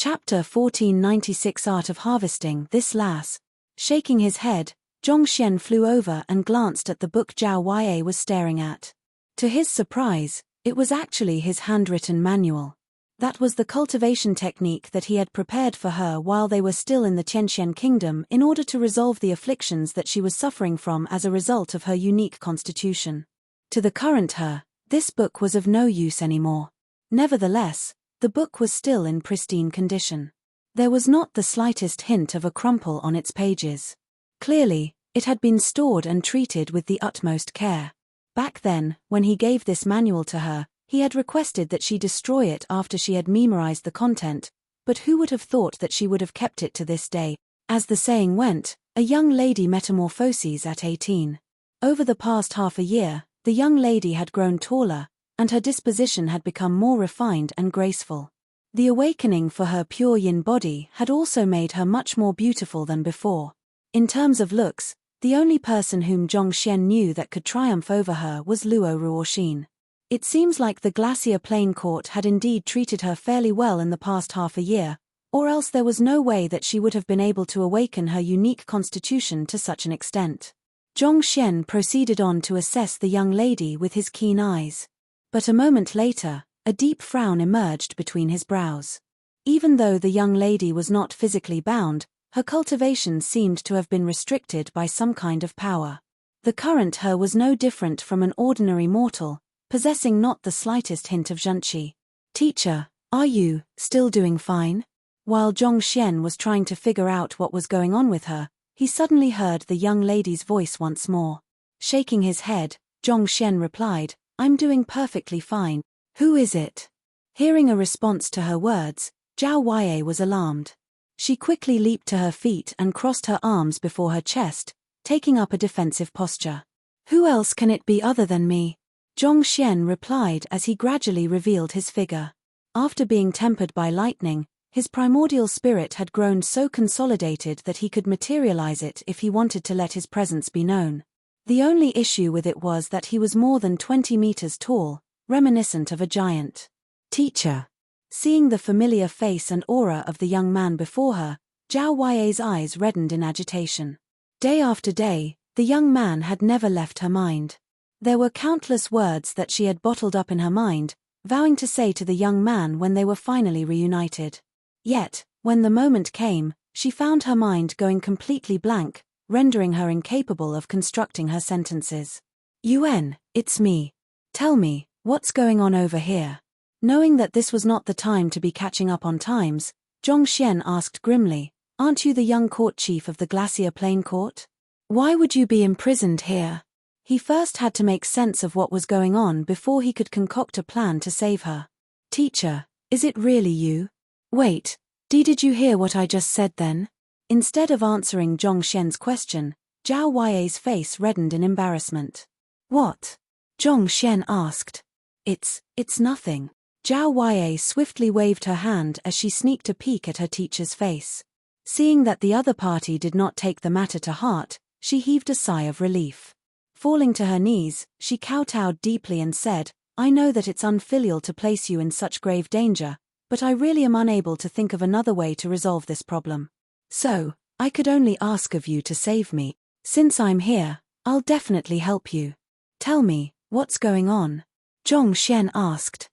Chapter 1496 Art of Harvesting. This lass. Shaking his head, Zhongxian flew over and glanced at the book Zhao Yue was staring at. To his surprise, it was actually his handwritten manual. That was the cultivation technique that he had prepared for her while they were still in the Tianxian kingdom in order to resolve the afflictions that she was suffering from as a result of her unique constitution. To the current her, this book was of no use anymore. Nevertheless, the book was still in pristine condition. There was not the slightest hint of a crumple on its pages. Clearly, it had been stored and treated with the utmost care. Back then, when he gave this manual to her, he had requested that she destroy it after she had memorized the content, but who would have thought that she would have kept it to this day? As the saying went, a young lady metamorphoses at 18. Over the past half a year, the young lady had grown taller, and her disposition had become more refined and graceful. The awakening for her pure yin body had also made her much more beautiful than before. In terms of looks, the only person whom Zhongxian knew that could triumph over her was Luo Ruoxin. It seems like the Glacier Plain Court had indeed treated her fairly well in the past half a year, or else there was no way that she would have been able to awaken her unique constitution to such an extent. Zhongxian proceeded on to assess the young lady with his keen eyes. But a moment later, a deep frown emerged between his brows. Even though the young lady was not physically bound, her cultivation seemed to have been restricted by some kind of power. The current her was no different from an ordinary mortal, possessing not the slightest hint of zhenqi. "Teacher, are you still doing fine?" While Zhongxian was trying to figure out what was going on with her, he suddenly heard the young lady's voice once more. Shaking his head, Zhongxian replied, "I'm doing perfectly fine. Who is it?" Hearing a response to her words, Zhao Yue was alarmed. She quickly leaped to her feet and crossed her arms before her chest, taking up a defensive posture. "Who else can it be other than me?" Zhongxian replied as he gradually revealed his figure. After being tempered by lightning, his primordial spirit had grown so consolidated that he could materialize it if he wanted to let his presence be known. The only issue with it was that he was more than 20 meters tall, reminiscent of a giant. "Teacher." Seeing the familiar face and aura of the young man before her, Zhao Yue's eyes reddened in agitation. Day after day, the young man had never left her mind. There were countless words that she had bottled up in her mind, vowing to say to the young man when they were finally reunited. Yet, when the moment came, she found her mind going completely blank, rendering her incapable of constructing her sentences. "Yuan, it's me. Tell me, what's going on over here?" Knowing that this was not the time to be catching up on times, Zhongxian asked grimly, "Aren't you the young court chief of the Glacier Plain Court? Why would you be imprisoned here?" He first had to make sense of what was going on before he could concoct a plan to save her. "Teacher, is it really you? Wait, did you hear what I just said then?" Instead of answering Zhongxian's question, Zhao Yue's face reddened in embarrassment. "What?" Zhongxian asked. It's nothing." Zhao Yue swiftly waved her hand as she sneaked a peek at her teacher's face. Seeing that the other party did not take the matter to heart, she heaved a sigh of relief. Falling to her knees, she kowtowed deeply and said, "I know that it's unfilial to place you in such grave danger, but I really am unable to think of another way to resolve this problem. So, I could only ask of you to save me. Since I'm here, I'll definitely help you. Tell me, what's going on?" Zhongxian asked.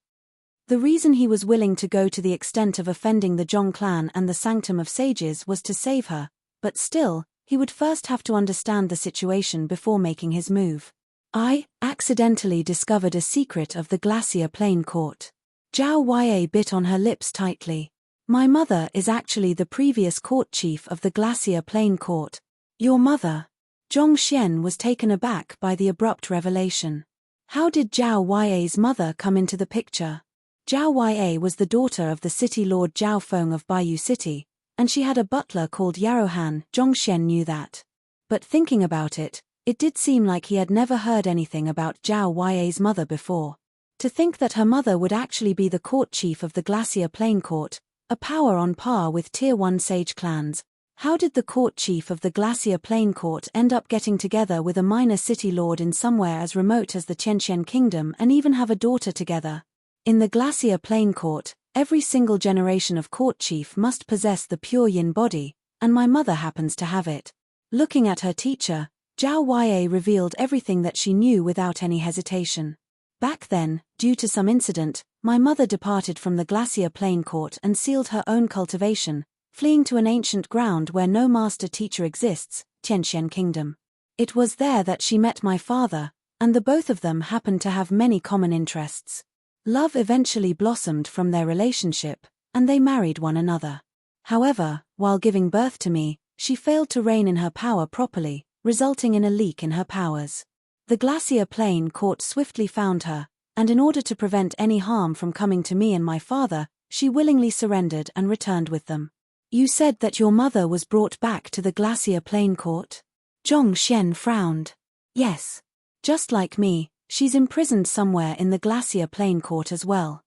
The reason he was willing to go to the extent of offending the Zhong clan and the Sanctum of Sages was to save her, but still, he would first have to understand the situation before making his move. "I accidentally discovered a secret of the Glacier Plain Court." Zhao Yue bit on her lips tightly. "My mother is actually the previous court chief of the Glacier Plain Court." "Your mother?" Zhongxian was taken aback by the abrupt revelation. How did Zhao Yue's mother come into the picture? Zhao Yue was the daughter of the city lord Zhao Feng of Baiyu City, and she had a butler called Yarohan. Zhongxian knew that. But thinking about it, it did seem like he had never heard anything about Zhao Yue's mother before. To think that her mother would actually be the court chief of the Glacier Plain Court, a power on par with Tier 1 sage clans. How did the court chief of the Glacier Plain Court end up getting together with a minor city lord in somewhere as remote as the Tianxian kingdom and even have a daughter together? In the Glacier Plain Court, Every single generation of court chief must possess the pure yin body, and my mother happens to have it. Looking at her teacher, Zhao Huaiye revealed everything that she knew without any hesitation. Back then, due to some incident, my mother departed from the Glacier Plain Court and sealed her own cultivation, fleeing to an ancient ground where no master teacher exists, Tianxian Kingdom. It was there that she met my father, and the both of them happened to have many common interests. Love eventually blossomed from their relationship, and they married one another. However, while giving birth to me, she failed to rein in her power properly, resulting in a leak in her powers. The Glacier Plain Court swiftly found her, and in order to prevent any harm from coming to me and my father, she willingly surrendered and returned with them. You said that your mother was brought back to the Glacier Plain Court? Zhong Xian frowned. Yes. Just like me, she's imprisoned somewhere in the Glacier Plain Court as well.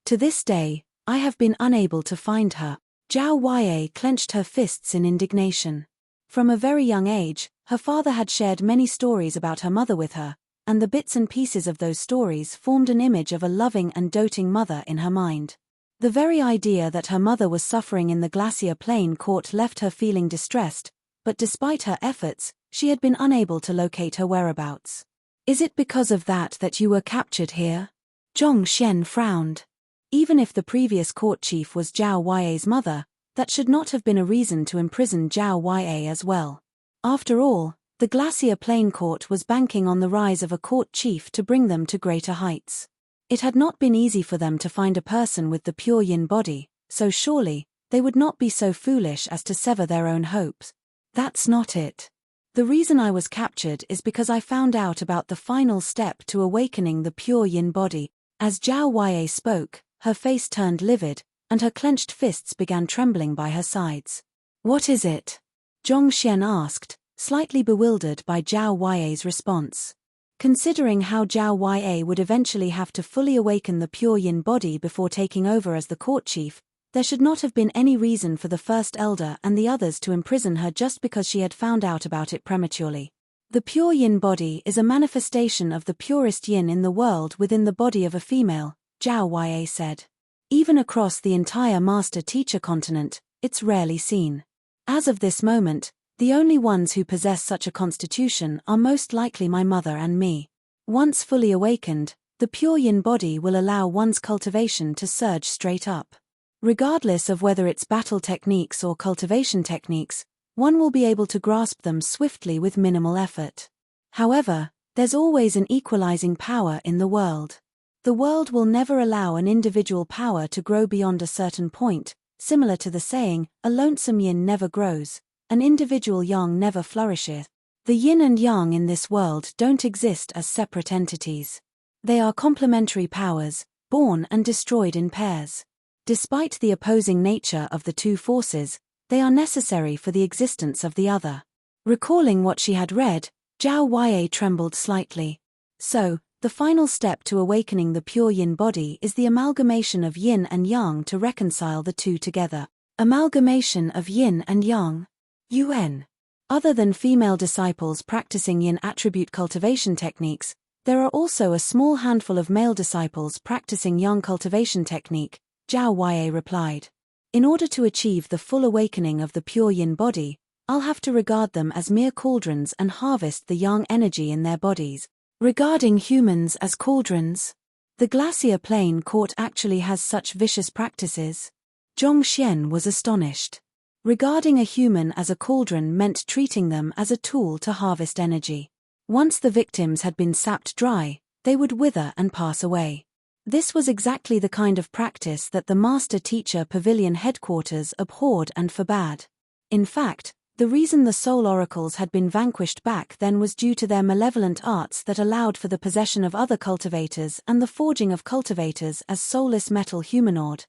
To this day, I have been unable to find her. Zhao Huaiye clenched her fists in indignation. From a very young age, her father had shared many stories about her mother with her, and the bits and pieces of those stories formed an image of a loving and doting mother in her mind. The very idea that her mother was suffering in the Glacier Plain Court left her feeling distressed, but despite her efforts, she had been unable to locate her whereabouts. Is it because of that you were captured here? Zhong Xian frowned. Even if the previous court chief was Zhao Huaiye's mother, that should not have been a reason to imprison Zhao Huaiye as well. After all, the Glacier Plain Court was banking on the rise of a court chief to bring them to greater heights. It had not been easy for them to find a person with the pure yin body, so surely, they would not be so foolish as to sever their own hopes. That's not it. The reason I was captured is because I found out about the final step to awakening the pure yin body. As Zhao Huaiye spoke, her face turned livid, and her clenched fists began trembling by her sides. What is it? Zhong Xian asked, slightly bewildered by Zhao Huaiye's response. Considering how Zhao Huaiye would eventually have to fully awaken the pure yin body before taking over as the court chief, there should not have been any reason for the first elder and the others to imprison her just because she had found out about it prematurely. The pure yin body is a manifestation of the purest yin in the world within the body of a female, Zhao Huaiye said. Even across the entire master-teacher continent, it's rarely seen. As of this moment, the only ones who possess such a constitution are most likely my mother and me. Once fully awakened, the pure yin body will allow one's cultivation to surge straight up. Regardless of whether it's battle techniques or cultivation techniques, one will be able to grasp them swiftly with minimal effort. However, there's always an equalizing power in the world. The world will never allow an individual power to grow beyond a certain point, similar to the saying, a lonesome yin never grows, an individual yang never flourisheth. The yin and yang in this world don't exist as separate entities. They are complementary powers, born and destroyed in pairs. Despite the opposing nature of the two forces, they are necessary for the existence of the other. Recalling what she had read, Zhao Huaiye trembled slightly. So, the final step to awakening the pure yin body is the amalgamation of yin and yang to reconcile the two together. Amalgamation of yin and yang. UN. Other than female disciples practicing yin attribute cultivation techniques, there are also a small handful of male disciples practicing yang cultivation technique, Zhao Huaiye replied. In order to achieve the full awakening of the pure yin body, I'll have to regard them as mere cauldrons and harvest the yang energy in their bodies. Regarding humans as cauldrons, the Glacier Plain Court actually has such vicious practices. Zhong Xian was astonished. Regarding a human as a cauldron meant treating them as a tool to harvest energy. Once the victims had been sapped dry, they would wither and pass away. This was exactly the kind of practice that the Master Teacher Pavilion headquarters abhorred and forbade. In fact, the reason the Soul Oracles had been vanquished back then was due to their malevolent arts that allowed for the possession of other cultivators and the forging of cultivators as soulless metal humanoid.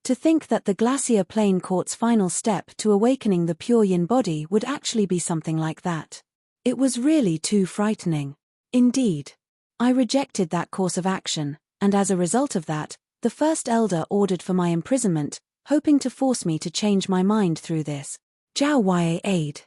To think that the Glacier Plain Court's final step to awakening the pure yin body would actually be something like that. It was really too frightening. Indeed. I rejected that course of action, and as a result of that, the first elder ordered for my imprisonment, hoping to force me to change my mind through this. Zhao Huaiye Aid.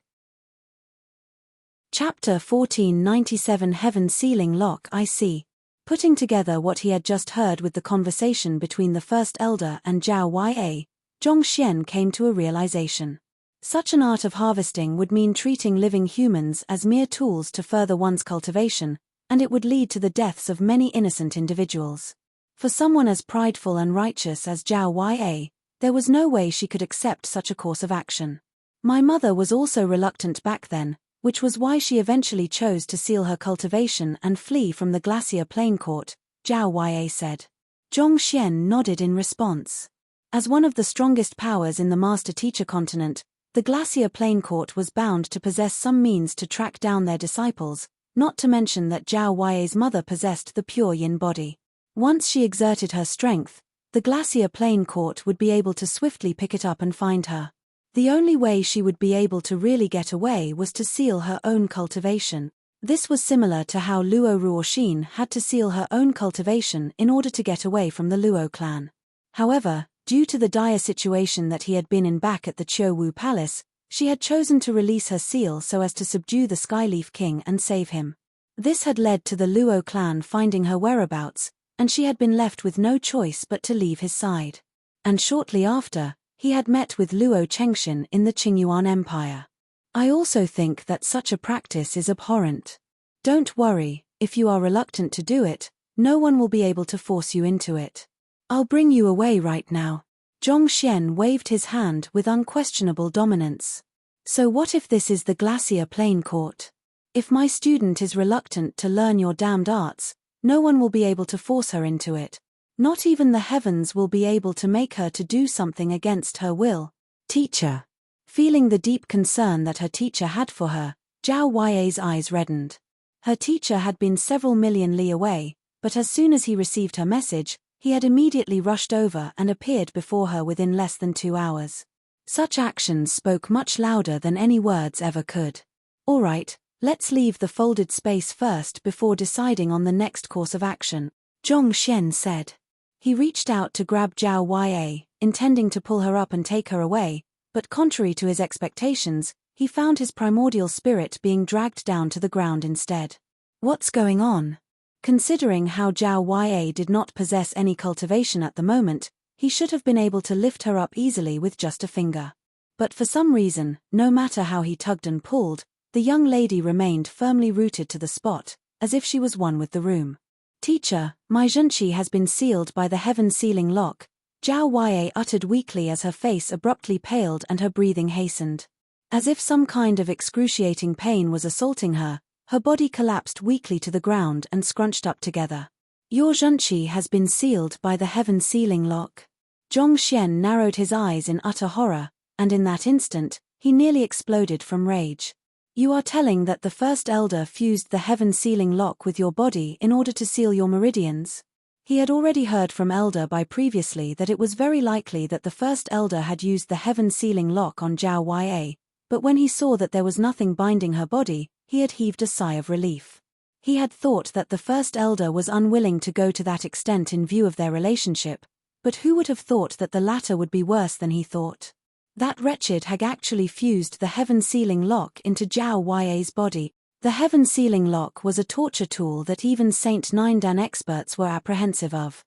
Chapter 1497 Heaven Sealing Lock. I see. Putting together what he had just heard with the conversation between the First Elder and Zhao Yue, Zhong Xian came to a realization. Such an art of harvesting would mean treating living humans as mere tools to further one's cultivation, and it would lead to the deaths of many innocent individuals. For someone as prideful and righteous as Zhao Yue, there was no way she could accept such a course of action. My mother was also reluctant back then, which was why she eventually chose to seal her cultivation and flee from the Glacier Plain Court, Zhao Yue said. Zhong Xian nodded in response. As one of the strongest powers in the Master-Teacher continent, the Glacier Plain Court was bound to possess some means to track down their disciples, not to mention that Zhao Yue's mother possessed the pure yin body. Once she exerted her strength, the Glacier Plain Court would be able to swiftly pick it up and find her. The only way she would be able to really get away was to seal her own cultivation. This was similar to how Luo Ruoxin had to seal her own cultivation in order to get away from the Luo clan. However, due to the dire situation that he had been in back at the Qiuwu Palace, she had chosen to release her seal so as to subdue the Skyleaf King and save him. This had led to the Luo clan finding her whereabouts, and she had been left with no choice but to leave his side. And shortly after, he had met with Luo Chengxian in the Qingyuan Empire. I also think that such a practice is abhorrent. Don't worry, if you are reluctant to do it, no one will be able to force you into it. I'll bring you away right now. Zhong Xian waved his hand with unquestionable dominance. So what if this is the Glacier Plain Court? If my student is reluctant to learn your damned arts, no one will be able to force her into it. Not even the heavens will be able to make her to do something against her will. Teacher. Feeling the deep concern that her teacher had for her, Zhao Yue's eyes reddened. Her teacher had been several million li away, but as soon as he received her message, he had immediately rushed over and appeared before her within less than 2 hours. Such actions spoke much louder than any words ever could. All right, let's leave the folded space first before deciding on the next course of action, Zhong Xian said. He reached out to grab Zhao Yue, intending to pull her up and take her away, but contrary to his expectations, he found his primordial spirit being dragged down to the ground instead. What's going on? Considering how Zhao Yue did not possess any cultivation at the moment, he should have been able to lift her up easily with just a finger. But for some reason, no matter how he tugged and pulled, the young lady remained firmly rooted to the spot, as if she was one with the room. Teacher, my Zhenqi has been sealed by the heaven-sealing lock, Zhao Yue uttered weakly as her face abruptly paled and her breathing hastened. As if some kind of excruciating pain was assaulting her, her body collapsed weakly to the ground and scrunched up together. Your Zhenqi has been sealed by the heaven-sealing lock. Zhong Xian narrowed his eyes in utter horror, and in that instant, he nearly exploded from rage. You are telling that the First Elder fused the heaven-sealing lock with your body in order to seal your meridians? He had already heard from Elder Bai previously that it was very likely that the First Elder had used the heaven-sealing lock on Zhao Yue, but when he saw that there was nothing binding her body, he had heaved a sigh of relief. He had thought that the First Elder was unwilling to go to that extent in view of their relationship, but who would have thought that the latter would be worse than he thought? That wretched had actually fused the heaven-sealing lock into Zhao Yue's body. The heaven-sealing lock was a torture tool that even Saint Nindan experts were apprehensive of.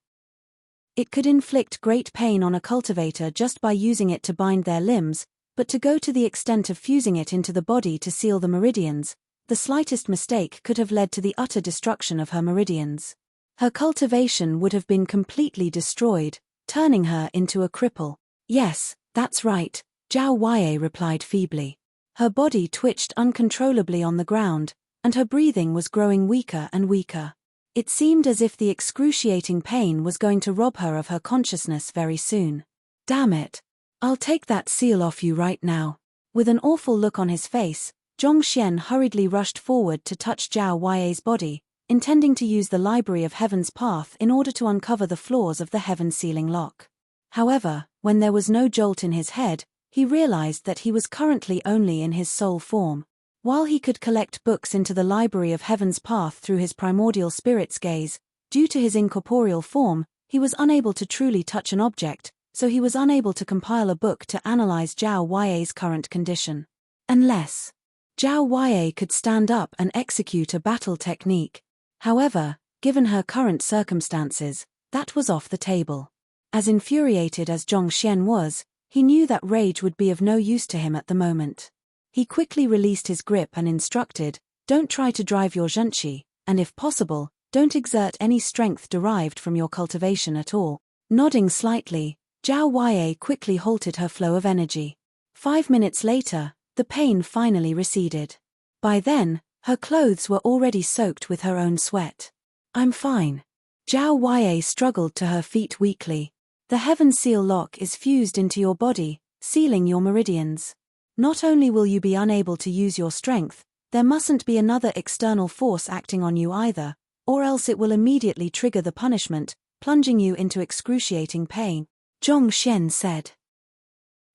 It could inflict great pain on a cultivator just by using it to bind their limbs, but to go to the extent of fusing it into the body to seal the meridians, the slightest mistake could have led to the utter destruction of her meridians. Her cultivation would have been completely destroyed, turning her into a cripple. Yes, that's right, Zhao Yue replied feebly. Her body twitched uncontrollably on the ground, and her breathing was growing weaker and weaker. It seemed as if the excruciating pain was going to rob her of her consciousness very soon. Damn it. I'll take that seal off you right now. With an awful look on his face, Zhong Xian hurriedly rushed forward to touch Zhao Yue's body, intending to use the Library of Heaven's path in order to uncover the flaws of the heaven-sealing lock. However, when there was no jolt in his head, he realized that he was currently only in his soul form. While he could collect books into the Library of Heaven's path through his primordial spirit's gaze, due to his incorporeal form, he was unable to truly touch an object, so he was unable to compile a book to analyze Zhao Yue's current condition. Unless Zhao Yue could stand up and execute a battle technique. However, given her current circumstances, that was off the table. As infuriated as Zhongxian was, he knew that rage would be of no use to him at the moment. He quickly released his grip and instructed, "Don't try to drive your zhenqi, and if possible, don't exert any strength derived from your cultivation at all." Nodding slightly, Zhao Huaiyi quickly halted her flow of energy. 5 minutes later, the pain finally receded. By then, her clothes were already soaked with her own sweat. "I'm fine." Zhao Huaiyi struggled to her feet weakly. "The Heaven Seal lock is fused into your body, sealing your meridians. Not only will you be unable to use your strength, there mustn't be another external force acting on you either, or else it will immediately trigger the punishment, plunging you into excruciating pain," Zhongxian said.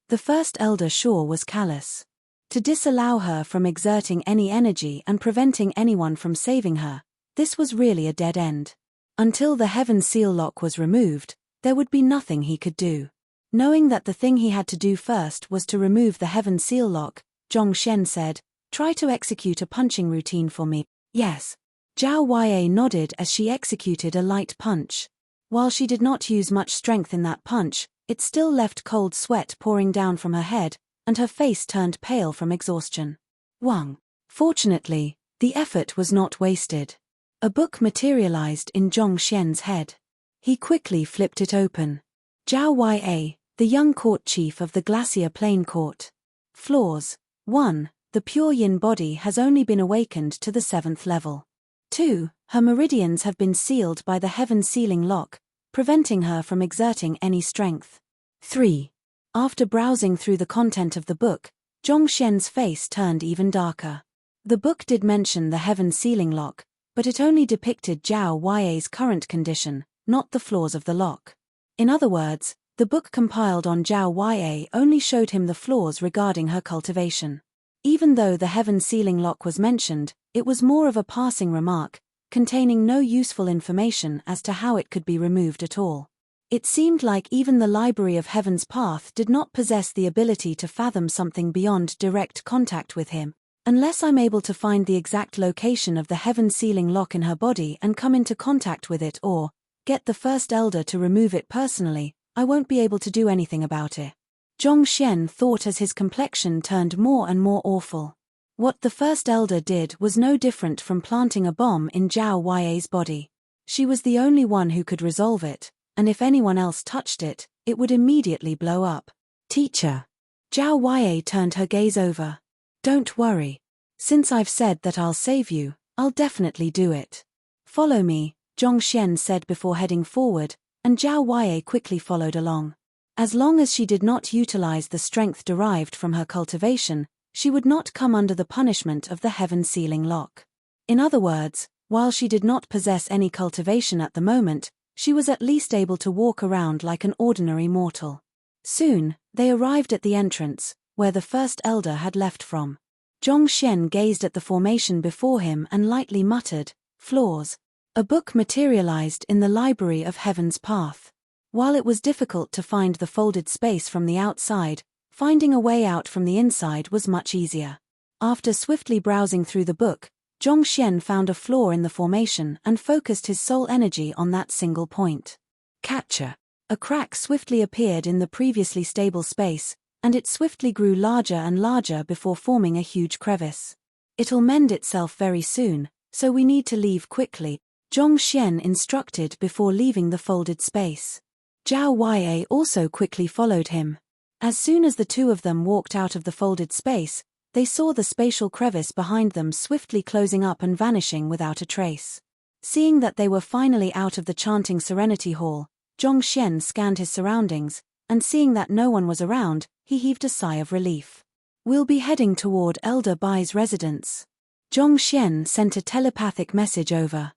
The first elder sure was callous. To disallow her from exerting any energy and preventing anyone from saving her, this was really a dead end. Until the Heaven Seal lock was removed, there would be nothing he could do. Knowing that the thing he had to do first was to remove the Heaven Seal lock, Zhongxian said, "Try to execute a punching routine for me." "Yes." Zhao Huaiyi nodded as she executed a light punch. While she did not use much strength in that punch, it still left cold sweat pouring down from her head, and her face turned pale from exhaustion. Wang. Fortunately, the effort was not wasted. A book materialized in Zhongxian's head. He quickly flipped it open. Zhao Huaiyi, the young court chief of the Glacier Plain Court. Flaws. 1. The pure yin body has only been awakened to the 7th level. 2. Her meridians have been sealed by the heaven sealing lock, preventing her from exerting any strength. 3. After browsing through the content of the book, Zhongxian's face turned even darker. The book did mention the heaven sealing lock, but it only depicted Zhao Huaiyi's current condition, not the flaws of the lock. In other words, the book compiled on Zhao Huaiyi only showed him the flaws regarding her cultivation. Even though the heaven sealing lock was mentioned, it was more of a passing remark, containing no useful information as to how it could be removed at all. It seemed like even the Library of Heaven's Path did not possess the ability to fathom something beyond direct contact with him. "Unless I'm able to find the exact location of the heaven sealing lock in her body and come into contact with it or get the first elder to remove it personally, I won't be able to do anything about it." Zhongxian thought as his complexion turned more and more awful. What the first elder did was no different from planting a bomb in Zhao Huaiyi's body. She was the only one who could resolve it, and if anyone else touched it, it would immediately blow up. "Teacher." Zhao Huaiyi turned her gaze over. "Don't worry. Since I've said that I'll save you, I'll definitely do it. Follow me," Zhongxian said before heading forward, and Zhao Huaiyi quickly followed along. As long as she did not utilize the strength derived from her cultivation, she would not come under the punishment of the heaven sealing lock. In other words, while she did not possess any cultivation at the moment, she was at least able to walk around like an ordinary mortal. Soon, they arrived at the entrance, where the first elder had left from. Zhongxian gazed at the formation before him and lightly muttered, "Flaws." A book materialized in the Library of Heaven's Path. While it was difficult to find the folded space from the outside, finding a way out from the inside was much easier. After swiftly browsing through the book, Zhongxian found a flaw in the formation and focused his soul energy on that single point. Catcher. A crack swiftly appeared in the previously stable space, and it swiftly grew larger and larger before forming a huge crevice. "It'll mend itself very soon, so we need to leave quickly," Zhongxian instructed before leaving the folded space. Zhao Huaiyi also quickly followed him. As soon as the two of them walked out of the folded space, they saw the spatial crevice behind them swiftly closing up and vanishing without a trace. Seeing that they were finally out of the chanting Serenity Hall, Zhongxian scanned his surroundings, and seeing that no one was around, he heaved a sigh of relief. "We'll be heading toward Elder Bai's residence." Zhongxian sent a telepathic message over.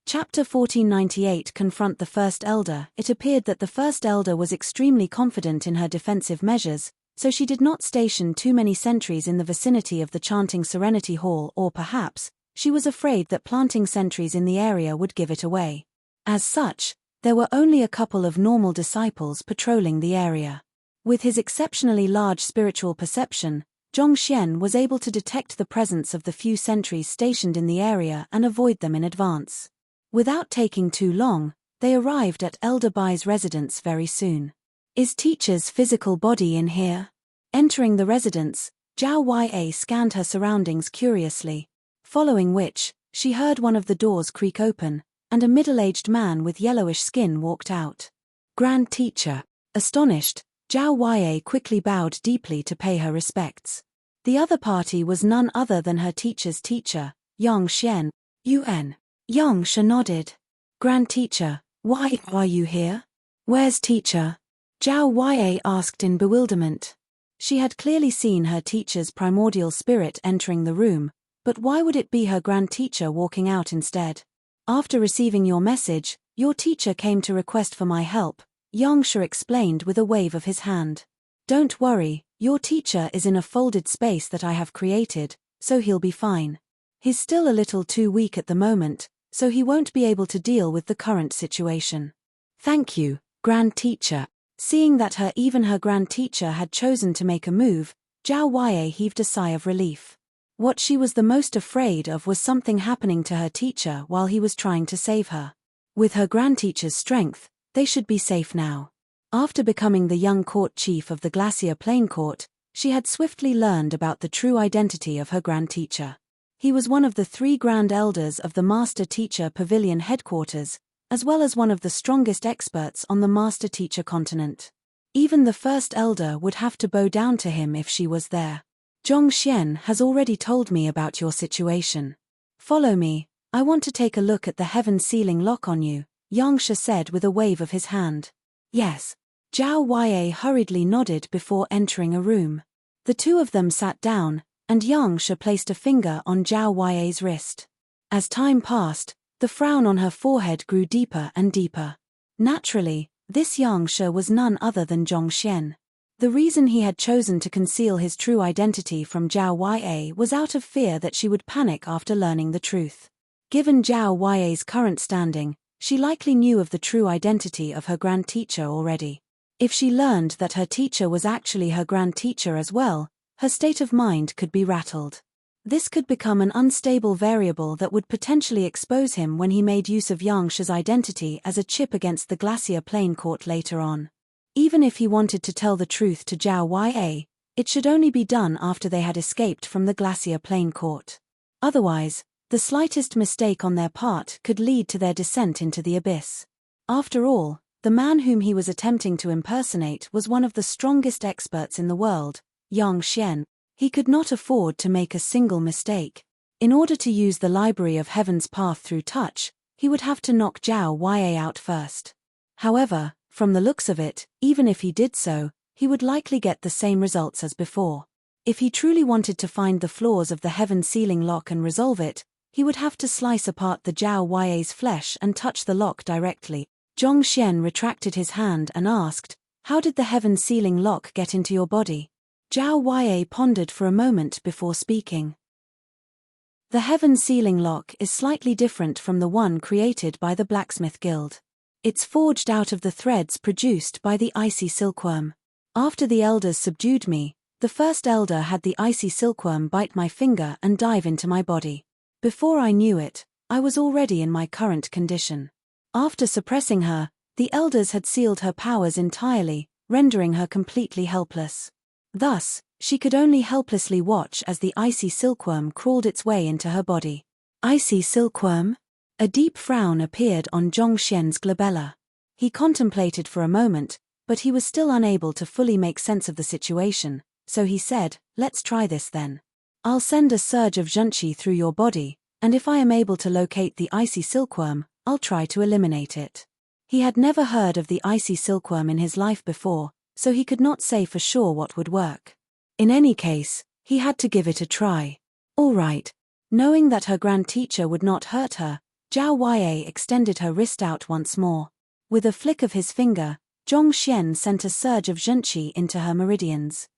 Chapter 1498 Confront the First Elder. It appeared that the First Elder was extremely confident in her defensive measures, so she did not station too many sentries in the vicinity of the chanting Serenity Hall, or perhaps, she was afraid that planting sentries in the area would give it away. As such, there were only a couple of normal disciples patrolling the area. With his exceptionally large spiritual perception, Zhongxian was able to detect the presence of the few sentries stationed in the area and avoid them in advance. Without taking too long, they arrived at Elder Bai's residence very soon. Is teacher's physical body in here? Entering the residence, Zhao Ya scanned her surroundings curiously, following which, she heard one of the doors creak open, and a middle-aged man with yellowish skin walked out. Grand Teacher. Astonished, Zhao Ya quickly bowed deeply to pay her respects. The other party was none other than her teacher's teacher, Yang Xian. Yuan. Yang Shi nodded. Grand Teacher, why are you here? Where's teacher? Zhao Ya asked in bewilderment. She had clearly seen her teacher's primordial spirit entering the room, but why would it be her grand teacher walking out instead? After receiving your message, your teacher came to request for my help, Yang Shi explained with a wave of his hand. Don't worry, your teacher is in a folded space that I have created, so he'll be fine. He's still a little too weak at the moment, so he won't be able to deal with the current situation. Thank you, Grand Teacher. Seeing that even her Grand Teacher had chosen to make a move, Zhao Ya heaved a sigh of relief. What she was the most afraid of was something happening to her teacher while he was trying to save her. With her Grand Teacher's strength, they should be safe now. After becoming the young court chief of the Glacier Plain Court, she had swiftly learned about the true identity of her Grand Teacher. He was one of the 3 Grand Elders of the Master Teacher Pavilion headquarters, as well as one of the strongest experts on the Master Teacher continent. Even the First Elder would have to bow down to him if she was there. Zhongxian has already told me about your situation. Follow me, I want to take a look at the heaven sealing lock on you, Yang Shi said with a wave of his hand. Yes. Zhao Ya hurriedly nodded before entering a room. The two of them sat down, and Yang Shi placed a finger on Zhao Ya's wrist. As time passed, the frown on her forehead grew deeper and deeper. Naturally, this Yang Shi was none other than Zhongxian. The reason he had chosen to conceal his true identity from Zhao Ya was out of fear that she would panic after learning the truth. Given Zhao Ya's current standing, she likely knew of the true identity of her Grand Teacher already. If she learned that her teacher was actually her Grand Teacher as well, her state of mind could be rattled. This could become an unstable variable that would potentially expose him when he made use of Yang Shi's identity as a chip against the Glacier Plain Court later on. Even if he wanted to tell the truth to Zhao Ya, it should only be done after they had escaped from the Glacier Plain Court. Otherwise, the slightest mistake on their part could lead to their descent into the abyss. After all, the man whom he was attempting to impersonate was one of the strongest experts in the world, Yang Xian. He could not afford to make a single mistake. In order to use the Library of Heaven's path through touch, he would have to knock Zhao Ya out first. However, from the looks of it, even if he did so, he would likely get the same results as before. If he truly wanted to find the flaws of the heaven sealing lock and resolve it, he would have to slice apart the Zhao Ya's flesh and touch the lock directly. Zhongxian retracted his hand and asked, "How did the heaven sealing lock get into your body?" Zhao Ya pondered for a moment before speaking. The heaven sealing lock is slightly different from the one created by the Blacksmith Guild. It's forged out of the threads produced by the icy silkworm. After the elders subdued me, the first elder had the icy silkworm bite my finger and dive into my body. Before I knew it, I was already in my current condition. After suppressing her, the elders had sealed her powers entirely, rendering her completely helpless. Thus, she could only helplessly watch as the icy silkworm crawled its way into her body. Icy silkworm? A deep frown appeared on Zhongxian's glabella. He contemplated for a moment, but he was still unable to fully make sense of the situation, so he said, "Let's try this then. I'll send a surge of zhenqi through your body, and if I am able to locate the icy silkworm, I'll try to eliminate it." He had never heard of the icy silkworm in his life before, so he could not say for sure what would work. In any case, he had to give it a try. All right. Knowing that her Grand Teacher would not hurt her, Zhao Ya extended her wrist out once more. With a flick of his finger, Zhongxian sent a surge of zhenqi into her meridians.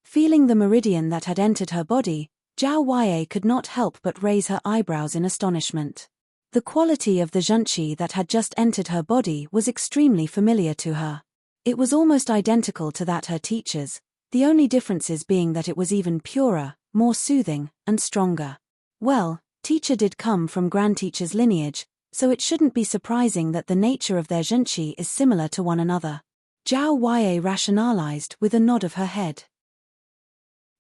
Feeling the meridian that had entered her body, Zhao Ya could not help but raise her eyebrows in astonishment. The quality of the zhenqi that had just entered her body was extremely familiar to her. It was almost identical to that her teachers, the only differences being that it was even purer, more soothing, and stronger. Well, teacher did come from grandteacher's lineage, so it shouldn't be surprising that the nature of their zhenqi is similar to one another. Zhao Huaiyi rationalized with a nod of her head.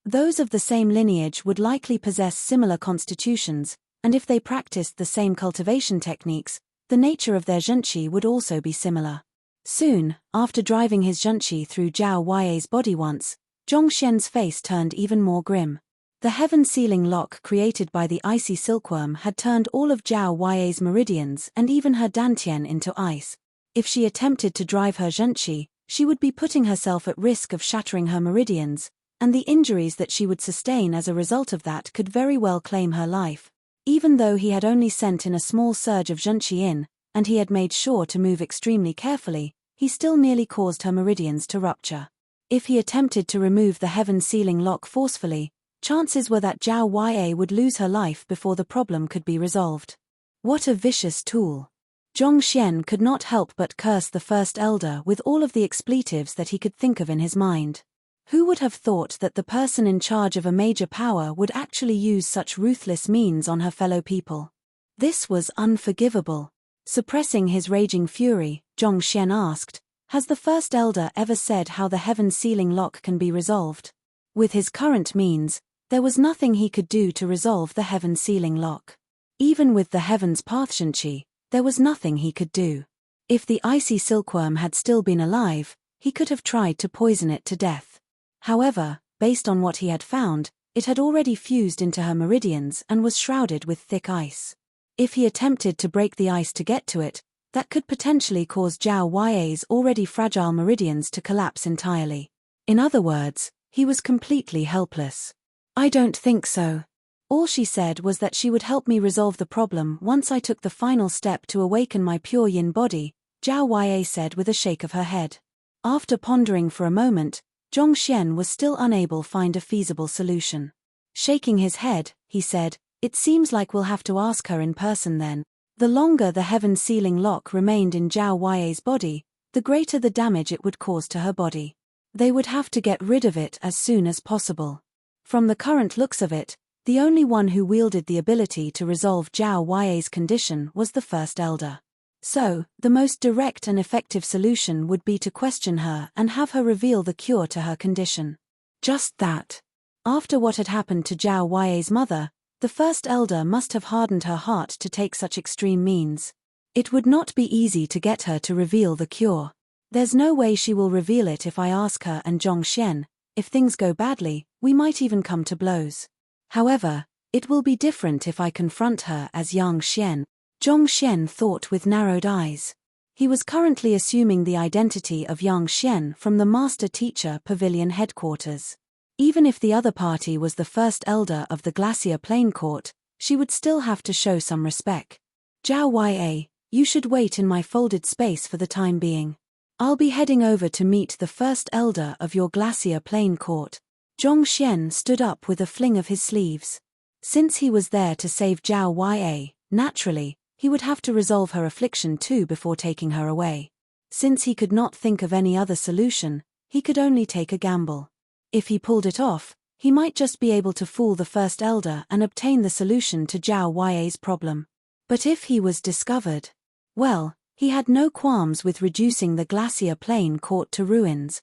Those of the same lineage would likely possess similar constitutions, and if they practiced the same cultivation techniques, the nature of their zhenqi would also be similar. Soon, after driving his zhenqi through Zhao Huaiyi's body once, Zhongxian's face turned even more grim. The heaven-sealing lock created by the icy silkworm had turned all of Zhao Huaiyi's meridians and even her dantian into ice. If she attempted to drive her zhenqi, she would be putting herself at risk of shattering her meridians, and the injuries that she would sustain as a result of that could very well claim her life. Even though he had only sent in a small surge of zhenqi in, and he had made sure to move extremely carefully, he still merely caused her meridians to rupture. If he attempted to remove the heaven-sealing lock forcefully, chances were that Zhao Huaiyi would lose her life before the problem could be resolved. What a vicious tool! Zhongxian could not help but curse the first elder with all of the expletives that he could think of in his mind. Who would have thought that the person in charge of a major power would actually use such ruthless means on her fellow people? This was unforgivable. Suppressing his raging fury, Zhongxian asked, "Has the first elder ever said how the heaven-sealing lock can be resolved?" With his current means, there was nothing he could do to resolve the heaven-sealing lock. Even with the heaven's path zhenqi, there was nothing he could do. If the icy silkworm had still been alive, he could have tried to poison it to death. However, based on what he had found, it had already fused into her meridians and was shrouded with thick ice. If he attempted to break the ice to get to it, that could potentially cause Zhao Huaiyi's already fragile meridians to collapse entirely. In other words, he was completely helpless. "I don't think so. All she said was that she would help me resolve the problem once I took the final step to awaken my pure yin body," Zhao Huaiyi said with a shake of her head. After pondering for a moment, Zhongxian was still unable to find a feasible solution. Shaking his head, he said, "It seems like we'll have to ask her in person then." The longer the heaven-sealing lock remained in Zhao Huaiyi's body, the greater the damage it would cause to her body. They would have to get rid of it as soon as possible. From the current looks of it, the only one who wielded the ability to resolve Zhao Huaiyi's condition was the first elder. So, the most direct and effective solution would be to question her and have her reveal the cure to her condition. Just that. After what had happened to Zhao Huaiyi's mother, the first elder must have hardened her heart to take such extreme means. It would not be easy to get her to reveal the cure. "There's no way she will reveal it if I ask her and Zhongxian. If things go badly, we might even come to blows. However, it will be different if I confront her as Yang Xian." Zhongxian thought with narrowed eyes. He was currently assuming the identity of Yang Xian from the master-teacher pavilion headquarters. Even if the other party was the first elder of the Glacier Plain Court, she would still have to show some respect. "Zhao Huaiyi, you should wait in my folded space for the time being. I'll be heading over to meet the first elder of your Glacier Plain Court." Zhongxian stood up with a fling of his sleeves. Since he was there to save Zhao Huaiyi, naturally, he would have to resolve her affliction too before taking her away. Since he could not think of any other solution, he could only take a gamble. If he pulled it off, he might just be able to fool the first elder and obtain the solution to Zhao Huaiyi's problem. But if he was discovered, well, he had no qualms with reducing the Glacier Plain Court to ruins.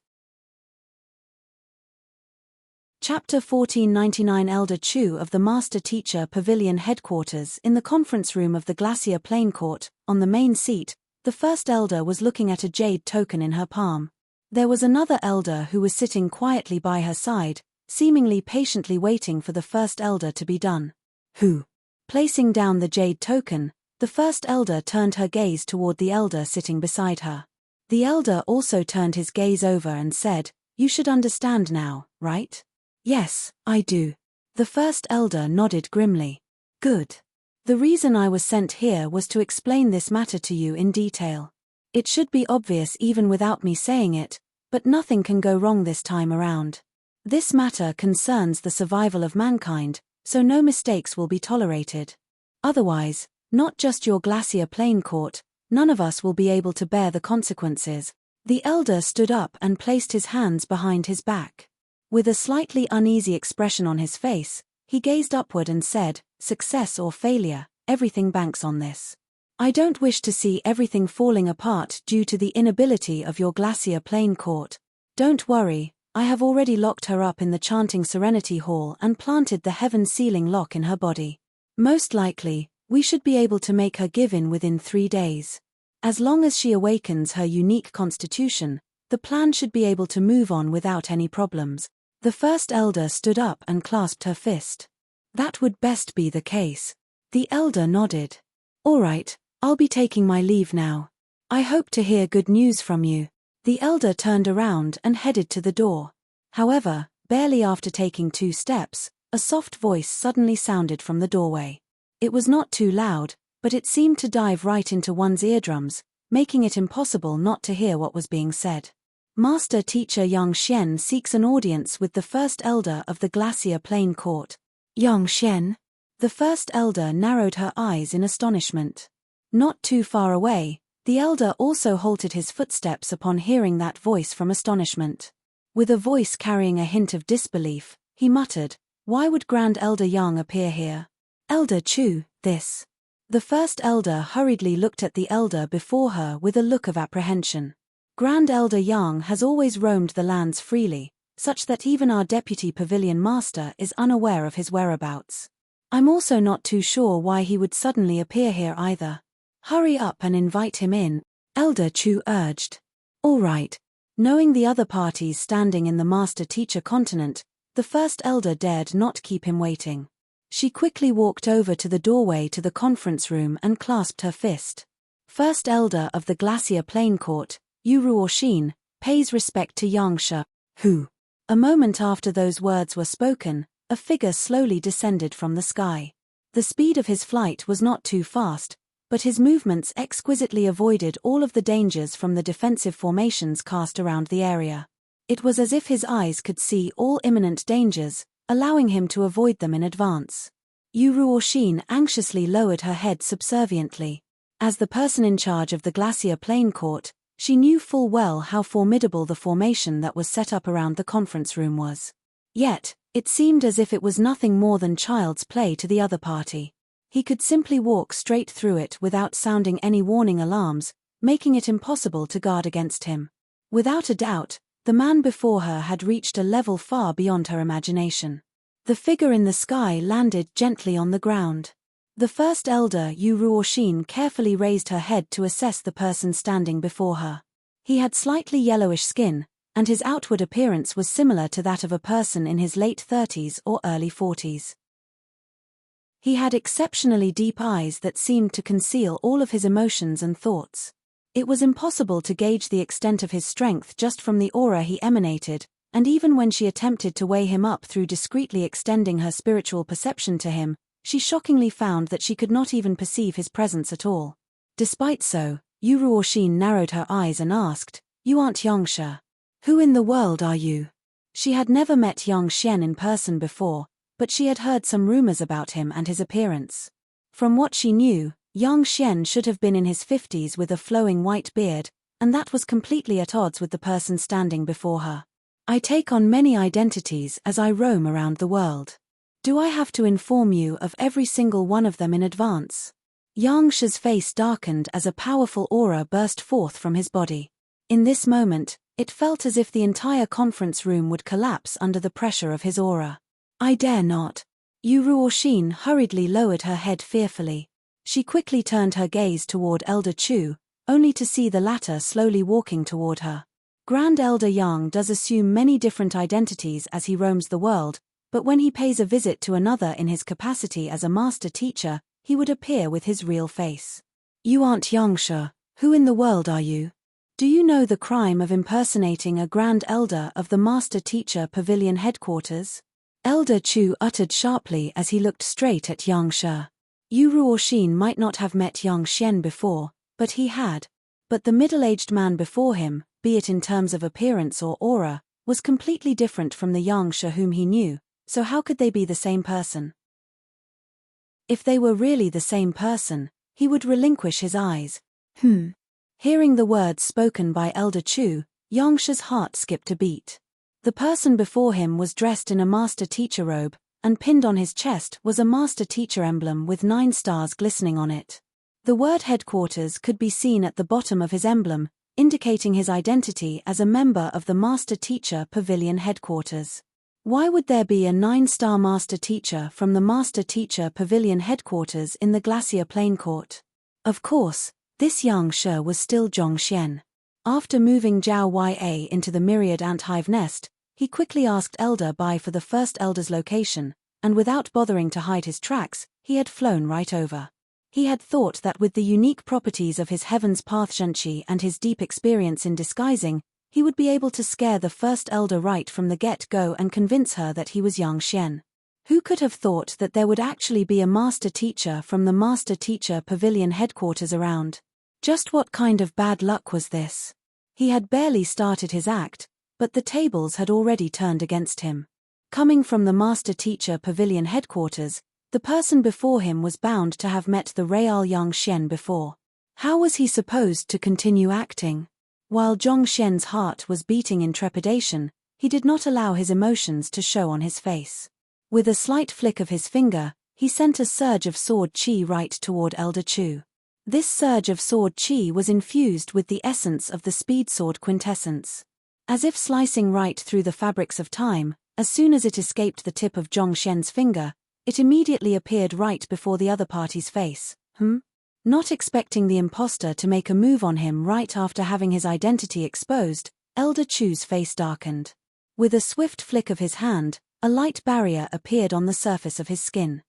Chapter 1499 Elder Chu of the Master Teacher Pavilion Headquarters. In the conference room of the Glacier Plain Court, on the main seat, the first elder was looking at a jade token in her palm. There was another elder who was sitting quietly by her side, seemingly patiently waiting for the first elder to be done. "Who?" Placing down the jade token, the first elder turned her gaze toward the elder sitting beside her. The elder also turned his gaze over and said, "You should understand now, right?" "Yes, I do." The first elder nodded grimly. "Good. The reason I was sent here was to explain this matter to you in detail. It should be obvious even without me saying it, but nothing can go wrong this time around. This matter concerns the survival of mankind, so no mistakes will be tolerated. Otherwise, not just your Glacier Plain Court, none of us will be able to bear the consequences." The elder stood up and placed his hands behind his back. With a slightly uneasy expression on his face, he gazed upward and said, "Success or failure, everything banks on this. I don't wish to see everything falling apart due to the inability of your glacier plane court. Don't worry, I have already locked her up in the chanting Serenity Hall and planted the heaven-sealing lock in her body. Most likely, we should be able to make her give in within 3 days. As long as she awakens her unique constitution, the plan should be able to move on without any problems." The first elder stood up and clasped her fist. "That would best be the case." The elder nodded. "All right, I'll be taking my leave now. I hope to hear good news from you." The elder turned around and headed to the door. However, barely after taking 2 steps, a soft voice suddenly sounded from the doorway. It was not too loud, but it seemed to dive right into one's eardrums, making it impossible not to hear what was being said. "Master Teacher Yang Xian seeks an audience with the first elder of the Glacier Plane Court." "Yang Xian?" The first elder narrowed her eyes in astonishment. Not too far away, the elder also halted his footsteps upon hearing that voice from astonishment. With a voice carrying a hint of disbelief, he muttered, "Why would Grand Elder Yang appear here? Elder Chu, this." The first elder hurriedly looked at the elder before her with a look of apprehension. "Grand Elder Yang has always roamed the lands freely, such that even our deputy pavilion master is unaware of his whereabouts. I'm also not too sure why he would suddenly appear here either. Hurry up and invite him in," Elder Chu urged. "All right." Knowing the other parties standing in the master-teacher continent, the first elder dared not keep him waiting. She quickly walked over to the doorway to the conference room and clasped her fist. "First elder of the Glacier Plane Court, Yu Ruoxin, pays respect to Yangsha, who." A moment after those words were spoken, a figure slowly descended from the sky. The speed of his flight was not too fast, but his movements exquisitely avoided all of the dangers from the defensive formations cast around the area. It was as if his eyes could see all imminent dangers, allowing him to avoid them in advance. Yu Ruoxin anxiously lowered her head subserviently. As the person in charge of the Glacier Plane Court, she knew full well how formidable the formation that was set up around the conference room was. Yet, it seemed as if it was nothing more than child's play to the other party. He could simply walk straight through it without sounding any warning alarms, making it impossible to guard against him. Without a doubt, the man before her had reached a level far beyond her imagination. The figure in the sky landed gently on the ground. The first elder, Yu Ruoxin, carefully raised her head to assess the person standing before her. He had slightly yellowish skin, and his outward appearance was similar to that of a person in his late 30s or early 40s. He had exceptionally deep eyes that seemed to conceal all of his emotions and thoughts. It was impossible to gauge the extent of his strength just from the aura he emanated, and even when she attempted to weigh him up through discreetly extending her spiritual perception to him, she shockingly found that she could not even perceive his presence at all. Despite so, Yu Ruoxin narrowed her eyes and asked, "You aren't Yangsha. Who in the world are you?" She had never met Yang Xian in person before, but she had heard some rumors about him and his appearance. From what she knew, Yang Xian should have been in his 50s with a flowing white beard, and that was completely at odds with the person standing before her. "I take on many identities as I roam around the world. Do I have to inform you of every single one of them in advance?" Yang Shi's face darkened as a powerful aura burst forth from his body. In this moment, it felt as if the entire conference room would collapse under the pressure of his aura. "I dare not." Yu Ruoxin hurriedly lowered her head fearfully. She quickly turned her gaze toward Elder Chu, only to see the latter slowly walking toward her. Grand Elder Yang does assume many different identities as he roams the world, but when he pays a visit to another in his capacity as a master teacher, he would appear with his real face. "You aren't Yangsha. Who in the world are you? Do you know the crime of impersonating a Grand Elder of the Master Teacher Pavilion headquarters?" Elder Chu uttered sharply as he looked straight at Yangsha. Yu Ruoxin might not have met Yang Xian before, but he had. But the middle-aged man before him, be it in terms of appearance or aura, was completely different from the Yangsha whom he knew, so how could they be the same person? If they were really the same person, he would relinquish his eyes. Hearing the words spoken by Elder Chu, Yangsha's heart skipped a beat. The person before him was dressed in a master teacher robe, and pinned on his chest was a master teacher emblem with 9 stars glistening on it. The word headquarters could be seen at the bottom of his emblem, indicating his identity as a member of the Master Teacher Pavilion headquarters. Why would there be a 9-star Master Teacher from the Master Teacher Pavilion headquarters in the Glacier Plain Court? Of course, this young Shi was still Zhongxian. After moving Zhao Ya into the myriad ant hive nest, he quickly asked Elder Bai for the first elder's location, and without bothering to hide his tracks, he had flown right over. He had thought that with the unique properties of his Heaven's Path Zhenqi and his deep experience in disguising, he would be able to scare the first elder right from the get-go and convince her that he was Yang Xian. Who could have thought that there would actually be a master teacher from the Master Teacher Pavilion headquarters around? Just what kind of bad luck was this? He had barely started his act, but the tables had already turned against him. Coming from the Master Teacher Pavilion headquarters, the person before him was bound to have met the Real Yang Xian before. How was he supposed to continue acting? While Zhong Xian's heart was beating in trepidation, he did not allow his emotions to show on his face. With a slight flick of his finger, he sent a surge of sword qi right toward Elder Chu. This surge of sword qi was infused with the essence of the speed sword quintessence. As if slicing right through the fabrics of time, as soon as it escaped the tip of Zhong Xian's finger, it immediately appeared right before the other party's face. Not expecting the imposter to make a move on him right after having his identity exposed, Elder Chu's face darkened. With a swift flick of his hand, a light barrier appeared on the surface of his skin.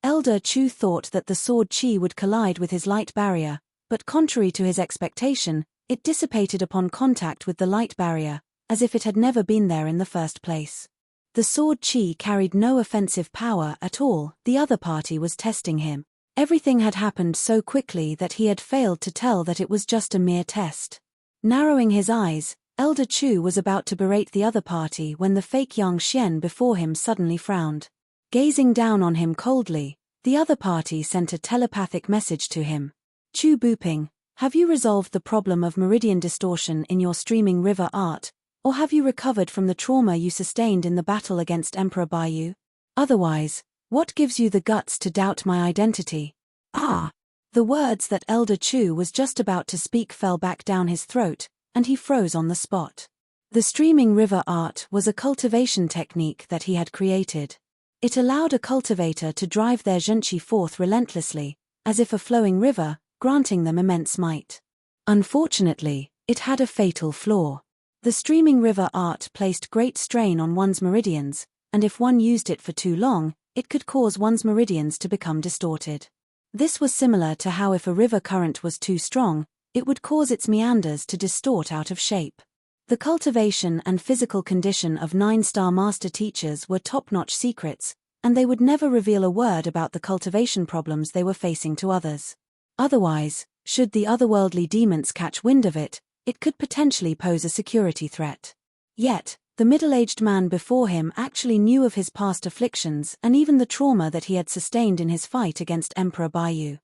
Elder Chu thought that the sword qi would collide with his light barrier, but contrary to his expectation, it dissipated upon contact with the light barrier, as if it had never been there in the first place. The sword qi carried no offensive power at all. The other party was testing him. Everything had happened so quickly that he had failed to tell that it was just a mere test. Narrowing his eyes, Elder Chu was about to berate the other party when the fake Yang Xian before him suddenly frowned. Gazing down on him coldly, the other party sent a telepathic message to him. Chu Buping, have you resolved the problem of meridian distortion in your streaming river art? Or have you recovered from the trauma you sustained in the battle against Emperor Baiyu? Otherwise, what gives you the guts to doubt my identity? The words that Elder Chu was just about to speak fell back down his throat, and he froze on the spot. The streaming river art was a cultivation technique that he had created. It allowed a cultivator to drive their zhenqi forth relentlessly, as if a flowing river, granting them immense might. Unfortunately, it had a fatal flaw. The streaming river art placed great strain on one's meridians, and if one used it for too long, it could cause one's meridians to become distorted. This was similar to how if a river current was too strong, it would cause its meanders to distort out of shape. The cultivation and physical condition of 9-star master teachers were top-notch secrets, and they would never reveal a word about the cultivation problems they were facing to others. Otherwise, should the otherworldly demons catch wind of it, it could potentially pose a security threat. Yet, the middle-aged man before him actually knew of his past afflictions and even the trauma that he had sustained in his fight against Emperor Baiyu.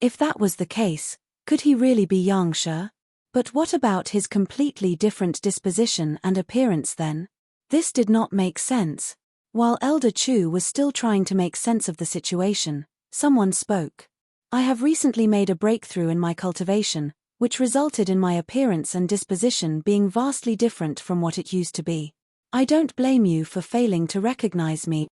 If that was the case, could he really be Yang Shi? But what about his completely different disposition and appearance then? This did not make sense. While Elder Chu was still trying to make sense of the situation, someone spoke. I have recently made a breakthrough in my cultivation, which resulted in my appearance and disposition being vastly different from what it used to be. I don't blame you for failing to recognize me.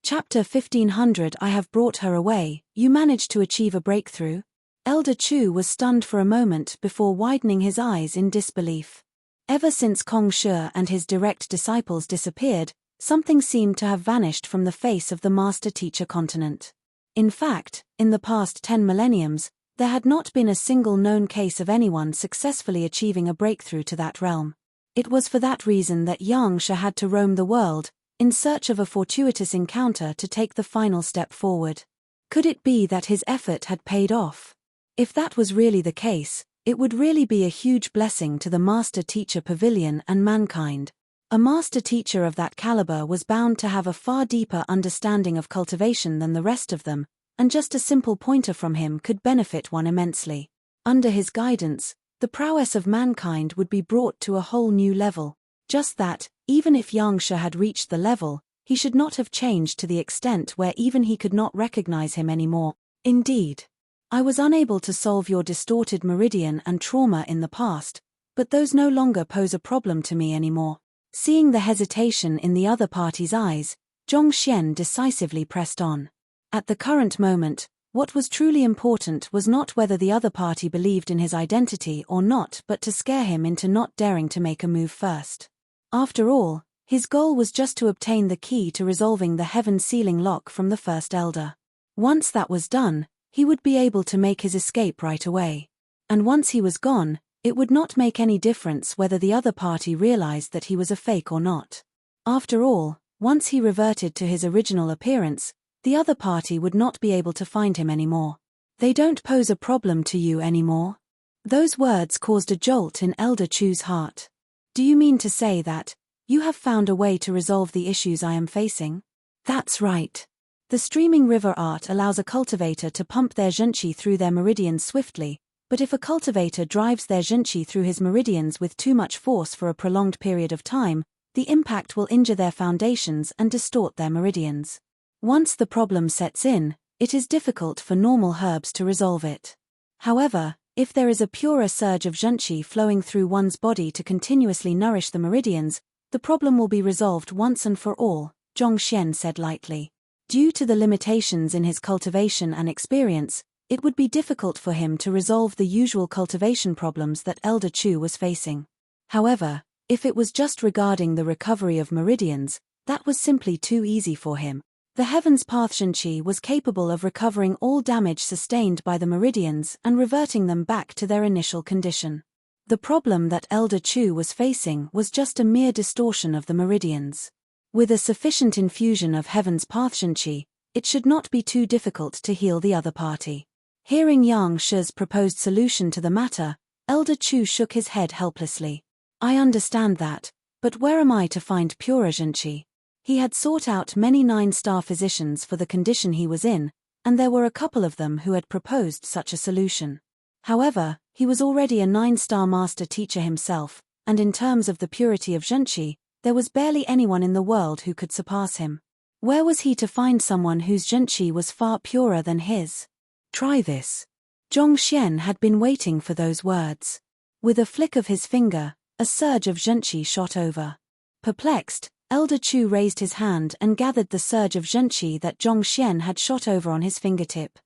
Chapter 1500 I have brought her away. You managed to achieve a breakthrough? Elder Chu was stunned for a moment before widening his eyes in disbelief. Ever since Kong Shi and his direct disciples disappeared, something seemed to have vanished from the face of the Master Teacher continent. In fact, in the past 10 millenniums, there had not been a single known case of anyone successfully achieving a breakthrough to that realm. It was for that reason that Yang Shi had to roam the world, in search of a fortuitous encounter to take the final step forward. Could it be that his effort had paid off? If that was really the case, it would really be a huge blessing to the Master Teacher Pavilion and mankind. A Master Teacher of that caliber was bound to have a far deeper understanding of cultivation than the rest of them, and just a simple pointer from him could benefit one immensely. Under his guidance, The prowess of mankind would be brought to a whole new level. Just that, even if Yang Shi had reached the level, he should not have changed to the extent where even he could not recognize him anymore. Indeed, I was unable to solve your distorted meridian and trauma in the past, but those no longer pose a problem to me anymore. Seeing the hesitation in the other party's eyes, Zhongxian decisively pressed on. At the current moment, what was truly important was not whether the other party believed in his identity or not, but to scare him into not daring to make a move first. After all, his goal was just to obtain the key to resolving the heaven sealing lock from the first elder. Once that was done, he would be able to make his escape right away. And once he was gone, it would not make any difference whether the other party realized that he was a fake or not. After all, once he reverted to his original appearance, the other party would not be able to find him anymore. They don't pose a problem to you anymore? Those words caused a jolt in Elder Chu's heart. Do you mean to say that you have found a way to resolve the issues I am facing? That's right. The streaming river art allows a cultivator to pump their zhenqi through their meridians swiftly, but if a cultivator drives their zhenqi through his meridians with too much force for a prolonged period of time, the impact will injure their foundations and distort their meridians. Once the problem sets in, it is difficult for normal herbs to resolve it. However, if there is a purer surge of zhenqi flowing through one's body to continuously nourish the meridians, the problem will be resolved once and for all, Zhongxian said lightly. Due to the limitations in his cultivation and experience, it would be difficult for him to resolve the usual cultivation problems that Elder Chu was facing. However, if it was just regarding the recovery of meridians, that was simply too easy for him. The Heaven's Path zhenqi was capable of recovering all damage sustained by the meridians and reverting them back to their initial condition. The problem that Elder Chu was facing was just a mere distortion of the meridians. With a sufficient infusion of Heaven's Path zhenqi, it should not be too difficult to heal the other party. Hearing Yang Shi's proposed solution to the matter, Elder Chu shook his head helplessly. I understand that, but where am I to find purer zhenqi? He had sought out many 9-star physicians for the condition he was in, and there were a couple of them who had proposed such a solution. However, he was already a 9-star master teacher himself, and in terms of the purity of zhenqi, there was barely anyone in the world who could surpass him. Where was he to find someone whose zhenqi was far purer than his? Try this. Zhongxian had been waiting for those words. With a flick of his finger, a surge of zhenqi shot over. Perplexed, Elder Chu raised his hand and gathered the surge of zhenqi that Zhongxian had shot over on his fingertip.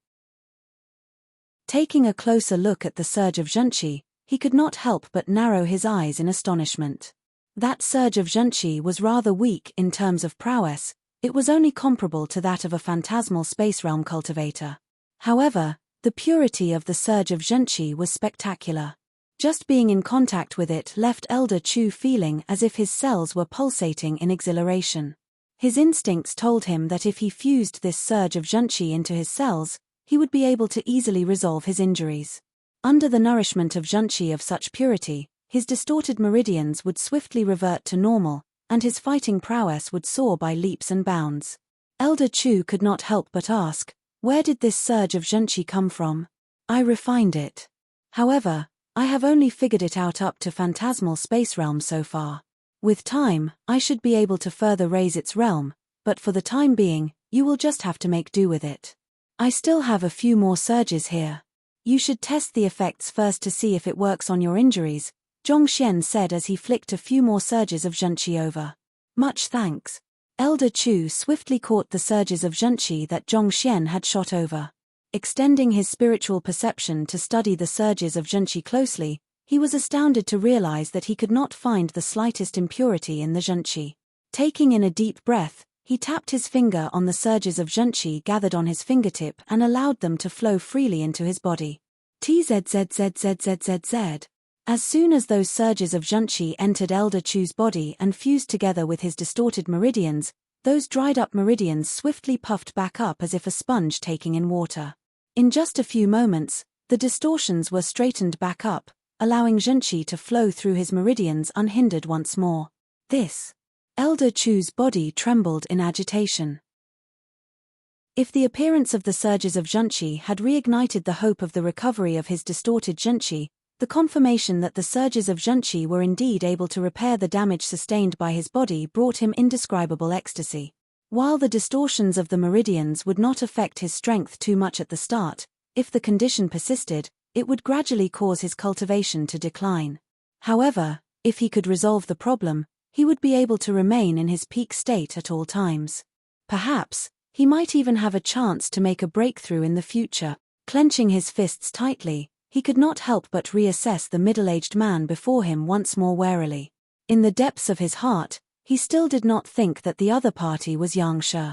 Taking a closer look at the surge of zhenqi, he could not help but narrow his eyes in astonishment. That surge of zhenqi was rather weak in terms of prowess, it was only comparable to that of a phantasmal space realm cultivator. However, the purity of the surge of zhenqi was spectacular. Just being in contact with it left Elder Chu feeling as if his cells were pulsating in exhilaration. His instincts told him that if he fused this surge of zhenqi into his cells, he would be able to easily resolve his injuries. Under the nourishment of zhenqi of such purity, his distorted meridians would swiftly revert to normal, and his fighting prowess would soar by leaps and bounds. Elder Chu could not help but ask, where did this surge of zhenqi come from? I refined it. However, I have only figured it out up to phantasmal space realm so far. With time, I should be able to further raise its realm, but for the time being, you will just have to make do with it. I still have a few more surges here. You should test the effects first to see if it works on your injuries, Zhongxian said as he flicked a few more surges of zhenqi over. Much thanks. Elder Chu swiftly caught the surges of zhenqi that Zhongxian had shot over. Extending his spiritual perception to study the surges of zhenqi closely, he was astounded to realize that he could not find the slightest impurity in the zhenqi. Taking in a deep breath, he tapped his finger on the surges of zhenqi gathered on his fingertip and allowed them to flow freely into his body. Tzzzzzzzzzz. As soon as those surges of zhenqi entered Elder Chu's body and fused together with his distorted meridians, those dried-up meridians swiftly puffed back up as if a sponge taking in water. In just a few moments, the distortions were straightened back up, allowing zhenqi to flow through his meridians unhindered once more. This. Elder Chu's body trembled in agitation. If the appearance of the surges of zhenqi had reignited the hope of the recovery of his distorted zhenqi, The confirmation that the surges of Zhenqi were indeed able to repair the damage sustained by his body brought him indescribable ecstasy. While the distortions of the meridians would not affect his strength too much at the start, if the condition persisted, it would gradually cause his cultivation to decline. However, if he could resolve the problem, he would be able to remain in his peak state at all times. Perhaps, he might even have a chance to make a breakthrough in the future. Clenching his fists tightly, he could not help but reassess the middle-aged man before him once more warily. In the depths of his heart, he still did not think that the other party was Yang Shi.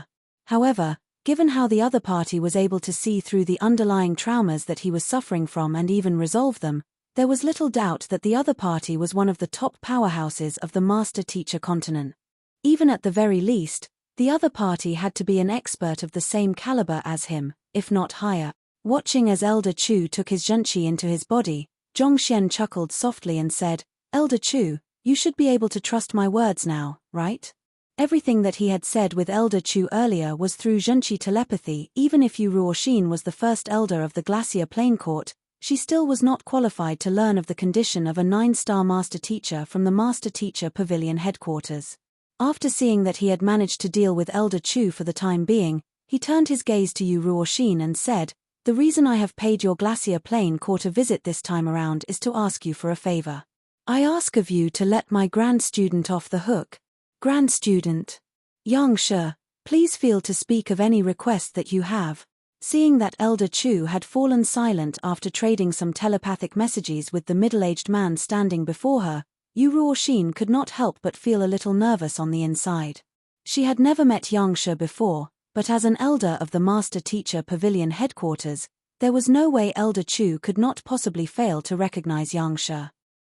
However, given how the other party was able to see through the underlying traumas that he was suffering from and even resolve them, there was little doubt that the other party was one of the top powerhouses of the master-teacher continent. Even at the very least, the other party had to be an expert of the same caliber as him, if not higher. Watching as Elder Chu took his Zhenqi into his body, Zhongxian chuckled softly and said, "Elder Chu, you should be able to trust my words now, right?" Everything that he had said with Elder Chu earlier was through Zhenqi telepathy. Even if Yu Ruoxin was the first elder of the Glacier Plain Court, she still was not qualified to learn of the condition of a 9-star master teacher from the master teacher pavilion headquarters. After seeing that he had managed to deal with Elder Chu for the time being, he turned his gaze to Yu Ruoxin and said, "The reason I have paid your Glacier Plain Court a visit this time around is to ask you for a favor. I ask of you to let my grand student off the hook." "Grand student? Yang Shi, please feel to speak of any request that you have." Seeing that Elder Chu had fallen silent after trading some telepathic messages with the middle-aged man standing before her, Yu Ruoxin could not help but feel a little nervous on the inside. She had never met Yang Shi before, but as an elder of the Master Teacher Pavilion headquarters, there was no way Elder Chu could not possibly fail to recognize Yang Shi.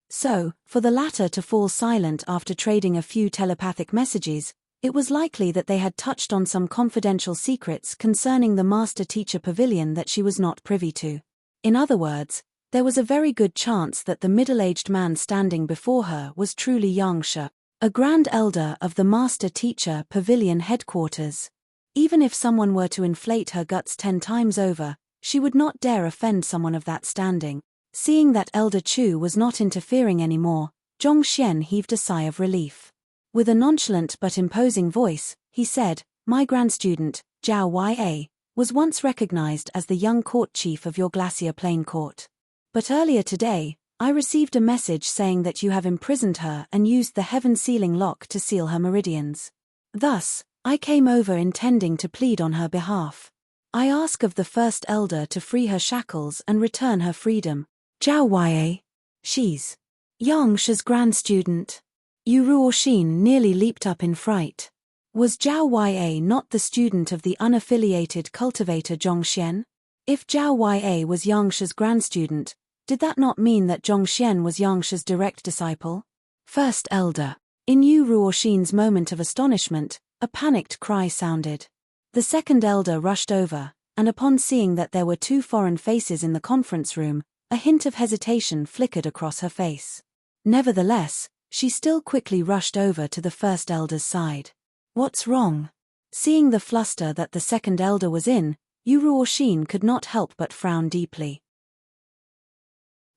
So, for the latter to fall silent after trading a few telepathic messages, it was likely that they had touched on some confidential secrets concerning the Master Teacher Pavilion that she was not privy to. In other words, there was a very good chance that the middle-aged man standing before her was truly Yang Shi, a Grand Elder of the Master Teacher Pavilion headquarters. Even if someone were to inflate her guts 10 times over, she would not dare offend someone of that standing. Seeing that Elder Chu was not interfering anymore, Zhongxian heaved a sigh of relief. With a nonchalant but imposing voice, he said, "My grand student, Zhao Ya, was once recognized as the young court chief of your Glacier Plain Court. But earlier today, I received a message saying that you have imprisoned her and used the heaven sealing lock to seal her meridians. Thus, I came over intending to plead on her behalf. I ask of the First Elder to free her shackles and return her freedom." "Zhao Ya? She's Yang Shi's grand student?" Yu Ruoxin nearly leaped up in fright. Was Zhao Ya not the student of the unaffiliated cultivator Zhongxian? If Zhao Ya was Yang Shi's grand student, did that not mean that Zhongxian was Yang Shi's direct disciple? "First Elder." In Yu Ruoxin's moment of astonishment, a panicked cry sounded. The second elder rushed over, and upon seeing that there were 2 foreign faces in the conference room, a hint of hesitation flickered across her face. Nevertheless, she still quickly rushed over to the first elder's side. "What's wrong?" Seeing the fluster that the second elder was in, Yu Ruoxin could not help but frown deeply.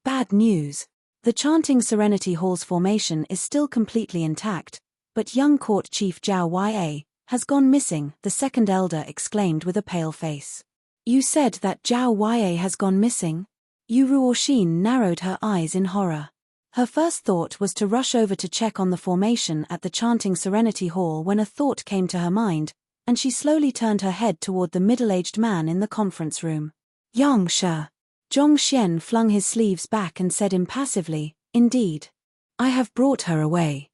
Bad news. The chanting Serenity Hall's formation is still completely intact, but young court chief Zhao Ya has gone missing, the second elder exclaimed with a pale face. "You said that Zhao Ya has gone missing?" Yu Ruoxin narrowed her eyes in horror. Her first thought was to rush over to check on the formation at the chanting Serenity Hall when a thought came to her mind, and she slowly turned her head toward the middle-aged man in the conference room. "Yang Shi." Zhongxian flung his sleeves back and said impassively, "Indeed. I have brought her away."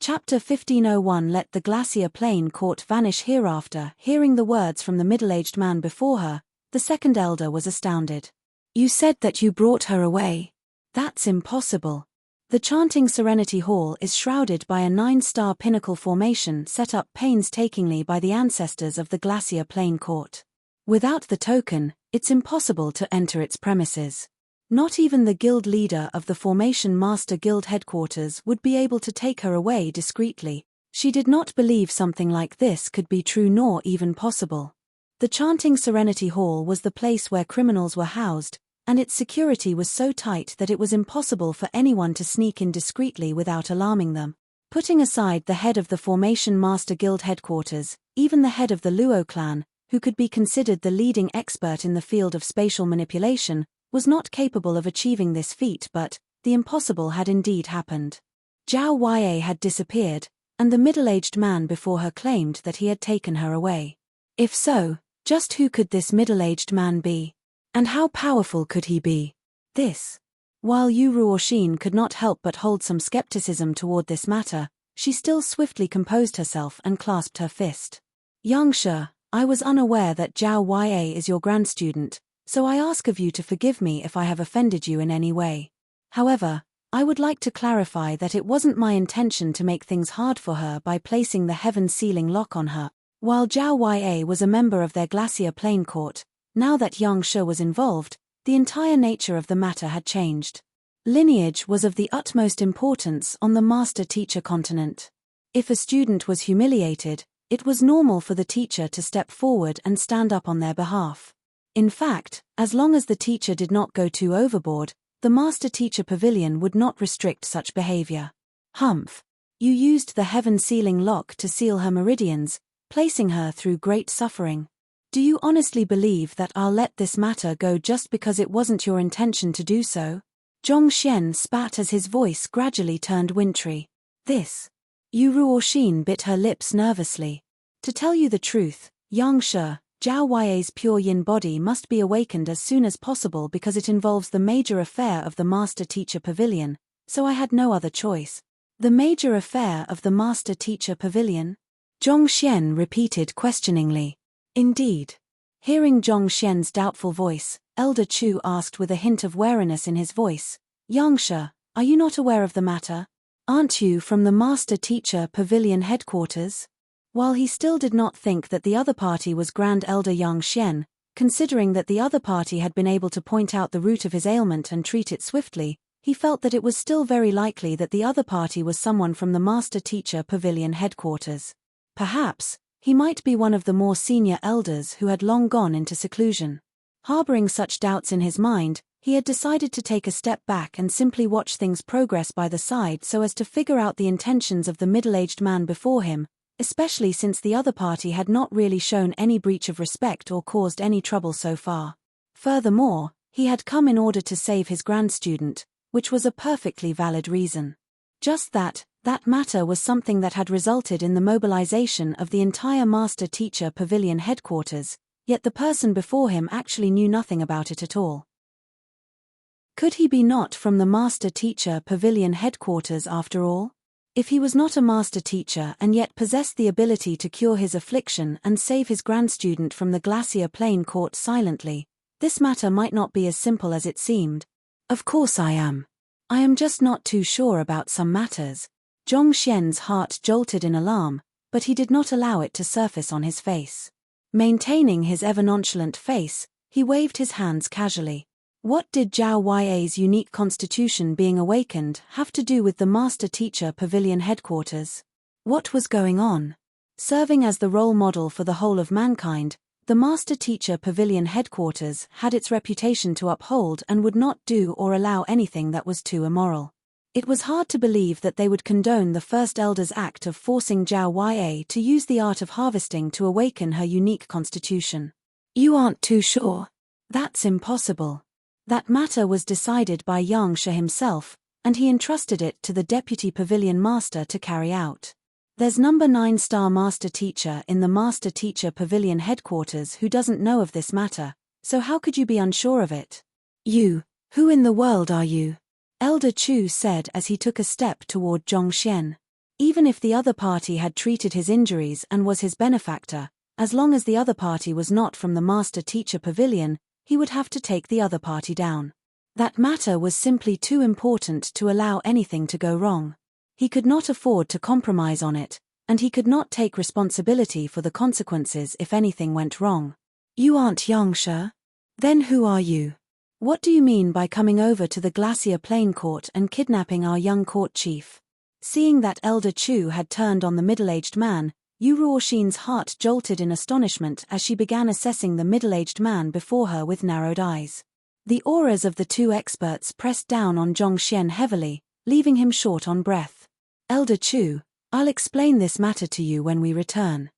Chapter 1501 Let the Glacier Plain Court vanish hereafter. Hearing the words from the middle-aged man before her, the second elder was astounded. "You said that you brought her away? That's impossible. The chanting Serenity Hall is shrouded by a 9-star pinnacle formation set up painstakingly by the ancestors of the Glacier Plain Court. Without the token, it's impossible to enter its premises. Not even the guild leader of the Formation Master Guild headquarters would be able to take her away discreetly." She did not believe something like this could be true nor even possible. The chanting Serenity Hall was the place where criminals were housed, and its security was so tight that it was impossible for anyone to sneak in discreetly without alarming them. Putting aside the head of the Formation Master Guild headquarters, even the head of the Luo clan, who could be considered the leading expert in the field of spatial manipulation, was not capable of achieving this feat, but the impossible had indeed happened. Zhao Yue had disappeared, and the middle-aged man before her claimed that he had taken her away. If so, just who could this middle-aged man be? And how powerful could he be? While Yu Ruoxin could not help but hold some skepticism toward this matter, she still swiftly composed herself and clasped her fist. Young Shi, I was unaware that Zhao Yue is your grandstudent, so I ask of you to forgive me if I have offended you in any way. However, I would like to clarify that it wasn't my intention to make things hard for her by placing the heaven sealing lock on her. While Zhao Yue was a member of their Glacier Plain Court, now that Yang Shi was involved, the entire nature of the matter had changed. Lineage was of the utmost importance on the master-teacher continent. If a student was humiliated, it was normal for the teacher to step forward and stand up on their behalf. In fact, as long as the teacher did not go too overboard, the master-teacher pavilion would not restrict such behavior. Humph. You used the heaven-sealing lock to seal her meridians, placing her through great suffering. Do you honestly believe that I'll let this matter go just because it wasn't your intention to do so? Zhong Xian spat as his voice gradually turned wintry. Yu Ruoxin bit her lips nervously. To tell you the truth, Yang Shi, Zhao Yue's pure yin body must be awakened as soon as possible because it involves the major affair of the master-teacher pavilion, so I had no other choice. The major affair of the master-teacher pavilion? Zhong Xian repeated questioningly. Indeed. Hearing Zhong Xian's doubtful voice, Elder Chu asked with a hint of wariness in his voice, Yang Shi, are you not aware of the matter? Aren't you from the master-teacher pavilion headquarters? While he still did not think that the other party was Grand Elder Yang Xian, considering that the other party had been able to point out the root of his ailment and treat it swiftly, he felt that it was still very likely that the other party was someone from the master-teacher pavilion headquarters. Perhaps, he might be one of the more senior elders who had long gone into seclusion. Harboring such doubts in his mind, he had decided to take a step back and simply watch things progress by the side so as to figure out the intentions of the middle-aged man before him, especially since the other party had not really shown any breach of respect or caused any trouble so far. Furthermore, he had come in order to save his grandstudent, which was a perfectly valid reason. Just that matter was something that had resulted in the mobilization of the entire master-teacher pavilion headquarters, yet the person before him actually knew nothing about it at all. Could he be not from the master-teacher pavilion headquarters after all? If he was not a master-teacher and yet possessed the ability to cure his affliction and save his grandstudent from the Glacier Plain Court silently, this matter might not be as simple as it seemed. Of course I am. I am just not too sure about some matters. Zhong Xian's heart jolted in alarm, but he did not allow it to surface on his face. Maintaining his ever nonchalant face, he waved his hands casually. What did Zhao Yue's unique constitution being awakened have to do with the master-teacher pavilion headquarters? What was going on? Serving as the role model for the whole of mankind, the master-teacher pavilion headquarters had its reputation to uphold and would not do or allow anything that was too immoral. It was hard to believe that they would condone the First Elder's act of forcing Zhao Yue to use the art of harvesting to awaken her unique constitution. You aren't too sure? That's impossible. That matter was decided by Yang Shi himself, and he entrusted it to the deputy pavilion master to carry out. There's number 9-star master teacher in the master teacher pavilion headquarters who doesn't know of this matter, so how could you be unsure of it? You, who in the world are you? Elder Chu said as he took a step toward Zhong Xian. Even if the other party had treated his injuries and was his benefactor, as long as the other party was not from the master teacher pavilion, he would have to take the other party down. That matter was simply too important to allow anything to go wrong. He could not afford to compromise on it, and he could not take responsibility for the consequences if anything went wrong. You aren't Yang Shi? Then who are you? What do you mean by coming over to the Glacier Plain Court and kidnapping our young court chief? Seeing that Elder Chu had turned on the middle-aged man, Yu Ruoshin's heart jolted in astonishment as she began assessing the middle-aged man before her with narrowed eyes. The auras of the two experts pressed down on Zhongxian heavily, leaving him short on breath. Elder Chu, I'll explain this matter to you when we return.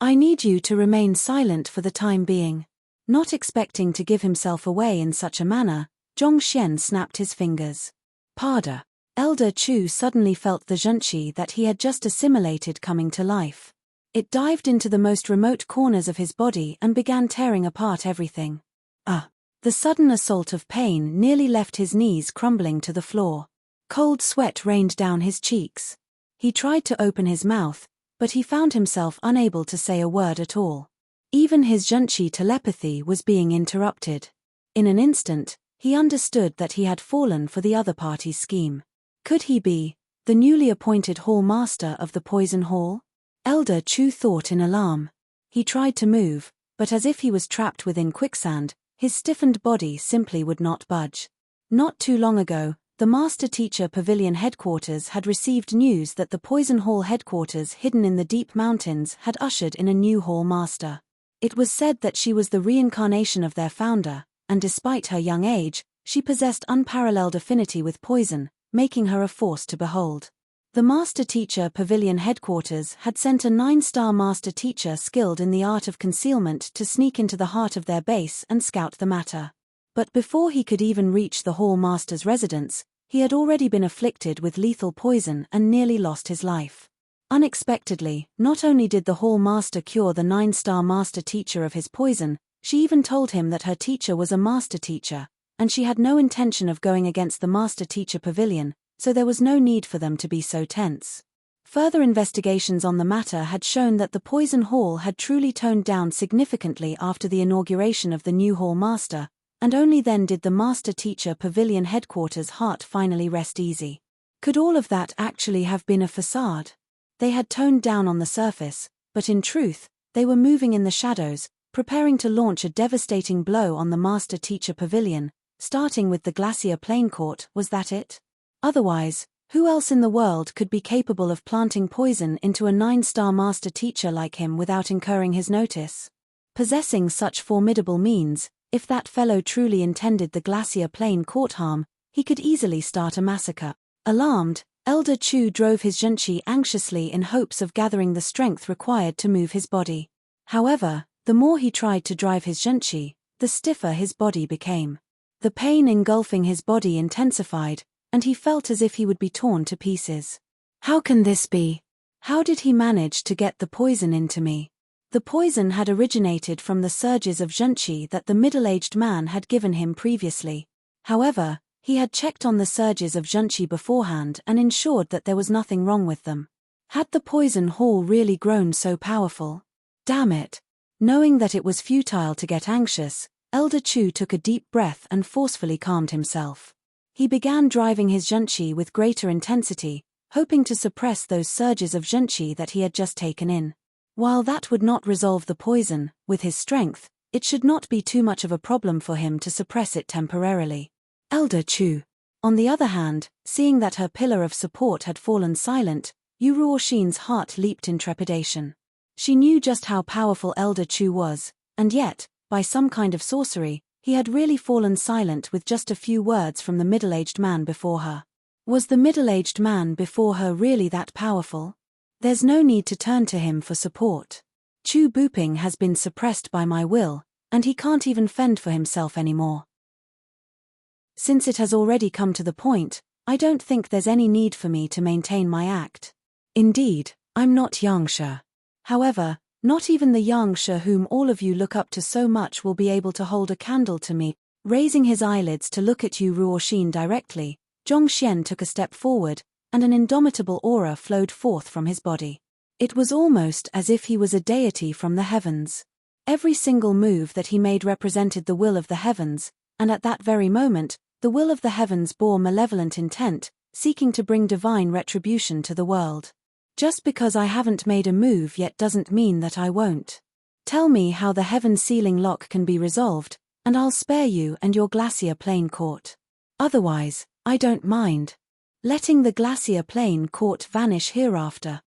I need you to remain silent for the time being. Not expecting to give himself away in such a manner, Zhongxian snapped his fingers. Pada. Elder Chu suddenly felt the zhenqi that he had just assimilated coming to life. It dived into the most remote corners of his body and began tearing apart everything. The sudden assault of pain nearly left his knees crumbling to the floor. Cold sweat rained down his cheeks. He tried to open his mouth, but he found himself unable to say a word at all. Even his zhenqi telepathy was being interrupted. In an instant, he understood that he had fallen for the other party's scheme. Could he be the newly appointed hall master of the poison hall? Elder Chu thought in alarm. He tried to move, but as if he was trapped within quicksand, his stiffened body simply would not budge. Not too long ago, the Master Teacher Pavilion headquarters had received news that the Poison Hall headquarters hidden in the deep mountains had ushered in a new hall master. It was said that she was the reincarnation of their founder, and despite her young age, she possessed unparalleled affinity with poison, making her a force to behold. The Master Teacher Pavilion headquarters had sent a 9-star master teacher skilled in the art of concealment to sneak into the heart of their base and scout the matter. But before he could even reach the hall master's residence, he had already been afflicted with lethal poison and nearly lost his life. Unexpectedly, not only did the hall master cure the 9-star master teacher of his poison, she even told him that her teacher was a master teacher, and she had no intention of going against the Master Teacher Pavilion, so there was no need for them to be so tense. Further investigations on the matter had shown that the Poison Hall had truly toned down significantly after the inauguration of the new Hall Master, and only then did the Master Teacher Pavilion headquarters' heart finally rest easy. Could all of that actually have been a facade? They had toned down on the surface, but in truth, they were moving in the shadows, preparing to launch a devastating blow on the Master Teacher Pavilion, starting with the Glacier Plain Court. Was that it? Otherwise, who else in the world could be capable of planting poison into a 9-star master teacher like him without incurring his notice? Possessing such formidable means, if that fellow truly intended the Glacier Plain Court harm, he could easily start a massacre. Alarmed, Elder Chu drove his zhenqi anxiously in hopes of gathering the strength required to move his body. However, the more he tried to drive his zhenqi, the stiffer his body became. The pain engulfing his body intensified, and he felt as if he would be torn to pieces. How can this be? How did he manage to get the poison into me? The poison had originated from the surges of zhenqi that the middle-aged man had given him previously. However, he had checked on the surges of zhenqi beforehand and ensured that there was nothing wrong with them. Had the poison hall really grown so powerful? Damn it! Knowing that it was futile to get anxious, Elder Chu took a deep breath and forcefully calmed himself. He began driving his zhenqi with greater intensity, hoping to suppress those surges of zhenqi that he had just taken in. While that would not resolve the poison, with his strength, it should not be too much of a problem for him to suppress it temporarily. Elder Chu. On the other hand, seeing that her pillar of support had fallen silent, Yu Ruoshin's heart leaped in trepidation. She knew just how powerful Elder Chu was, and yet, by some kind of sorcery, he had really fallen silent with just a few words from the middle-aged man before her. Was the middle-aged man before her really that powerful? There's no need to turn to him for support. Chu Buping has been suppressed by my will, and he can't even fend for himself anymore. Since it has already come to the point, I don't think there's any need for me to maintain my act. Indeed, I'm not Yangshe. However, not even the Yangshe whom all of you look up to so much will be able to hold a candle to me. Raising his eyelids to look at Yu Ruoshin directly, Zhongxian took a step forward, and an indomitable aura flowed forth from his body. It was almost as if he was a deity from the heavens. Every single move that he made represented the will of the heavens, and at that very moment, the will of the heavens bore malevolent intent, seeking to bring divine retribution to the world. Just because I haven't made a move yet doesn't mean that I won't. Tell me how the heaven sealing lock can be resolved, and I'll spare you and your Glacier Plain Court. Otherwise, I don't mind letting the Glacier Plain Court vanish hereafter.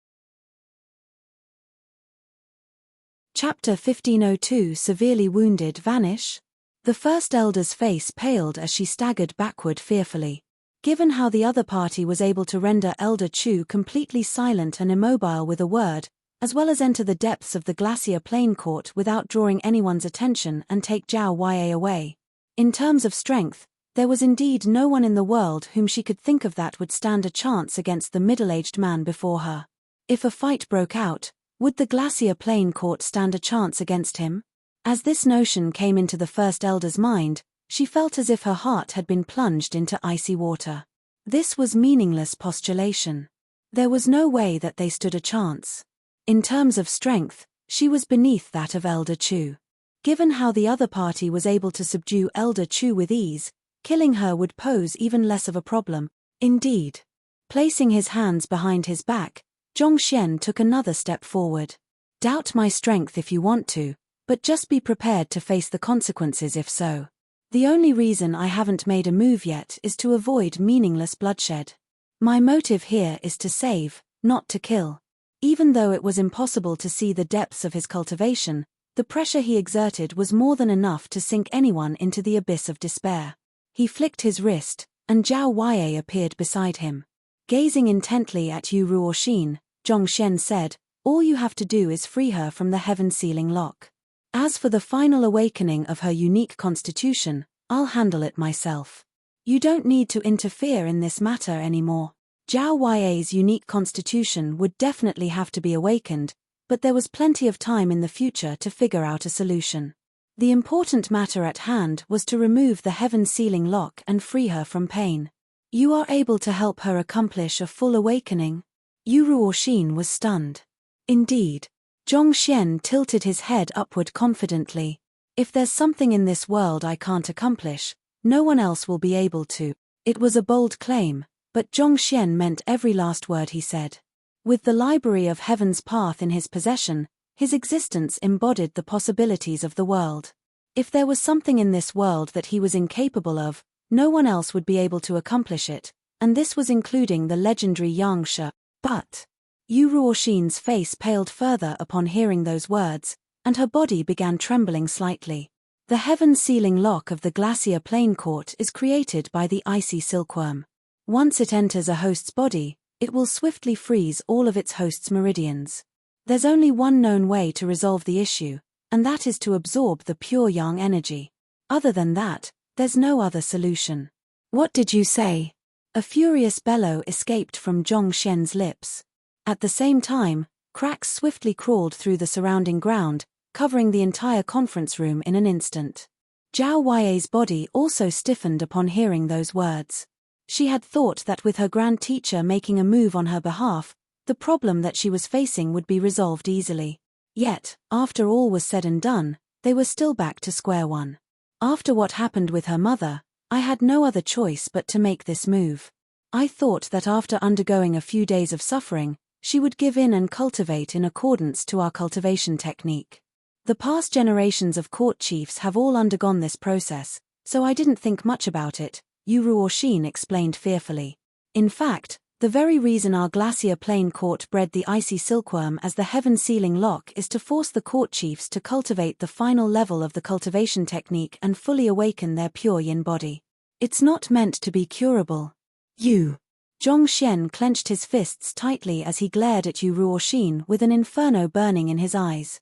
Chapter 1502 Severely Wounded Vanish? The first elder's face paled as she staggered backward fearfully. Given how the other party was able to render Elder Chu completely silent and immobile with a word, as well as enter the depths of the glacier plain court without drawing anyone's attention and take Zhao Yue away. In terms of strength, there was indeed no one in the world whom she could think of that would stand a chance against the middle-aged man before her. If a fight broke out, would the glacier plain court stand a chance against him? As this notion came into the first elder's mind, she felt as if her heart had been plunged into icy water. This was meaningless postulation. There was no way that they stood a chance. In terms of strength, she was beneath that of Elder Chu. Given how the other party was able to subdue Elder Chu with ease, killing her would pose even less of a problem. Indeed. Placing his hands behind his back, Zhongxian took another step forward. Doubt my strength if you want to, but just be prepared to face the consequences if so. The only reason I haven't made a move yet is to avoid meaningless bloodshed. My motive here is to save, not to kill. Even though it was impossible to see the depths of his cultivation, the pressure he exerted was more than enough to sink anyone into the abyss of despair. He flicked his wrist, and Zhao Yue appeared beside him. Gazing intently at Yu Ruoxin, Zhongxian said, "All you have to do is free her from the heaven-sealing lock. As for the final awakening of her unique constitution, I'll handle it myself. You don't need to interfere in this matter anymore." Zhao Yue's unique constitution would definitely have to be awakened, but there was plenty of time in the future to figure out a solution. The important matter at hand was to remove the heaven-sealing lock and free her from pain. "You are able to help her accomplish a full awakening?" Yu Ruoxin was stunned. "Indeed." Zhongxian tilted his head upward confidently. "If there's something in this world I can't accomplish, no one else will be able to." It was a bold claim, but Zhongxian meant every last word he said. With the library of Heaven's Path in his possession, his existence embodied the possibilities of the world. If there was something in this world that he was incapable of, no one else would be able to accomplish it, and this was including the legendary Yangsha. But Yu Ruoxin's face paled further upon hearing those words, and her body began trembling slightly. The heaven-sealing lock of the glacier plain court is created by the icy silkworm. Once it enters a host's body, it will swiftly freeze all of its host's meridians. There's only one known way to resolve the issue, and that is to absorb the pure yang energy. Other than that, there's no other solution. "What did you say?" A furious bellow escaped from Zhongxian's lips. At the same time, cracks swiftly crawled through the surrounding ground, covering the entire conference room in an instant. Zhao Yue's body also stiffened upon hearing those words. She had thought that with her grand teacher making a move on her behalf, the problem that she was facing would be resolved easily. Yet, after all was said and done, they were still back to square one. After what happened with her mother, I had no other choice but to make this move. I thought that after undergoing a few days of suffering, she would give in and cultivate in accordance to our cultivation technique. The past generations of court chiefs have all undergone this process, so I didn't think much about it, Yu Ruoxin explained fearfully. In fact, the very reason our glacier plain court bred the icy silkworm as the heaven-sealing lock is to force the court chiefs to cultivate the final level of the cultivation technique and fully awaken their pure yin body. It's not meant to be curable. You. Zhongxian clenched his fists tightly as he glared at Yu Ruoxin with an inferno burning in his eyes.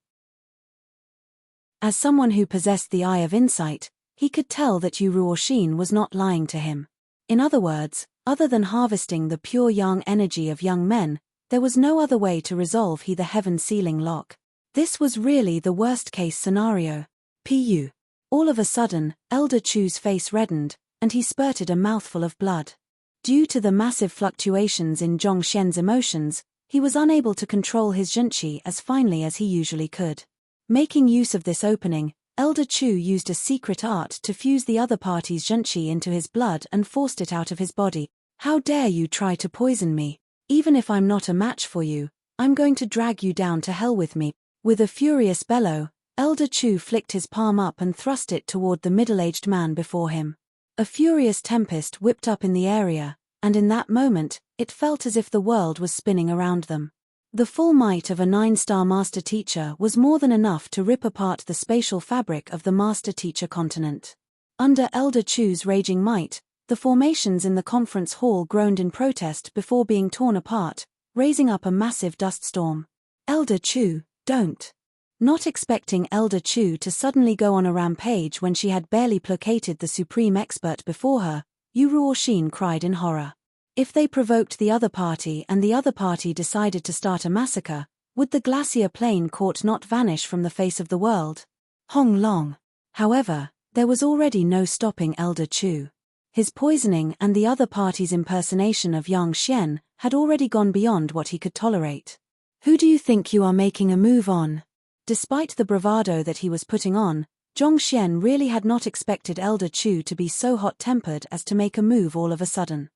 As someone who possessed the eye of insight, he could tell that Yu Ruoxin was not lying to him. In other words, other than harvesting the pure yang energy of young men, there was no other way to resolve the heaven-sealing lock. This was really the worst-case scenario. Pu. All of a sudden, Elder Chu's face reddened, and he spurted a mouthful of blood. Due to the massive fluctuations in Zhongxian's emotions, he was unable to control his zhenqi as finely as he usually could. Making use of this opening, Elder Chu used a secret art to fuse the other party's zhenqi into his blood and forced it out of his body. "How dare you try to poison me? Even if I'm not a match for you, I'm going to drag you down to hell with me." With a furious bellow, Elder Chu flicked his palm up and thrust it toward the middle-aged man before him. A furious tempest whipped up in the area, and in that moment, it felt as if the world was spinning around them. The full might of a 9-star master teacher was more than enough to rip apart the spatial fabric of the master teacher continent. Under Elder Chu's raging might, the formations in the conference hall groaned in protest before being torn apart, raising up a massive dust storm. Elder Chu, don't. Not expecting Elder Chu to suddenly go on a rampage when she had barely placated the supreme expert before her, Yu Ruoshin cried in horror. If they provoked the other party and the other party decided to start a massacre, would the glacier plain court not vanish from the face of the world? Hong Long. However, there was already no stopping Elder Chu. His poisoning and the other party's impersonation of Yang Xian had already gone beyond what he could tolerate. Who do you think you are making a move on? Despite the bravado that he was putting on, Zhong Xian really had not expected Elder Chu to be so hot-tempered as to make a move all of a sudden.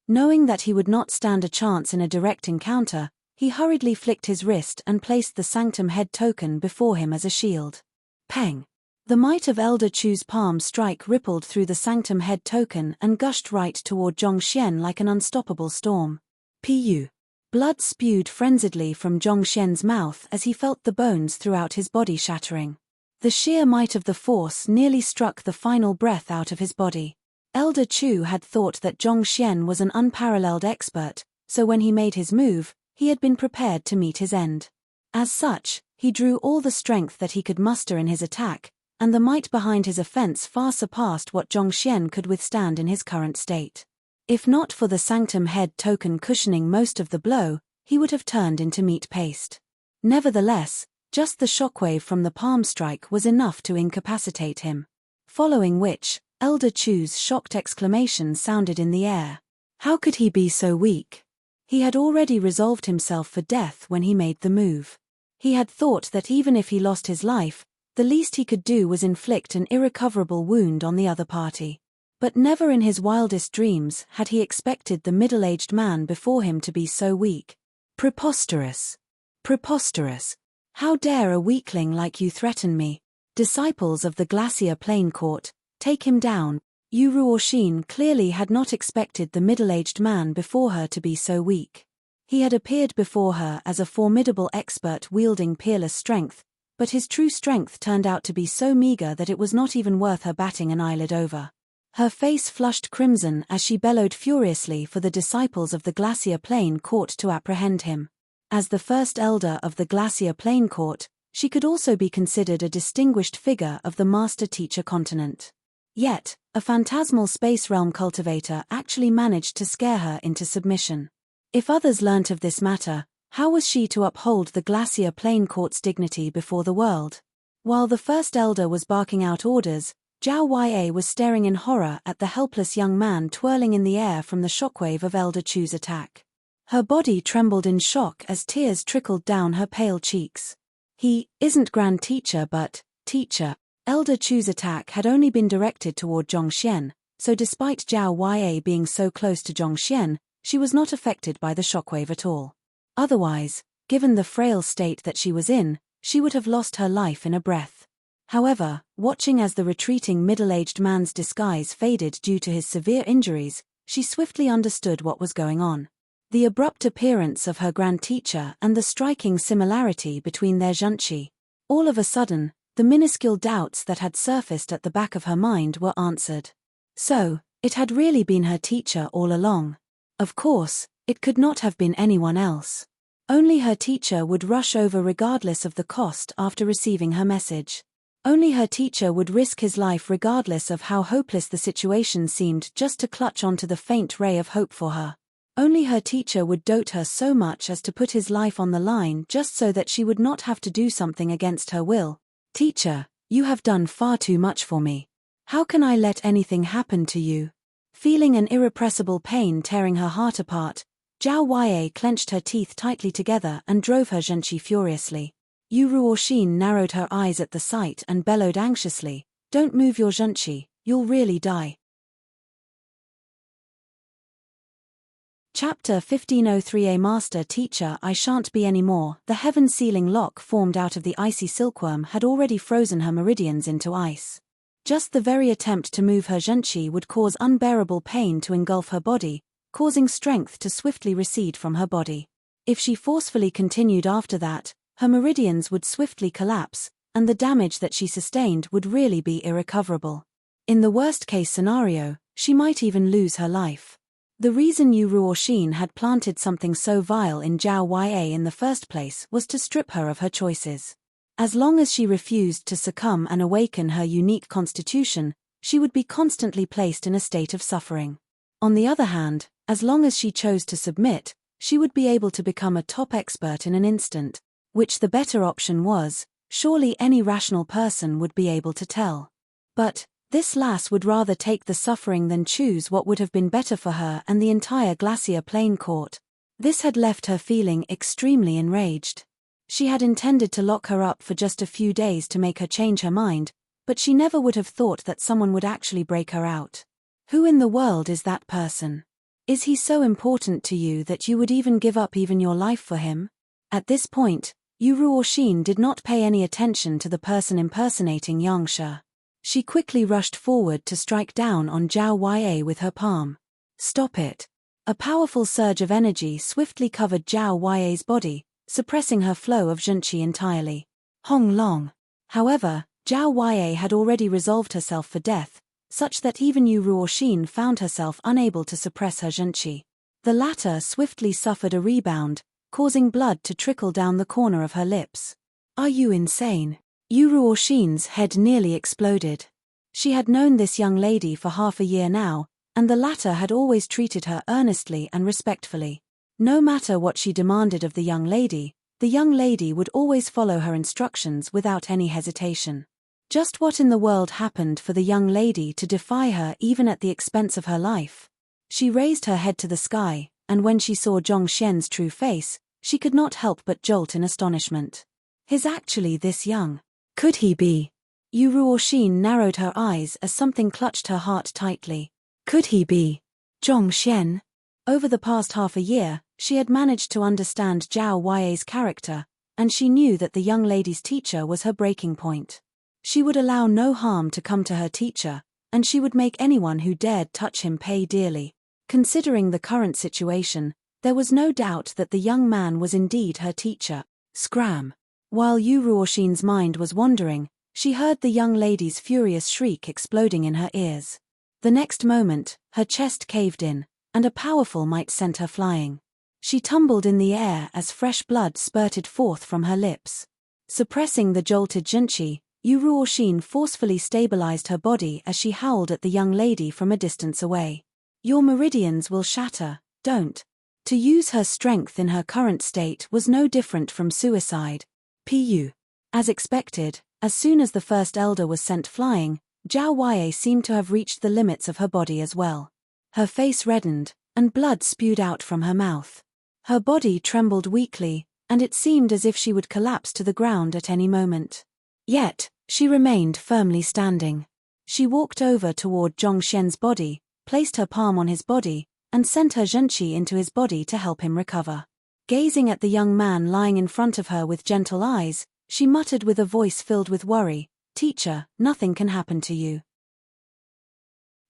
Knowing that he would not stand a chance in a direct encounter, he hurriedly flicked his wrist and placed the Sanctum Head token before him as a shield. Peng! The might of Elder Chu's palm strike rippled through the Sanctum Head token and gushed right toward Zhong Xian like an unstoppable storm. Pu! Blood spewed frenziedly from Zhong Xian's mouth as he felt the bones throughout his body shattering. The sheer might of the force nearly struck the final breath out of his body. Elder Chu had thought that Zhong Xian was an unparalleled expert, so when he made his move, he had been prepared to meet his end. As such, he drew all the strength that he could muster in his attack, and the might behind his offense far surpassed what Zhong Xian could withstand in his current state. If not for the Sanctum Head token cushioning most of the blow, he would have turned into meat paste. Nevertheless, just the shockwave from the palm strike was enough to incapacitate him. Following which, Elder Chu's shocked exclamation sounded in the air. How could he be so weak? He had already resolved himself for death when he made the move. He had thought that even if he lost his life, the least he could do was inflict an irrecoverable wound on the other party. But never in his wildest dreams had he expected the middle-aged man before him to be so weak. Preposterous! Preposterous! How dare a weakling like you threaten me? Disciples of the Glacier Plain Court, take him down. Yu Ruoshin clearly had not expected the middle-aged man before her to be so weak. He had appeared before her as a formidable expert wielding peerless strength, but his true strength turned out to be so meager that it was not even worth her batting an eyelid over. Her face flushed crimson as she bellowed furiously for the disciples of the Glacier Plain Court to apprehend him. As the first elder of the Glacier Plain Court, she could also be considered a distinguished figure of the master-teacher continent. Yet, a phantasmal space realm cultivator actually managed to scare her into submission. If others learnt of this matter, how was she to uphold the Glacier Plain Court's dignity before the world? While the first elder was barking out orders, Zhao Ya was staring in horror at the helpless young man twirling in the air from the shockwave of Elder Chu's attack. Her body trembled in shock as tears trickled down her pale cheeks. He isn't Grand Teacher but, Teacher. Elder Chu's attack had only been directed toward Zhong Xian, so despite Zhao Ya being so close to Zhong Xian, she was not affected by the shockwave at all. Otherwise, given the frail state that she was in, she would have lost her life in a breath. However, watching as the retreating middle-aged man's disguise faded due to his severe injuries, she swiftly understood what was going on. The abrupt appearance of her Grand Teacher and the striking similarity between their Zhengqi. All of a sudden, the minuscule doubts that had surfaced at the back of her mind were answered. So, it had really been her teacher all along. Of course, it could not have been anyone else. Only her teacher would rush over regardless of the cost after receiving her message. Only her teacher would risk his life regardless of how hopeless the situation seemed just to clutch onto the faint ray of hope for her. Only her teacher would dote her so much as to put his life on the line just so that she would not have to do something against her will. Teacher, you have done far too much for me. How can I let anything happen to you? Feeling an irrepressible pain tearing her heart apart, Zhao Ya clenched her teeth tightly together and drove her Zhengqi furiously. Yu Ruoshin narrowed her eyes at the sight and bellowed anxiously, "Don't move your Zhengqi, you'll really die." Chapter 1503. A Master Teacher, I shan't be any more. The heaven-sealing lock formed out of the icy silkworm had already frozen her meridians into ice. Just the very attempt to move her Zhengqi would cause unbearable pain to engulf her body, causing strength to swiftly recede from her body. If she forcefully continued after that, her meridians would swiftly collapse, and the damage that she sustained would really be irrecoverable. In the worst-case scenario, she might even lose her life. The reason Yu Ruoxin had planted something so vile in Zhao Yue in the first place was to strip her of her choices. As long as she refused to succumb and awaken her unique constitution, she would be constantly placed in a state of suffering. On the other hand, as long as she chose to submit, she would be able to become a top expert in an instant. Which the better option was, surely any rational person would be able to tell. But this lass would rather take the suffering than choose what would have been better for her and the entire Glacier Plain court. This had left her feeling extremely enraged. She had intended to lock her up for just a few days to make her change her mind, but she never would have thought that someone would actually break her out. Who in the world is that person? Is he so important to you that you would even give up even your life for him? At this point, Yu Ruoxin did not pay any attention to the person impersonating Yangshe. She quickly rushed forward to strike down on Zhao Yue with her palm. Stop it. A powerful surge of energy swiftly covered Zhao Yue's body, suppressing her flow of zhenqi entirely. Hong Long. However, Zhao Yue had already resolved herself for death, such that even Yu Ruoxin found herself unable to suppress her zhenqi. The latter swiftly suffered a rebound, causing blood to trickle down the corner of her lips. Are you insane? Yu Ruoxin's head nearly exploded. She had known this young lady for half a year now, and the latter had always treated her earnestly and respectfully. No matter what she demanded of the young lady would always follow her instructions without any hesitation. Just what in the world happened for the young lady to defy her even at the expense of her life? She raised her head to the sky, and when she saw Zhong Xian's true face, she could not help but jolt in astonishment. He's actually this young. Could he be? Yu Ruoxin narrowed her eyes as something clutched her heart tightly. Could he be Zhong Xian? Over the past half a year, she had managed to understand Zhao Yue's character, and she knew that the young lady's teacher was her breaking point. She would allow no harm to come to her teacher, and she would make anyone who dared touch him pay dearly. Considering the current situation, there was no doubt that the young man was indeed her teacher. Scram. While Yu Ruoxin's mind was wandering, she heard the young lady's furious shriek exploding in her ears. The next moment, her chest caved in, and a powerful might sent her flying. She tumbled in the air as fresh blood spurted forth from her lips. Suppressing the jolted zhenqi, Yu Ruoxin forcefully stabilized her body as she howled at the young lady from a distance away. Your meridians will shatter, don't. To use her strength in her current state was no different from suicide. Pu. As expected, as soon as the first elder was sent flying, Zhao Yue seemed to have reached the limits of her body as well. Her face reddened, and blood spewed out from her mouth. Her body trembled weakly, and it seemed as if she would collapse to the ground at any moment. Yet, she remained firmly standing. She walked over toward Zhong Xian's body, placed her palm on his body, and sent her zhenqi into his body to help him recover. Gazing at the young man lying in front of her with gentle eyes, she muttered with a voice filled with worry, "Teacher, nothing can happen to you.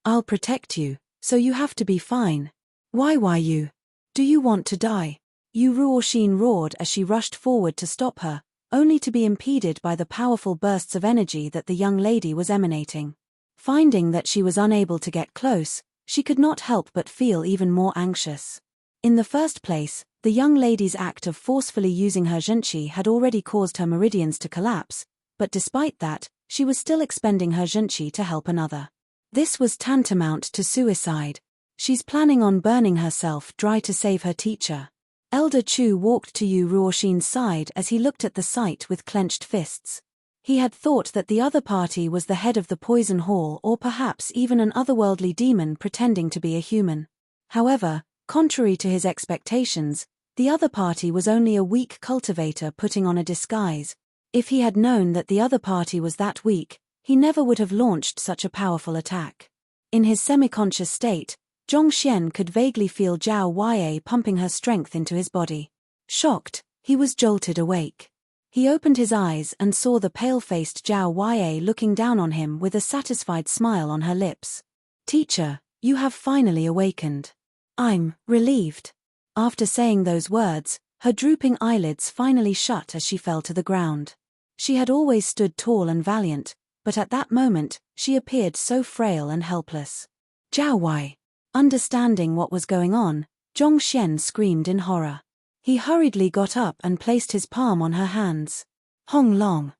I'll protect you, so you have to be fine. Why you? Do you want to die?" Yu Ruoxin roared as she rushed forward to stop her, only to be impeded by the powerful bursts of energy that the young lady was emanating. Finding that she was unable to get close, she could not help but feel even more anxious. In the first place, the young lady's act of forcefully using her zhenqi had already caused her meridians to collapse, but despite that, she was still expending her zhenqi to help another. This was tantamount to suicide. She's planning on burning herself dry to save her teacher. Elder Chu walked to Yu Ruoxin's side as he looked at the sight with clenched fists. He had thought that the other party was the head of the poison hall or perhaps even an otherworldly demon pretending to be a human. However, contrary to his expectations, the other party was only a weak cultivator putting on a disguise. If he had known that the other party was that weak, he never would have launched such a powerful attack. In his semi-conscious state, Zhong Xian could vaguely feel Zhao Yue pumping her strength into his body. Shocked, he was jolted awake. He opened his eyes and saw the pale-faced Zhao Yue looking down on him with a satisfied smile on her lips. "Teacher, you have finally awakened. I'm relieved." After saying those words, Her drooping eyelids finally shut as she fell to the ground. She had always stood tall and valiant, but at that moment, she appeared so frail and helpless. Zhao Wei. Understanding what was going on, Zhongxian screamed in horror. He hurriedly got up and placed his palm on her hands. Hong Long.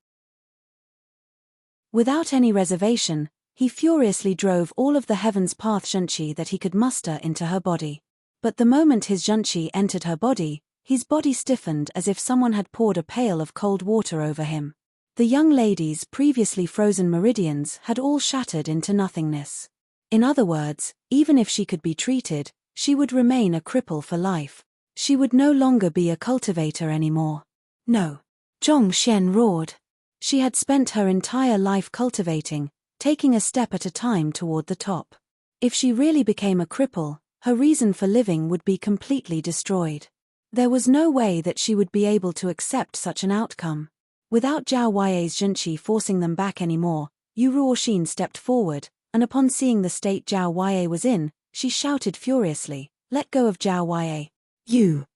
Without any reservation, he furiously drove all of the heaven's path zhenqi that he could muster into her body. But the moment his zhenqi entered her body, his body stiffened as if someone had poured a pail of cold water over him. The young lady's previously frozen meridians had all shattered into nothingness. In other words, even if she could be treated, she would remain a cripple for life. She would no longer be a cultivator anymore. No. Zhongxian roared. She had spent her entire life cultivating, taking a step at a time toward the top. If she really became a cripple, her reason for living would be completely destroyed. There was no way that she would be able to accept such an outcome. Without Zhao Wei's zhenqi forcing them back anymore, Yu Ruoxin stepped forward, and upon seeing the state Zhao Wei was in, she shouted furiously, "Let go of Zhao Wei. You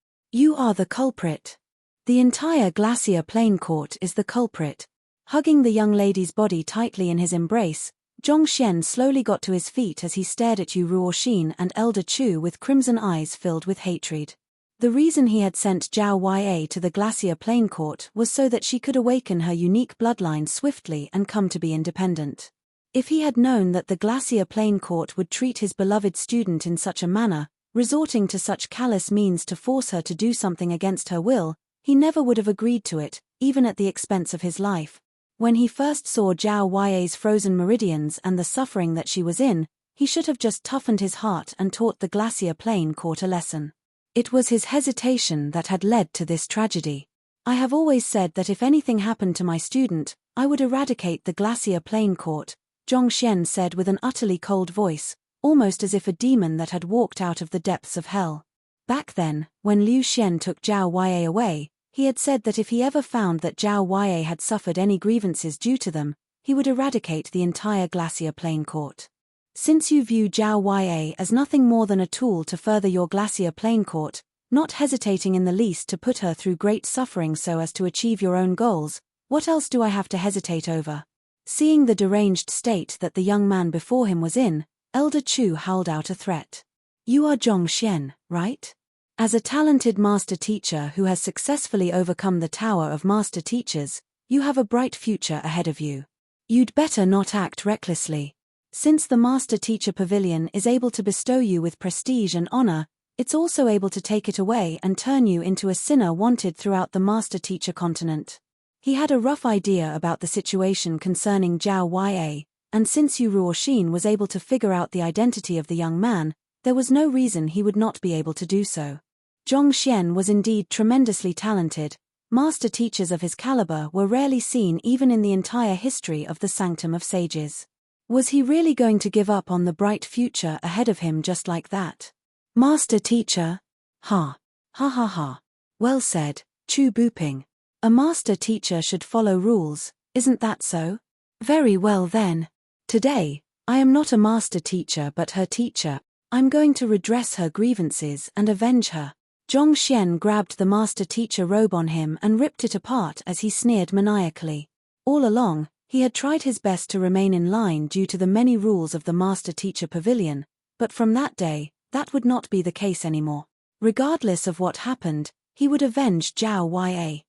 are the culprit. The entire Glacier Plain Court is the culprit." Hugging the young lady's body tightly in his embrace, Zhongxian slowly got to his feet as he stared at Yu Ruoxin and Elder Chu with crimson eyes filled with hatred. The reason he had sent Zhao Wei to the Glacier Plain Court was so that she could awaken her unique bloodline swiftly and come to be independent. If he had known that the Glacier Plain Court would treat his beloved student in such a manner, resorting to such callous means to force her to do something against her will, he never would have agreed to it, even at the expense of his life. When he first saw Zhao Wei's frozen meridians and the suffering that she was in, he should have just toughened his heart and taught the Glacier Plain Court a lesson. It was his hesitation that had led to this tragedy. I have always said that if anything happened to my student, I would eradicate the Glacier Plain Court, Zhongxian said with an utterly cold voice, almost as if a demon that had walked out of the depths of hell. Back then, when Liu Xian took Zhao Wei away, he had said that if he ever found that Zhao Wei had suffered any grievances due to them, he would eradicate the entire Glacier Plain Court. Since you view Zhao Wei as nothing more than a tool to further your Glacier Plain Court, not hesitating in the least to put her through great suffering so as to achieve your own goals, what else do I have to hesitate over? Seeing the deranged state that the young man before him was in, Elder Chu howled out a threat. You are Zhongxian, right? As a talented master teacher who has successfully overcome the Tower of Master Teachers, you have a bright future ahead of you. You'd better not act recklessly. Since the Master Teacher Pavilion is able to bestow you with prestige and honor, it's also able to take it away and turn you into a sinner wanted throughout the Master Teacher continent. He had a rough idea about the situation concerning Zhao Wei, and since Yu Ruoxin was able to figure out the identity of the young man, there was no reason he would not be able to do so. Zhongxian was indeed tremendously talented. Master teachers of his caliber were rarely seen even in the entire history of the Sanctum of Sages. Was he really going to give up on the bright future ahead of him just like that? Master teacher? Ha. Ha ha ha. Well said, Chu Buping. A master teacher should follow rules, isn't that so? Very well then. Today, I am not a master teacher but her teacher. I'm going to redress her grievances and avenge her. Zhongxian grabbed the master teacher robe on him and ripped it apart as he sneered maniacally. All along, he had tried his best to remain in line due to the many rules of the Master Teacher Pavilion, but from that day, that would not be the case anymore. Regardless of what happened, he would avenge Zhao Wei.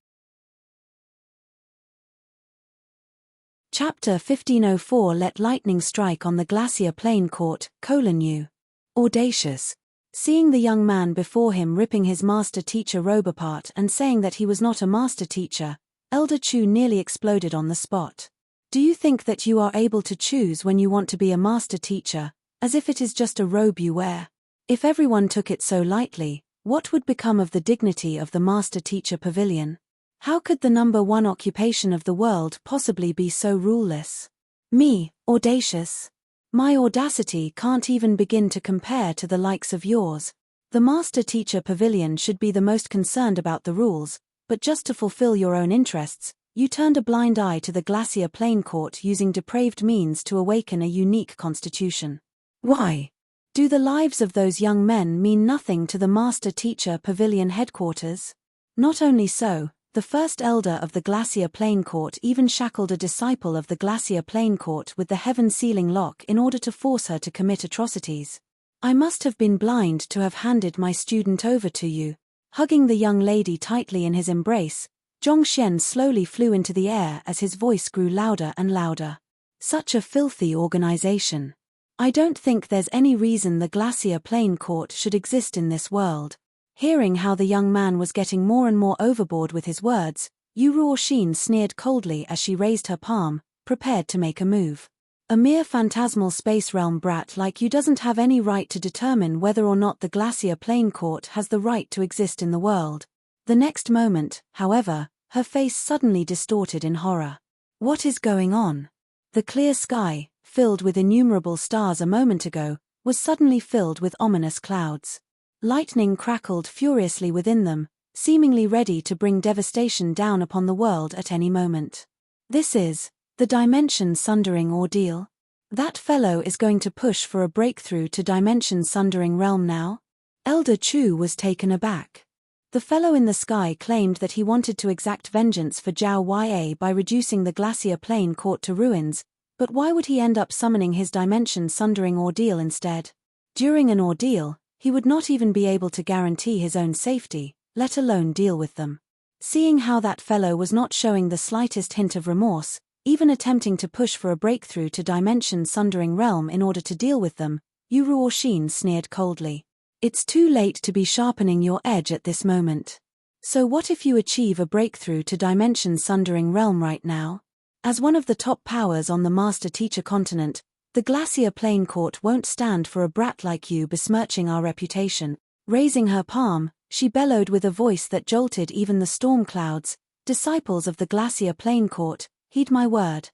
Chapter 1504 Let Lightning Strike on the Glacier Plain Court, U. Audacious. Seeing the young man before him ripping his master teacher robe apart and saying that he was not a master teacher, Elder Chu nearly exploded on the spot. Do you think that you are able to choose when you want to be a master teacher, as if it is just a robe you wear? If everyone took it so lightly, what would become of the dignity of the Master Teacher Pavilion? How could the number one occupation of the world possibly be so ruleless? Me, audacious? My audacity can't even begin to compare to the likes of yours. The Master Teacher Pavilion should be the most concerned about the rules, but just to fulfill your own interests, you turned a blind eye to the Glacier Plain Court using depraved means to awaken a unique constitution. Why? Do the lives of those young men mean nothing to the Master Teacher Pavilion headquarters? Not only so, the first elder of the Glacier Plain Court even shackled a disciple of the Glacier Plain Court with the heaven-sealing lock in order to force her to commit atrocities. I must have been blind to have handed my student over to you. Hugging the young lady tightly in his embrace, Zhongxian slowly flew into the air as his voice grew louder and louder. Such a filthy organization. I don't think there's any reason the Glacier Plain Court should exist in this world. Hearing how the young man was getting more and more overboard with his words, Yu Ruoxin sneered coldly as she raised her palm, prepared to make a move. A mere phantasmal space realm brat like you doesn't have any right to determine whether or not the Glacier Plain Court has the right to exist in the world. The next moment, however, her face suddenly distorted in horror. What is going on? The clear sky, filled with innumerable stars a moment ago, was suddenly filled with ominous clouds. Lightning crackled furiously within them, seemingly ready to bring devastation down upon the world at any moment. This is the dimension-sundering ordeal. That fellow is going to push for a breakthrough to dimension-sundering realm now? Elder Chu was taken aback. The fellow in the sky claimed that he wanted to exact vengeance for Zhao Ya by reducing the Glacier Plain Court to ruins, but why would he end up summoning his dimension-sundering ordeal instead? During an ordeal, he would not even be able to guarantee his own safety, let alone deal with them. Seeing how that fellow was not showing the slightest hint of remorse, even attempting to push for a breakthrough to dimension-sundering realm in order to deal with them, Yu Ruoxin sneered coldly. It's too late to be sharpening your edge at this moment. So what if you achieve a breakthrough to dimension-sundering realm right now? As one of the top powers on the Master-Teacher continent, the Glacier Plain Court won't stand for a brat like you besmirching our reputation. Raising her palm, she bellowed with a voice that jolted even the storm clouds, "Disciples of the Glacier Plain Court, heed my word.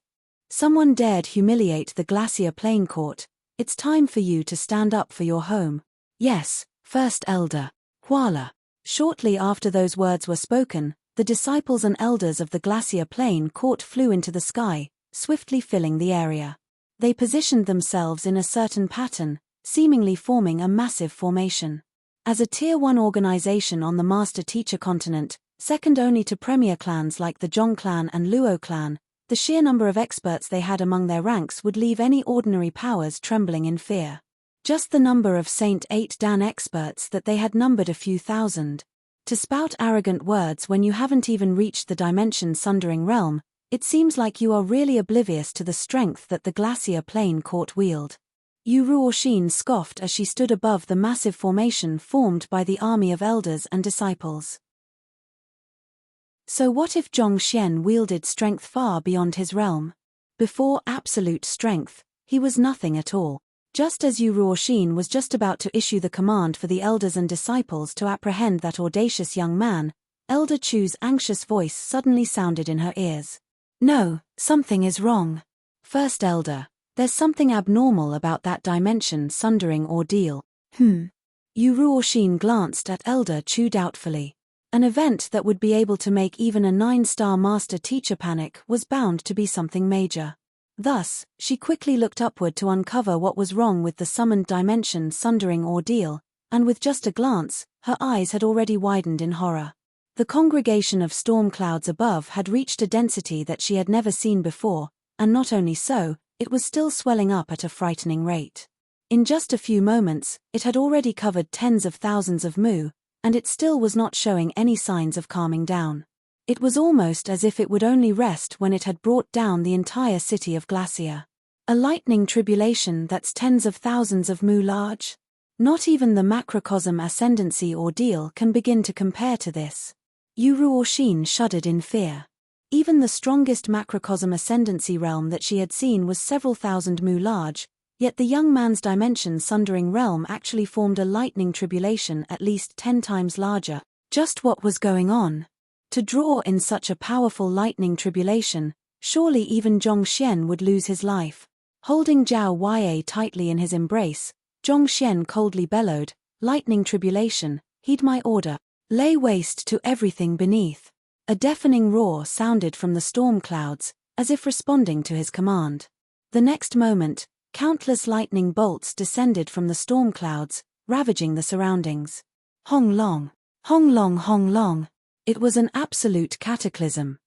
Someone dared humiliate the Glacier Plain Court, it's time for you to stand up for your home." Yes, First Elder, Huala. Shortly after those words were spoken, the disciples and elders of the Glacier Plain Court flew into the sky, swiftly filling the area. They positioned themselves in a certain pattern, seemingly forming a massive formation. As a Tier 1 organization on the Master-Teacher continent, second only to premier clans like the Zhong clan and Luo clan, the sheer number of experts they had among their ranks would leave any ordinary powers trembling in fear. Just the number of Saint 8 Dan experts that they had numbered a few thousand. To spout arrogant words when you haven't even reached the dimension-sundering realm, it seems like you are really oblivious to the strength that the Glacier Plain Court wield. Yu Ruoxin scoffed as she stood above the massive formation formed by the army of elders and disciples. So what if Zhongxian wielded strength far beyond his realm? Before absolute strength, he was nothing at all. Just as Yu Ruoxin was just about to issue the command for the elders and disciples to apprehend that audacious young man, Elder Chu's anxious voice suddenly sounded in her ears. "No, something is wrong. First Elder, there's something abnormal about that dimension-sundering ordeal." Yu Ruoxin glanced at Elder Chu doubtfully. An event that would be able to make even a 9-star Master-Teacher panic was bound to be something major. Thus, she quickly looked upward to uncover what was wrong with the summoned dimension-sundering ordeal, and with just a glance, her eyes had already widened in horror. The congregation of storm clouds above had reached a density that she had never seen before, and not only so, it was still swelling up at a frightening rate. In just a few moments, it had already covered tens of thousands of mu, and it still was not showing any signs of calming down. It was almost as if it would only rest when it had brought down the entire city of Glacier. A lightning tribulation that's tens of thousands of mu large? Not even the macrocosm ascendancy ordeal can begin to compare to this. Yu Ruoxin shuddered in fear. Even the strongest macrocosm ascendancy realm that she had seen was several thousand mu large, yet the young man's dimension-sundering realm actually formed a lightning tribulation at least 10 times larger. Just what was going on? To draw in such a powerful lightning tribulation, surely even Zhongxian would lose his life. Holding Zhao Ya tightly in his embrace, Zhongxian coldly bellowed, "Lightning tribulation, heed my order. Lay waste to everything beneath." A deafening roar sounded from the storm clouds, as if responding to his command. The next moment, countless lightning bolts descended from the storm clouds, ravaging the surroundings. Hong long, hong long, hong long. It was an absolute cataclysm.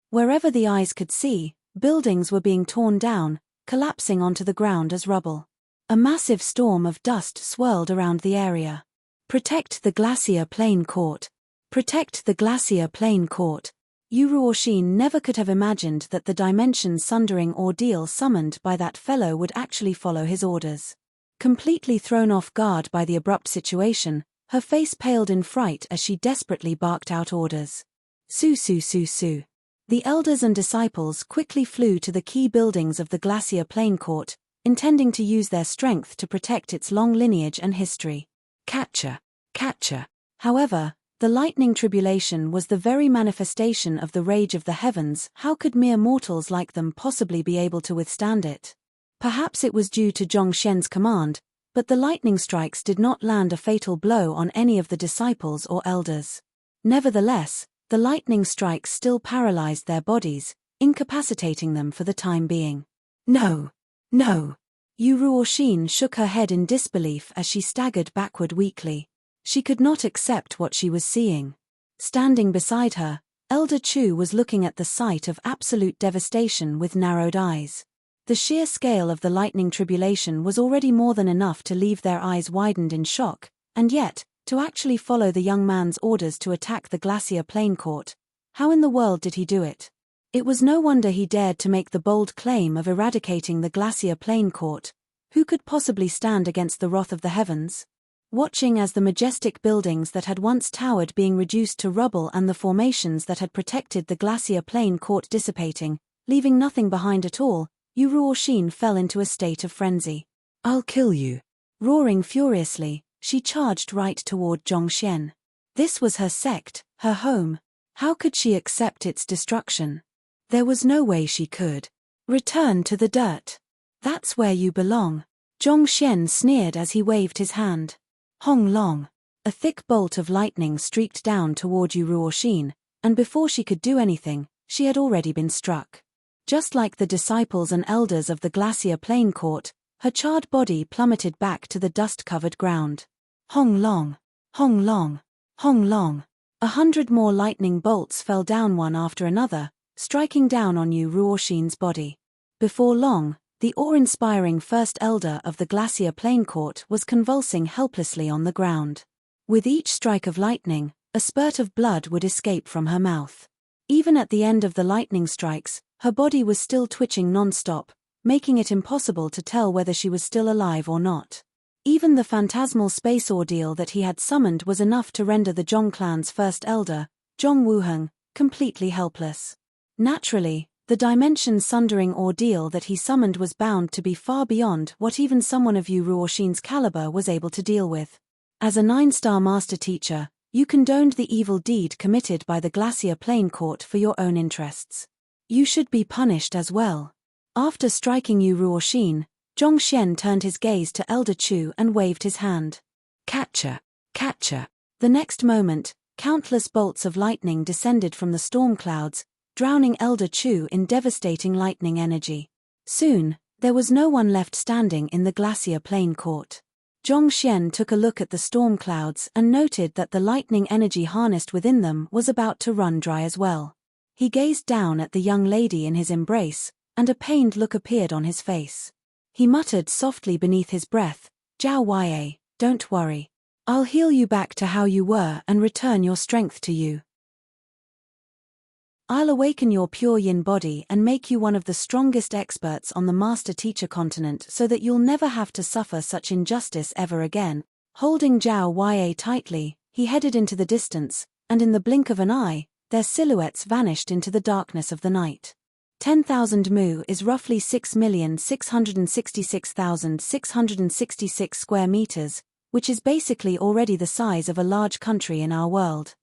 Wherever the eyes could see, buildings were being torn down, collapsing onto the ground as rubble. A massive storm of dust swirled around the area. Protect the glacier plain court. Protect the glacier plain court. Yuruoshin never could have imagined that the dimension-sundering ordeal summoned by that fellow would actually follow his orders. Completely thrown off guard by the abrupt situation, her face paled in fright as she desperately barked out orders. Su su su su. The elders and disciples quickly flew to the key buildings of the glacier plain court, intending to use their strength to protect its long lineage and history. Catcher. Catcher. However, the lightning tribulation was the very manifestation of the rage of the heavens. How could mere mortals like them possibly be able to withstand it? Perhaps it was due to Zhongxian's command, but the lightning strikes did not land a fatal blow on any of the disciples or elders. Nevertheless, the lightning strikes still paralyzed their bodies, incapacitating them for the time being. No! No! Yuruoshin shook her head in disbelief as she staggered backward weakly. She could not accept what she was seeing. Standing beside her, Elder Chu was looking at the sight of absolute devastation with narrowed eyes. The sheer scale of the lightning tribulation was already more than enough to leave their eyes widened in shock, and yet, to actually follow the young man's orders to attack the glacier plain court, how in the world did he do it? It was no wonder he dared to make the bold claim of eradicating the glacier plain court. Who could possibly stand against the wrath of the heavens? Watching as the majestic buildings that had once towered being reduced to rubble and the formations that had protected the glacier plain court dissipating, leaving nothing behind at all, Yuruoshin fell into a state of frenzy. I'll kill you. Roaring furiously, she charged right toward Zhongxian. This was her sect, her home. How could she accept its destruction? There was no way she could. Return to the dirt. That's where you belong. Zhongxian sneered as he waved his hand. Hong Long. A thick bolt of lightning streaked down toward Yuruoshin, and before she could do anything, she had already been struck. Just like the disciples and elders of the glacier plain court, her charred body plummeted back to the dust-covered ground. Hong Long. Hong Long. Hong Long. 100 more lightning bolts fell down one after another, striking down on Yuruoshin's body. Before long, the awe-inspiring first elder of the glacier plain court was convulsing helplessly on the ground. With each strike of lightning, a spurt of blood would escape from her mouth. Even at the end of the lightning strikes, her body was still twitching non-stop, making it impossible to tell whether she was still alive or not. Even the phantasmal space ordeal that he had summoned was enough to render the Zhong clan's first elder, Zhong Wuheng, completely helpless. Naturally, the dimension-sundering ordeal that he summoned was bound to be far beyond what even someone of Yuruoshin's caliber was able to deal with. As a 9-star master teacher, you condoned the evil deed committed by the glacier plain court for your own interests. You should be punished as well. After striking Yuruoshin, Zhongxian turned his gaze to Elder Chu and waved his hand. Catcher! Catcher! The next moment, countless bolts of lightning descended from the storm clouds, drowning Elder Chu in devastating lightning energy. Soon, there was no one left standing in the glacier plain court. Zhongxian took a look at the storm clouds and noted that the lightning energy harnessed within them was about to run dry as well. He gazed down at the young lady in his embrace, and a pained look appeared on his face. He muttered softly beneath his breath, Zhao Ye, don't worry. I'll heal you back to how you were and return your strength to you. I'll awaken your pure yin body and make you one of the strongest experts on the master-teacher continent so that you'll never have to suffer such injustice ever again. Holding Zhao Ye tightly, he headed into the distance, and in the blink of an eye, their silhouettes vanished into the darkness of the night. 10,000 mu is roughly 6,666,666 square meters, which is basically already the size of a large country in our world.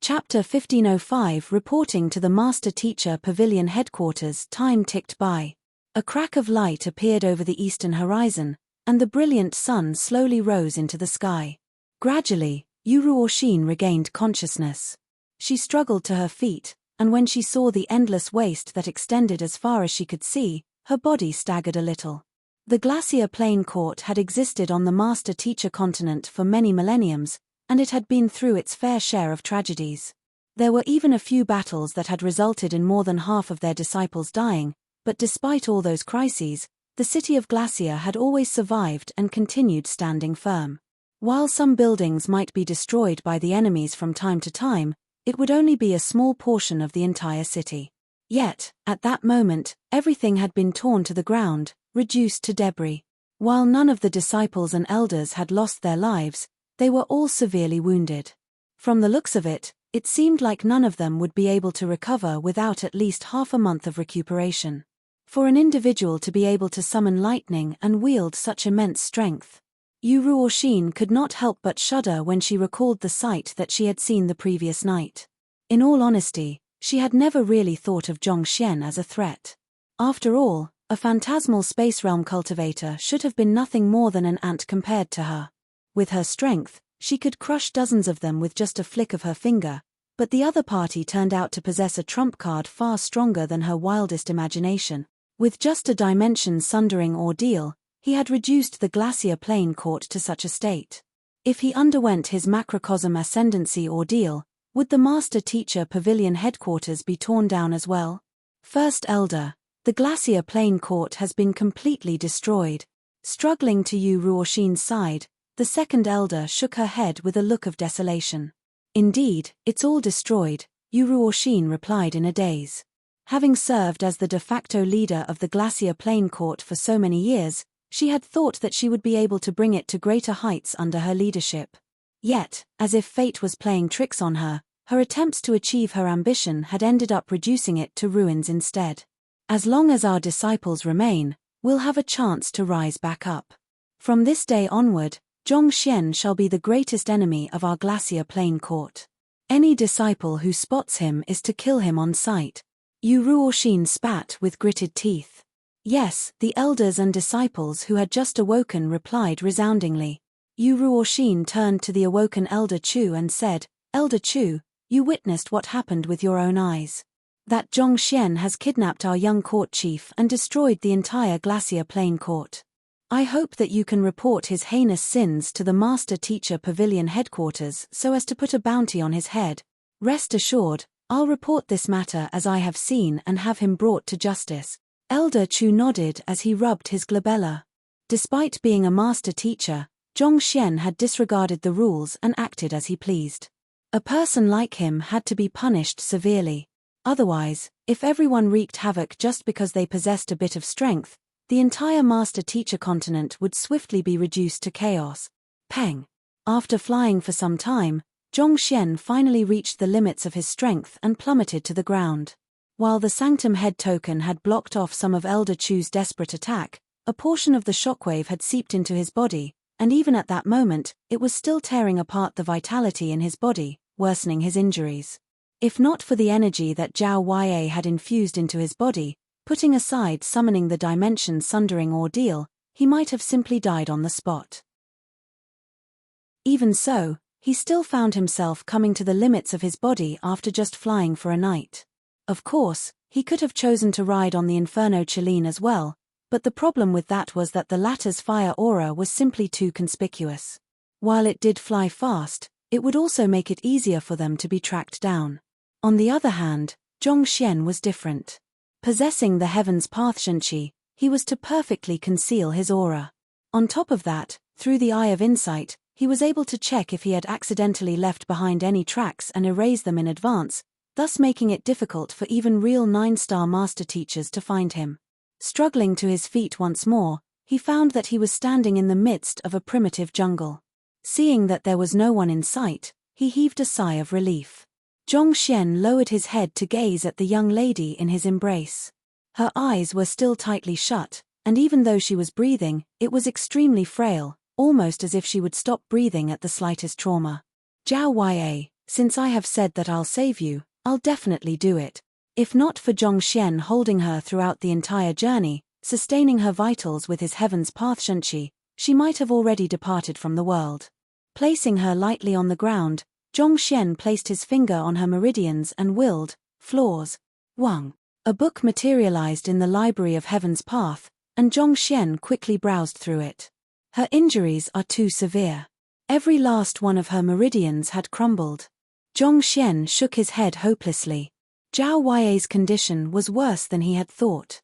Chapter 1505 Reporting to the Master Teacher Pavilion Headquarters. Time ticked by. A crack of light appeared over the eastern horizon, and the brilliant sun slowly rose into the sky. Gradually, Yuruoshin regained consciousness. She struggled to her feet, and when she saw the endless waste that extended as far as she could see, her body staggered a little. The Glacier Plain Court had existed on the master-teacher continent for many millenniums, and it had been through its fair share of tragedies. There were even a few battles that had resulted in more than half of their disciples dying, but despite all those crises, the city of Glacier had always survived and continued standing firm. While some buildings might be destroyed by the enemies from time to time, it would only be a small portion of the entire city. Yet, at that moment, everything had been torn to the ground, reduced to debris. While none of the disciples and elders had lost their lives, they were all severely wounded. From the looks of it, it seemed like none of them would be able to recover without at least half a month of recuperation. For an individual to be able to summon lightning and wield such immense strength, Yu Ruoxin could not help but shudder when she recalled the sight that she had seen the previous night. In all honesty, she had never really thought of Zhongxian as a threat. After all, a phantasmal space realm cultivator should have been nothing more than an ant compared to her. With her strength, she could crush dozens of them with just a flick of her finger, but the other party turned out to possess a trump card far stronger than her wildest imagination. With just a dimension-sundering ordeal, he had reduced the Glacier Plain Court to such a state. If he underwent his macrocosm ascendancy ordeal, would the Master-Teacher Pavilion headquarters be torn down as well? First Elder, the Glacier Plain Court has been completely destroyed. Struggling to Yu Ruoxin's side, the second Elder shook her head with a look of desolation. Indeed, it's all destroyed, Yu Ruoxin replied in a daze. Having served as the de facto leader of the Glacier Plain Court for so many years, she had thought that she would be able to bring it to greater heights under her leadership. Yet, as if fate was playing tricks on her, her attempts to achieve her ambition had ended up reducing it to ruins instead. As long as our disciples remain, we'll have a chance to rise back up. From this day onward, Zhongxian shall be the greatest enemy of our Glacier Plain Court. Any disciple who spots him is to kill him on sight. Yu Ruoxin spat with gritted teeth. Yes, the elders and disciples who had just awoken replied resoundingly. Yu Ruoxin turned to the awoken Elder Chu and said, "Elder Chu, you witnessed what happened with your own eyes. That Zhongxian has kidnapped our young court chief and destroyed the entire Glacier Plain Court. I hope that you can report his heinous sins to the Master-Teacher Pavilion headquarters so as to put a bounty on his head. Rest assured, I'll report this matter as I have seen and have him brought to justice." Elder Chu nodded as he rubbed his glabella. Despite being a master teacher, Zhongxian had disregarded the rules and acted as he pleased. A person like him had to be punished severely. Otherwise, if everyone wreaked havoc just because they possessed a bit of strength, the entire master-teacher continent would swiftly be reduced to chaos. Peng. After flying for some time, Zhongxian finally reached the limits of his strength and plummeted to the ground. While the Sanctum Head token had blocked off some of Elder Chu's desperate attack, a portion of the shockwave had seeped into his body, and even at that moment, it was still tearing apart the vitality in his body, worsening his injuries. If not for the energy that Zhao Ya had infused into his body, putting aside summoning the dimension-sundering ordeal, he might have simply died on the spot. Even so, he still found himself coming to the limits of his body after just flying for a night. Of course, he could have chosen to ride on the Inferno Chiline as well, but the problem with that was that the latter's fire aura was simply too conspicuous. While it did fly fast, it would also make it easier for them to be tracked down. On the other hand, Zhongxian was different. Possessing the Heaven's Path Shenqi, he was to perfectly conceal his aura. On top of that, through the Eye of Insight, he was able to check if he had accidentally left behind any tracks and erase them in advance, thus making it difficult for even real 9-star master teachers to find him. Struggling to his feet once more, he found that he was standing in the midst of a primitive jungle. Seeing that there was no one in sight, he heaved a sigh of relief. Zhongxian lowered his head to gaze at the young lady in his embrace. Her eyes were still tightly shut, and even though she was breathing, it was extremely frail, almost as if she would stop breathing at the slightest trauma. "Zhao Ya, since I have said that I'll save you, I'll definitely do it." If not for Zhongxian holding her throughout the entire journey, sustaining her vitals with his Heaven's Path Shenqi, she might have already departed from the world. Placing her lightly on the ground, Zhongxian placed his finger on her meridians and willed, "Floors." Wang. A book materialized in the Library of Heaven's Path, and Zhongxian quickly browsed through it. Her injuries are too severe. Every last one of her meridians had crumbled. Zhongxian shook his head hopelessly. Zhao Huai's condition was worse than he had thought.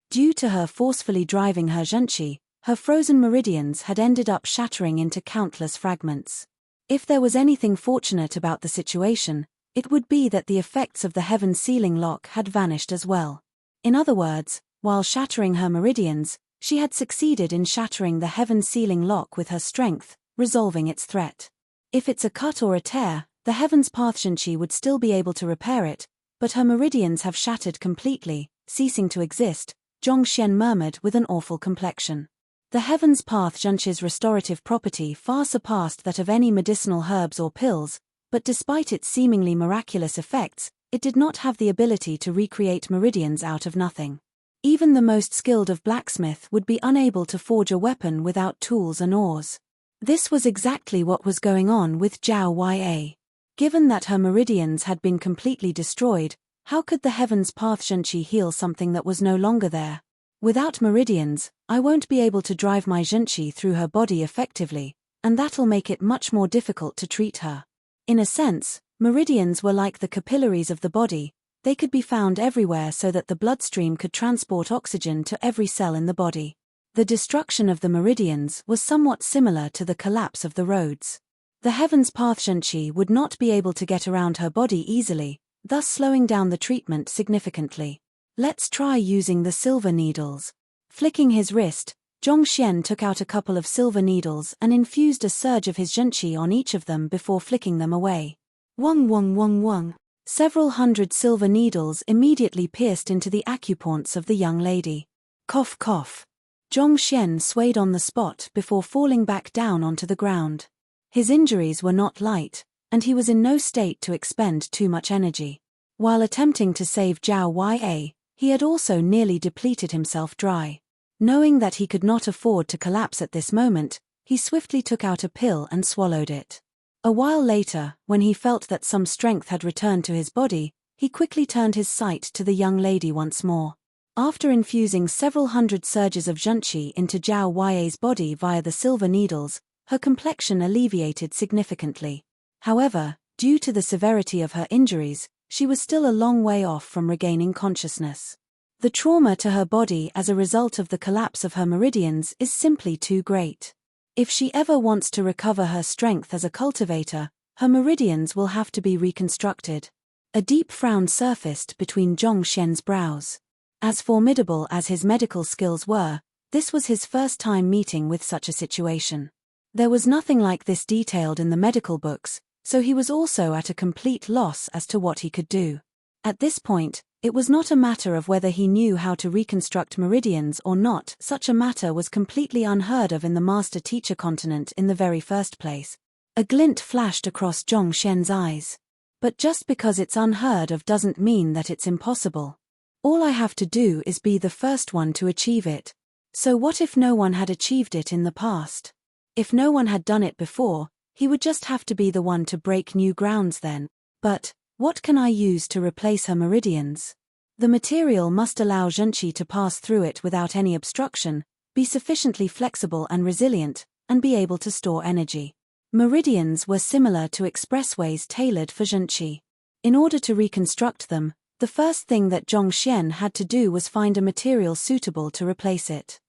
Due to her forcefully driving her zhenqi, her frozen meridians had ended up shattering into countless fragments. If there was anything fortunate about the situation, it would be that the effects of the heaven sealing lock had vanished as well. In other words, while shattering her meridians, she had succeeded in shattering the heaven sealing lock with her strength, resolving its threat. If it's a cut or a tear, the heaven's path zhenqi would still be able to repair it, but her meridians have shattered completely, ceasing to exist, Zhongxian murmured with an awful complexion. The heaven's path zhenqi's restorative property far surpassed that of any medicinal herbs or pills, but despite its seemingly miraculous effects, it did not have the ability to recreate meridians out of nothing. Even the most skilled of blacksmith would be unable to forge a weapon without tools and ores. This was exactly what was going on with Zhao Huai. Given that her meridians had been completely destroyed, how could the heaven's path zhenqi heal something that was no longer there? Without meridians, I won't be able to drive my zhenqi through her body effectively, and that'll make it much more difficult to treat her. In a sense, meridians were like the capillaries of the body. They could be found everywhere so that the bloodstream could transport oxygen to every cell in the body. The destruction of the meridians was somewhat similar to the collapse of the roads. The heaven's path zhenqi would not be able to get around her body easily, thus slowing down the treatment significantly. Let's try using the silver needles. Flicking his wrist, Zhongxian took out a couple of silver needles and infused a surge of his zhenqi on each of them before flicking them away. Wong wong wong wong. Several hundred silver needles immediately pierced into the acupoints of the young lady. Cough cough. Zhongxian swayed on the spot before falling back down onto the ground. His injuries were not light, and he was in no state to expend too much energy. While attempting to save Zhao Huai, he had also nearly depleted himself dry. Knowing that he could not afford to collapse at this moment, he swiftly took out a pill and swallowed it. A while later, when he felt that some strength had returned to his body, he quickly turned his sight to the young lady once more. After infusing several hundred surges of zhenqi into Zhao Huai's body via the silver needles, her complexion alleviated significantly. However, due to the severity of her injuries, she was still a long way off from regaining consciousness. The trauma to her body as a result of the collapse of her meridians is simply too great. If she ever wants to recover her strength as a cultivator, her meridians will have to be reconstructed. A deep frown surfaced between Zhongxian's brows. As formidable as his medical skills were, this was his first time meeting with such a situation. There was nothing like this detailed in the medical books, so he was also at a complete loss as to what he could do. At this point, it was not a matter of whether he knew how to reconstruct meridians or not. Such a matter was completely unheard of in the master-teacher continent in the very first place. A glint flashed across Zhongxian's eyes. But just because it's unheard of doesn't mean that it's impossible. All I have to do is be the first one to achieve it. So what if no one had achieved it in the past? If no one had done it before, he would just have to be the one to break new grounds then. But what can I use to replace her meridians? The material must allow zhenqi to pass through it without any obstruction, be sufficiently flexible and resilient, and be able to store energy. Meridians were similar to expressways tailored for zhenqi. In order to reconstruct them, the first thing that Zhongxian had to do was find a material suitable to replace it.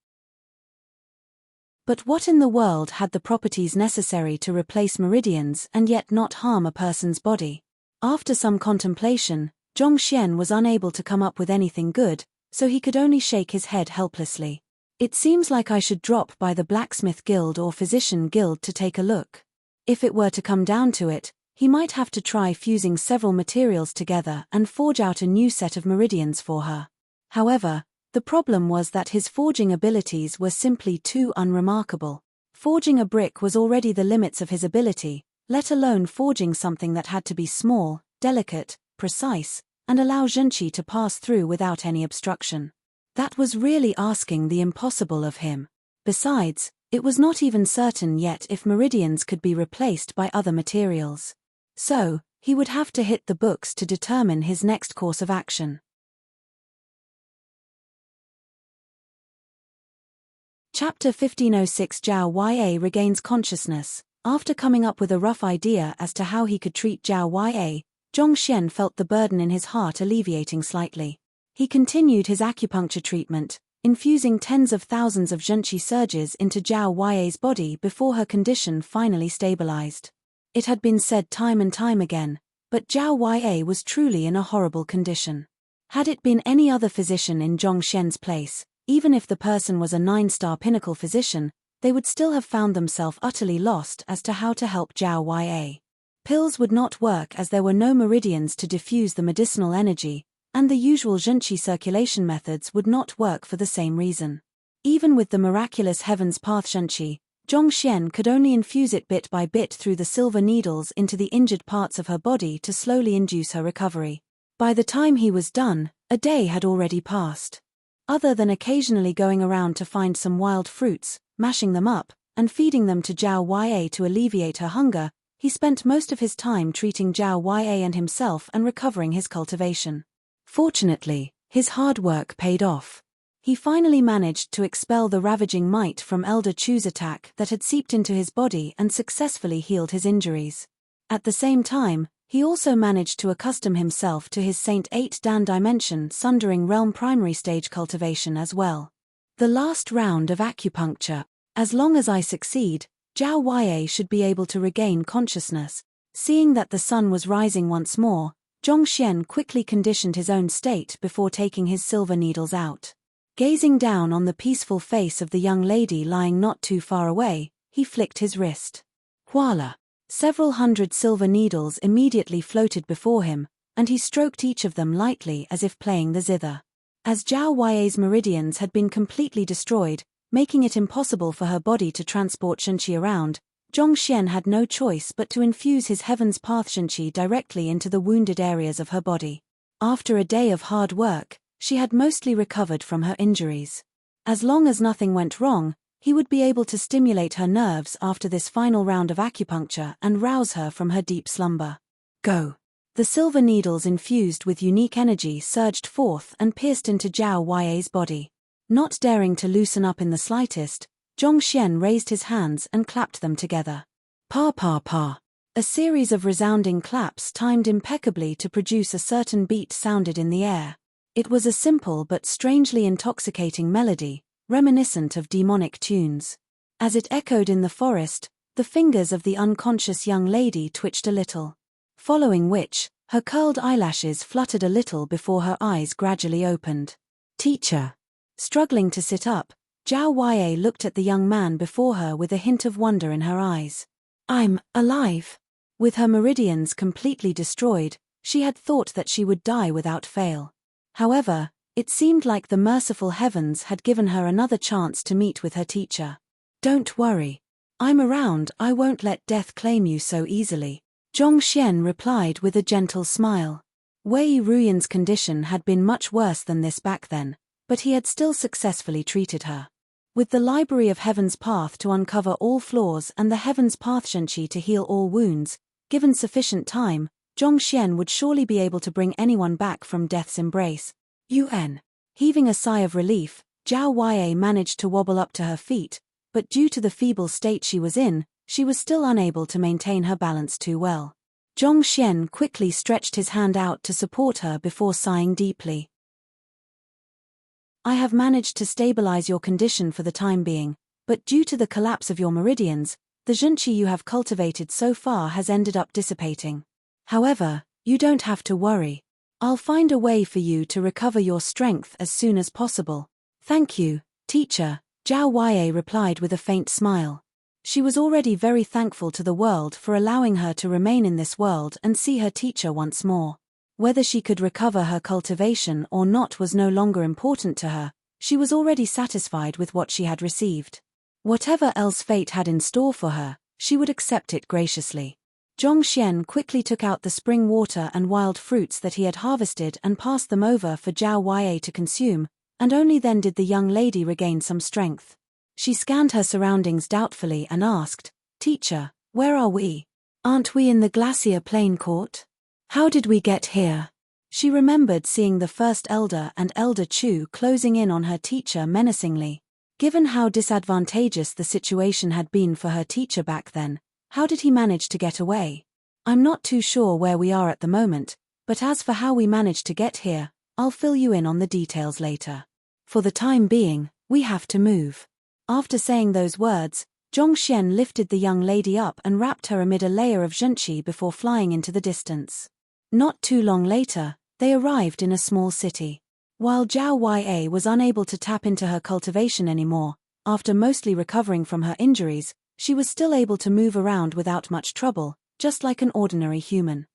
But what in the world had the properties necessary to replace meridians and yet not harm a person's body? After some contemplation, Zhongxian was unable to come up with anything good, so he could only shake his head helplessly. It seems like I should drop by the blacksmith guild or physician guild to take a look. If it were to come down to it, he might have to try fusing several materials together and forge out a new set of meridians for her. However, the problem was that his forging abilities were simply too unremarkable. Forging a brick was already the limits of his ability, let alone forging something that had to be small, delicate, precise, and allow zhenqi to pass through without any obstruction. That was really asking the impossible of him. Besides, it was not even certain yet if meridians could be replaced by other materials. So, he would have to hit the books to determine his next course of action. Chapter 1506 Zhao Ya regains consciousness. After coming up with a rough idea as to how he could treat Zhao Ya, Zhongxian felt the burden in his heart alleviating slightly. He continued his acupuncture treatment, infusing tens of thousands of zhenqi surges into Zhao Ya's body before her condition finally stabilized. It had been said time and time again, but Zhao Ya was truly in a horrible condition. Had it been any other physician in Zhongxian's place, even if the person was a 9-star pinnacle physician, they would still have found themselves utterly lost as to how to help Zhao Ya. Pills would not work as there were no meridians to diffuse the medicinal energy, and the usual zhenqi circulation methods would not work for the same reason. Even with the miraculous Heaven's Path zhenqi, Zhongxian could only infuse it bit by bit through the silver needles into the injured parts of her body to slowly induce her recovery. By the time he was done, a day had already passed. Other than occasionally going around to find some wild fruits, mashing them up, and feeding them to Zhao Ya to alleviate her hunger, he spent most of his time treating Zhao Ya and himself and recovering his cultivation. Fortunately, his hard work paid off. He finally managed to expel the ravaging might from Elder Chu's attack that had seeped into his body and successfully healed his injuries. At the same time, he also managed to accustom himself to his Saint 8 Dan Dimension Sundering Realm primary stage cultivation as well. The last round of acupuncture. As long as I succeed, Zhao Ya should be able to regain consciousness. Seeing that the sun was rising once more, Zhongxian quickly conditioned his own state before taking his silver needles out. Gazing down on the peaceful face of the young lady lying not too far away, he flicked his wrist. Voila! Several hundred silver needles immediately floated before him, and he stroked each of them lightly as if playing the zither. As Zhao Ya's meridians had been completely destroyed, making it impossible for her body to transport zhenqi around, Zhongxian had no choice but to infuse his Heaven's Path zhenqi directly into the wounded areas of her body. After a day of hard work, she had mostly recovered from her injuries. As long as nothing went wrong, he would be able to stimulate her nerves after this final round of acupuncture and rouse her from her deep slumber. Go! The silver needles infused with unique energy surged forth and pierced into Zhao Ya's body. Not daring to loosen up in the slightest, Zhongxian raised his hands and clapped them together. Pa pa pa. A series of resounding claps timed impeccably to produce a certain beat sounded in the air. It was a simple but strangely intoxicating melody, reminiscent of demonic tunes. As it echoed in the forest, the fingers of the unconscious young lady twitched a little. Following which, her curled eyelashes fluttered a little before her eyes gradually opened. Teacher. Struggling to sit up, Zhao Ya looked at the young man before her with a hint of wonder in her eyes. I'm alive. With her meridians completely destroyed, she had thought that she would die without fail. However, it seemed like the merciful heavens had given her another chance to meet with her teacher. Don't worry. I'm around, I won't let death claim you so easily, Zhongxian replied with a gentle smile. Wei Ruyan's condition had been much worse than this back then, but he had still successfully treated her. With the Library of Heaven's Path to uncover all flaws and the Heaven's Path zhenqi to heal all wounds, given sufficient time, Zhongxian would surely be able to bring anyone back from death's embrace. UN. Heaving a sigh of relief, Zhao Ya managed to wobble up to her feet, but due to the feeble state she was in, she was still unable to maintain her balance too well. Zhongxian quickly stretched his hand out to support her before sighing deeply. I have managed to stabilize your condition for the time being, but due to the collapse of your meridians, the zhenqi you have cultivated so far has ended up dissipating. However, you don't have to worry. I'll find a way for you to recover your strength as soon as possible. Thank you, teacher, Zhao Ya replied with a faint smile. She was already very thankful to the world for allowing her to remain in this world and see her teacher once more. Whether she could recover her cultivation or not was no longer important to her, she was already satisfied with what she had received. Whatever else fate had in store for her, she would accept it graciously. Zhongxian quickly took out the spring water and wild fruits that he had harvested and passed them over for Zhao Ya to consume, and only then did the young lady regain some strength. She scanned her surroundings doubtfully and asked, Teacher, where are we? Aren't we in the Glacier Plain Court? How did we get here? She remembered seeing the First Elder and Elder Chu closing in on her teacher menacingly. Given how disadvantageous the situation had been for her teacher back then, how did he manage to get away? I'm not too sure where we are at the moment, but as for how we managed to get here, I'll fill you in on the details later. For the time being, we have to move. After saying those words, Zhongxian lifted the young lady up and wrapped her amid a layer of zhenqi before flying into the distance. Not too long later, they arrived in a small city. While Zhao Ya was unable to tap into her cultivation anymore, after mostly recovering from her injuries, she was still able to move around without much trouble, just like an ordinary human.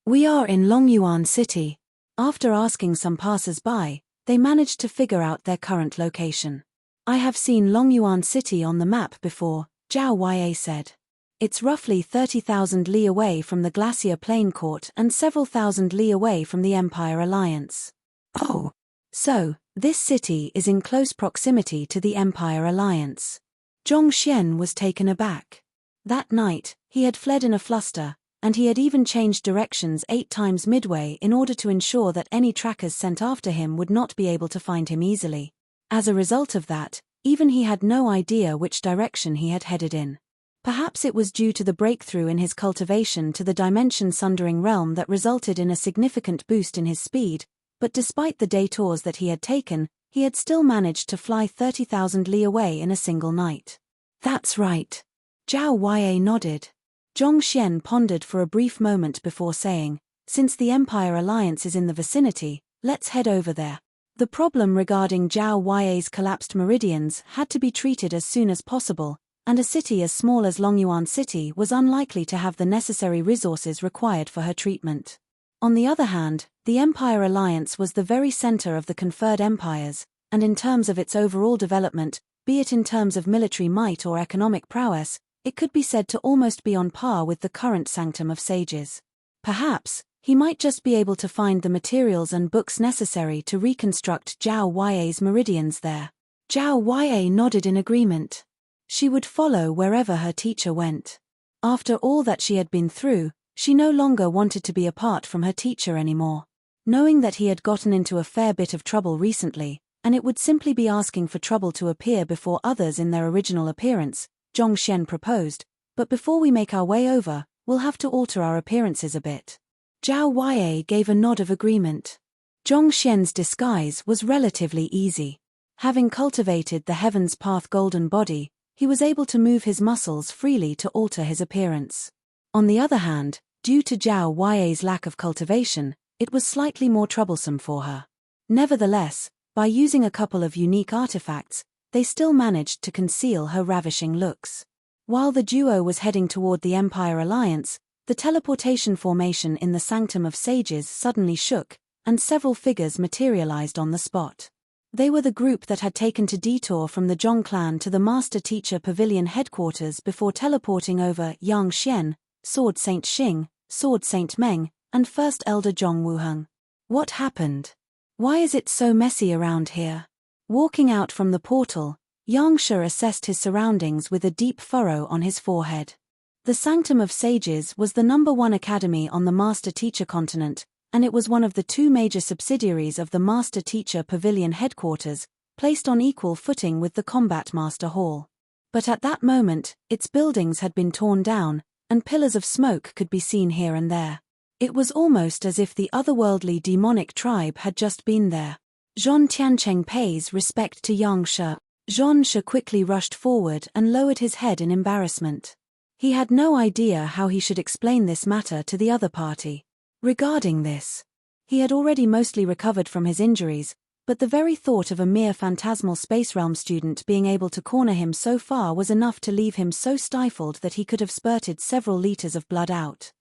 We are in Longyuan City. After asking some passers-by, they managed to figure out their current location. I have seen Longyuan City on the map before, Zhao Ya said. It's roughly 30,000 li away from the Glacier Plain Court and several thousand li away from the Empire Alliance. Oh. So, this city is in close proximity to the Empire Alliance. Zhongxian was taken aback. That night, he had fled in a fluster, and he had even changed directions 8 times midway in order to ensure that any trackers sent after him would not be able to find him easily. As a result of that, even he had no idea which direction he had headed in. Perhaps it was due to the breakthrough in his cultivation to the dimension-sundering realm that resulted in a significant boost in his speed, but despite the detours that he had taken, he had still managed to fly 30,000 li away in a single night. That's right. Zhao Ya nodded. Zhongxian pondered for a brief moment before saying, since the Empire Alliance is in the vicinity, let's head over there. The problem regarding Zhao Ya's collapsed meridians had to be treated as soon as possible, and a city as small as Longyuan City was unlikely to have the necessary resources required for her treatment. On the other hand, the Empire Alliance was the very center of the conferred empires, and in terms of its overall development, be it in terms of military might or economic prowess, it could be said to almost be on par with the current Sanctum of Sages. Perhaps, he might just be able to find the materials and books necessary to reconstruct Zhao Ya's meridians there. Zhao Ya nodded in agreement. She would follow wherever her teacher went. After all that she had been through, she no longer wanted to be apart from her teacher anymore. Knowing that he had gotten into a fair bit of trouble recently, and it would simply be asking for trouble to appear before others in their original appearance, Zhongxian proposed, but before we make our way over, we'll have to alter our appearances a bit. Zhao Ya gave a nod of agreement. Zhongxian's disguise was relatively easy. Having cultivated the Heaven's Path golden body, he was able to move his muscles freely to alter his appearance. On the other hand, due to Zhao Ya's lack of cultivation, it was slightly more troublesome for her. Nevertheless, by using a couple of unique artifacts, they still managed to conceal her ravishing looks. While the duo was heading toward the Empire Alliance, the teleportation formation in the Sanctum of Sages suddenly shook, and several figures materialized on the spot. They were the group that had taken to detour from the Zhong clan to the Master Teacher Pavilion headquarters before teleporting over Yang Xian, Sword Saint Xing, Sword Saint Meng, and First Elder Zhong Wuheng. What happened? Why is it so messy around here? Walking out from the portal, Yang Shi assessed his surroundings with a deep furrow on his forehead. The Sanctum of Sages was the #1 academy on the Master Teacher continent, and it was one of the 2 major subsidiaries of the Master Teacher Pavilion headquarters, placed on equal footing with the Combat Master Hall. But at that moment, its buildings had been torn down, and pillars of smoke could be seen here and there. It was almost as if the otherworldly demonic tribe had just been there. Zhon Tiancheng pays respect to Yang Shi. Zhon Shi quickly rushed forward and lowered his head in embarrassment. He had no idea how he should explain this matter to the other party. Regarding this, he had already mostly recovered from his injuries, but the very thought of a mere phantasmal space realm student being able to corner him so far was enough to leave him so stifled that he could have spurted several liters of blood out.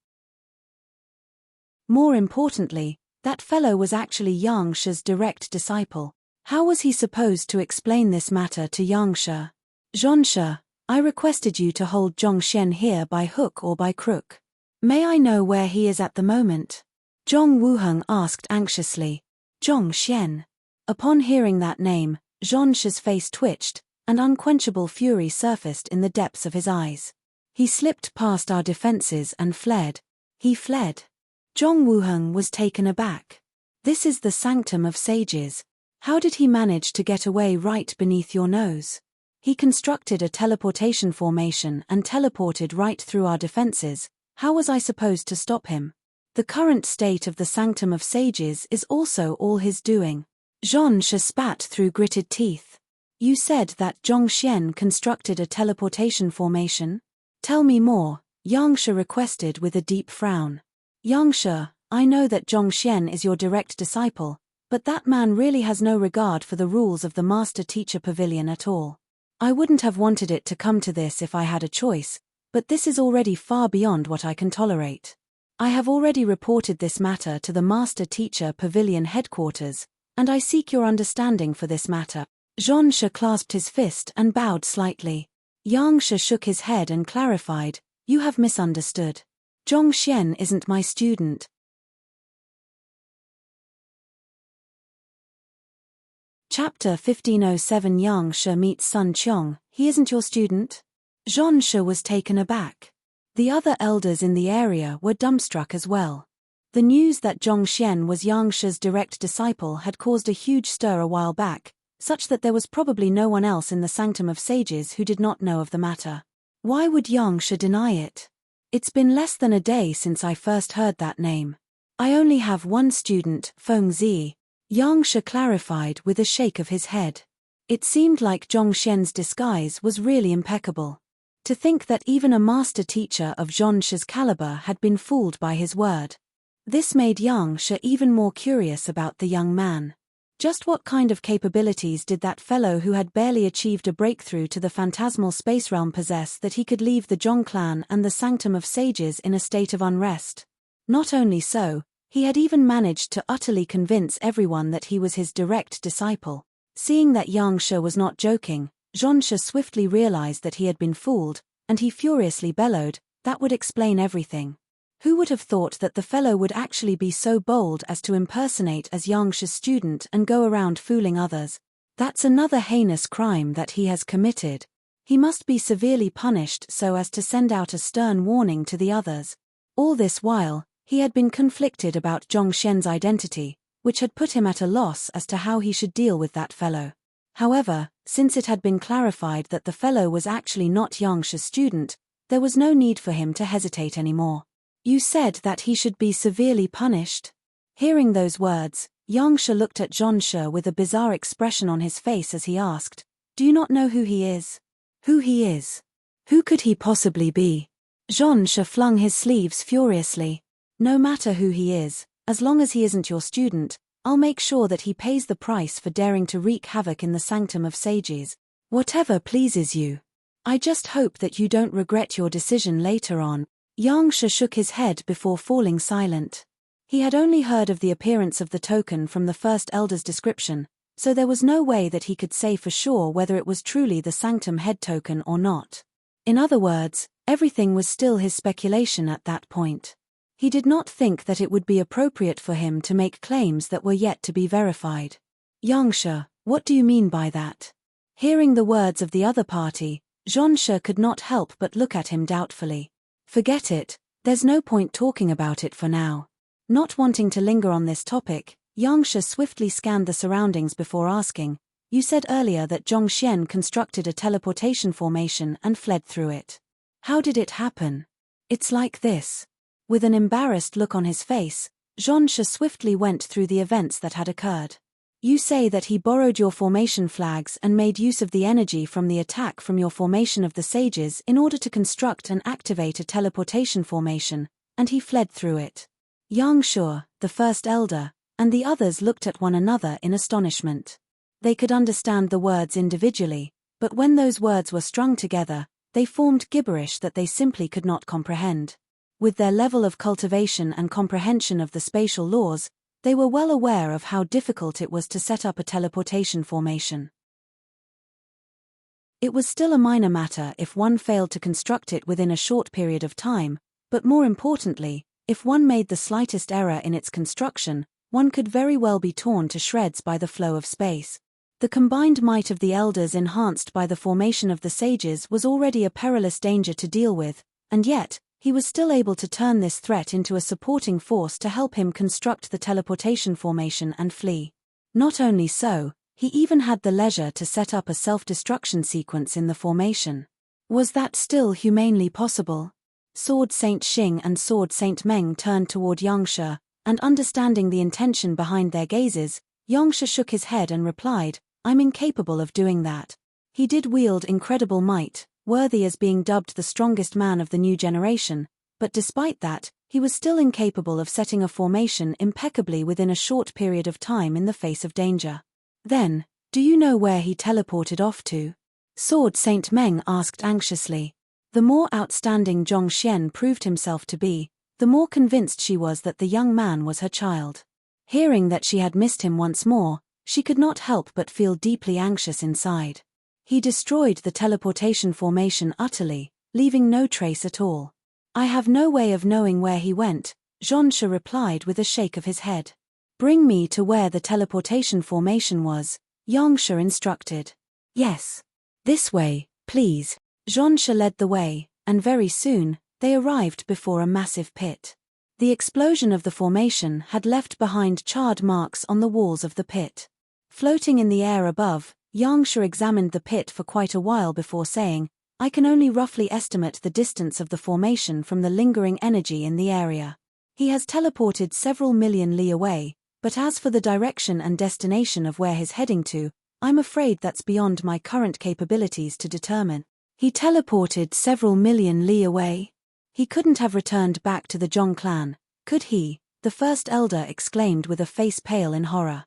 More importantly, that fellow was actually Yang Shi's direct disciple. How was he supposed to explain this matter to Yang Shi? Zhon Shi, I requested you to hold Zhongxian here by hook or by crook. May I know where he is at the moment? Zhong Wuheng asked anxiously. Zhongxian. Upon hearing that name, Zhon Shi's face twitched, and unquenchable fury surfaced in the depths of his eyes. He slipped past our defenses and fled. He fled. Zhong Wuheng was taken aback. This is the Sanctum of Sages. How did he manage to get away right beneath your nose? He constructed a teleportation formation and teleported right through our defenses. How was I supposed to stop him? The current state of the Sanctum of Sages is also all his doing. Zhonshi spat through gritted teeth. You said that Zhongxian constructed a teleportation formation? Tell me more, Yangsha requested with a deep frown. Yangsha, I know that Zhongxian is your direct disciple, but that man really has no regard for the rules of the Master-Teacher Pavilion at all. I wouldn't have wanted it to come to this if I had a choice, but this is already far beyond what I can tolerate. I have already reported this matter to the Master-Teacher Pavilion headquarters, and I seek your understanding for this matter. Zhonshi clasped his fist and bowed slightly. Yangsha shook his head and clarified, you have misunderstood. Zhongxian isn't my student. Chapter 1507 Yangsha meets Sun Qiong, he isn't your student? Zhonshi was taken aback. The other elders in the area were dumbstruck as well. The news that Zhongxian was Yangsha's direct disciple had caused a huge stir a while back, such that there was probably no one else in the Sanctum of Sages who did not know of the matter. Why would Yangsha deny it? It's been less than a day since I first heard that name. I only have one student, Feng Zi. Yangsha clarified with a shake of his head. It seemed like Zhongxian's disguise was really impeccable. To think that even a master teacher of Zhonshi's caliber had been fooled by his word. This made Yangsha even more curious about the young man. Just what kind of capabilities did that fellow who had barely achieved a breakthrough to the phantasmal space realm possess that he could leave the Zhong clan and the Sanctum of Sages in a state of unrest? Not only so, he had even managed to utterly convince everyone that he was his direct disciple. Seeing that Yangsha was not joking, Zhonshi swiftly realized that he had been fooled, and he furiously bellowed, that would explain everything. Who would have thought that the fellow would actually be so bold as to impersonate as Yangsha's student and go around fooling others? That's another heinous crime that he has committed. He must be severely punished so as to send out a stern warning to the others. All this while, he had been conflicted about Zhongxian's identity, which had put him at a loss as to how he should deal with that fellow. However, since it had been clarified that the fellow was actually not Yangsha's student, there was no need for him to hesitate anymore. You said that he should be severely punished? Hearing those words, Yangsha looked at Zhonshi with a bizarre expression on his face as he asked, do you not know who he is? Who he is? Who could he possibly be? Zhonshi flung his sleeves furiously. No matter who he is, as long as he isn't your student, I'll make sure that he pays the price for daring to wreak havoc in the Sanctum of Sages. Whatever pleases you. I just hope that you don't regret your decision later on. Yangsha shook his head before falling silent. He had only heard of the appearance of the token from the first elder's description, so there was no way that he could say for sure whether it was truly the Sanctum head token or not. In other words, everything was still his speculation at that point. He did not think that it would be appropriate for him to make claims that were yet to be verified. Yangsha, what do you mean by that? Hearing the words of the other party, Zhonshi could not help but look at him doubtfully. Forget it, there's no point talking about it for now. Not wanting to linger on this topic, Yangsha swiftly scanned the surroundings before asking, you said earlier that Zhongxian constructed a teleportation formation and fled through it. How did it happen? It's like this. With an embarrassed look on his face, Zhonshi swiftly went through the events that had occurred. You say that he borrowed your formation flags and made use of the energy from the attack from your formation of the sages in order to construct and activate a teleportation formation, and he fled through it. Yangsha, the first elder, and the others looked at one another in astonishment. They could understand the words individually, but when those words were strung together, they formed gibberish that they simply could not comprehend. With their level of cultivation and comprehension of the spatial laws, they were well aware of how difficult it was to set up a teleportation formation. It was still a minor matter if one failed to construct it within a short period of time, but more importantly, if one made the slightest error in its construction, one could very well be torn to shreds by the flow of space. The combined might of the elders enhanced by the formation of the sages was already a perilous danger to deal with, and yet, he was still able to turn this threat into a supporting force to help him construct the teleportation formation and flee. Not only so, he even had the leisure to set up a self-destruction sequence in the formation. Was that still humanely possible? Sword Saint Xing and Sword Saint Meng turned toward Yangshe, and understanding the intention behind their gazes, Yangshe shook his head and replied, "I'm incapable of doing that." He did wield incredible might, worthy as being dubbed the strongest man of the new generation, but despite that, he was still incapable of setting a formation impeccably within a short period of time in the face of danger. Then, do you know where he teleported off to? Sword Saint Meng asked anxiously. The more outstanding Zhongxian proved himself to be, the more convinced she was that the young man was her child. Hearing that she had missed him once more, she could not help but feel deeply anxious inside. He destroyed the teleportation formation utterly, leaving no trace at all. I have no way of knowing where he went, Zhongxue replied with a shake of his head. Bring me to where the teleportation formation was, Yangshe instructed. Yes. This way, please. Zhongxue led the way, and very soon, they arrived before a massive pit. The explosion of the formation had left behind charred marks on the walls of the pit. Floating in the air above, Yangshe examined the pit for quite a while before saying, I can only roughly estimate the distance of the formation from the lingering energy in the area. He has teleported several million li away, but as for the direction and destination of where he's heading to, I'm afraid that's beyond my current capabilities to determine. He teleported several million li away? He couldn't have returned back to the Zhong clan, could he? The first elder exclaimed with a face pale in horror.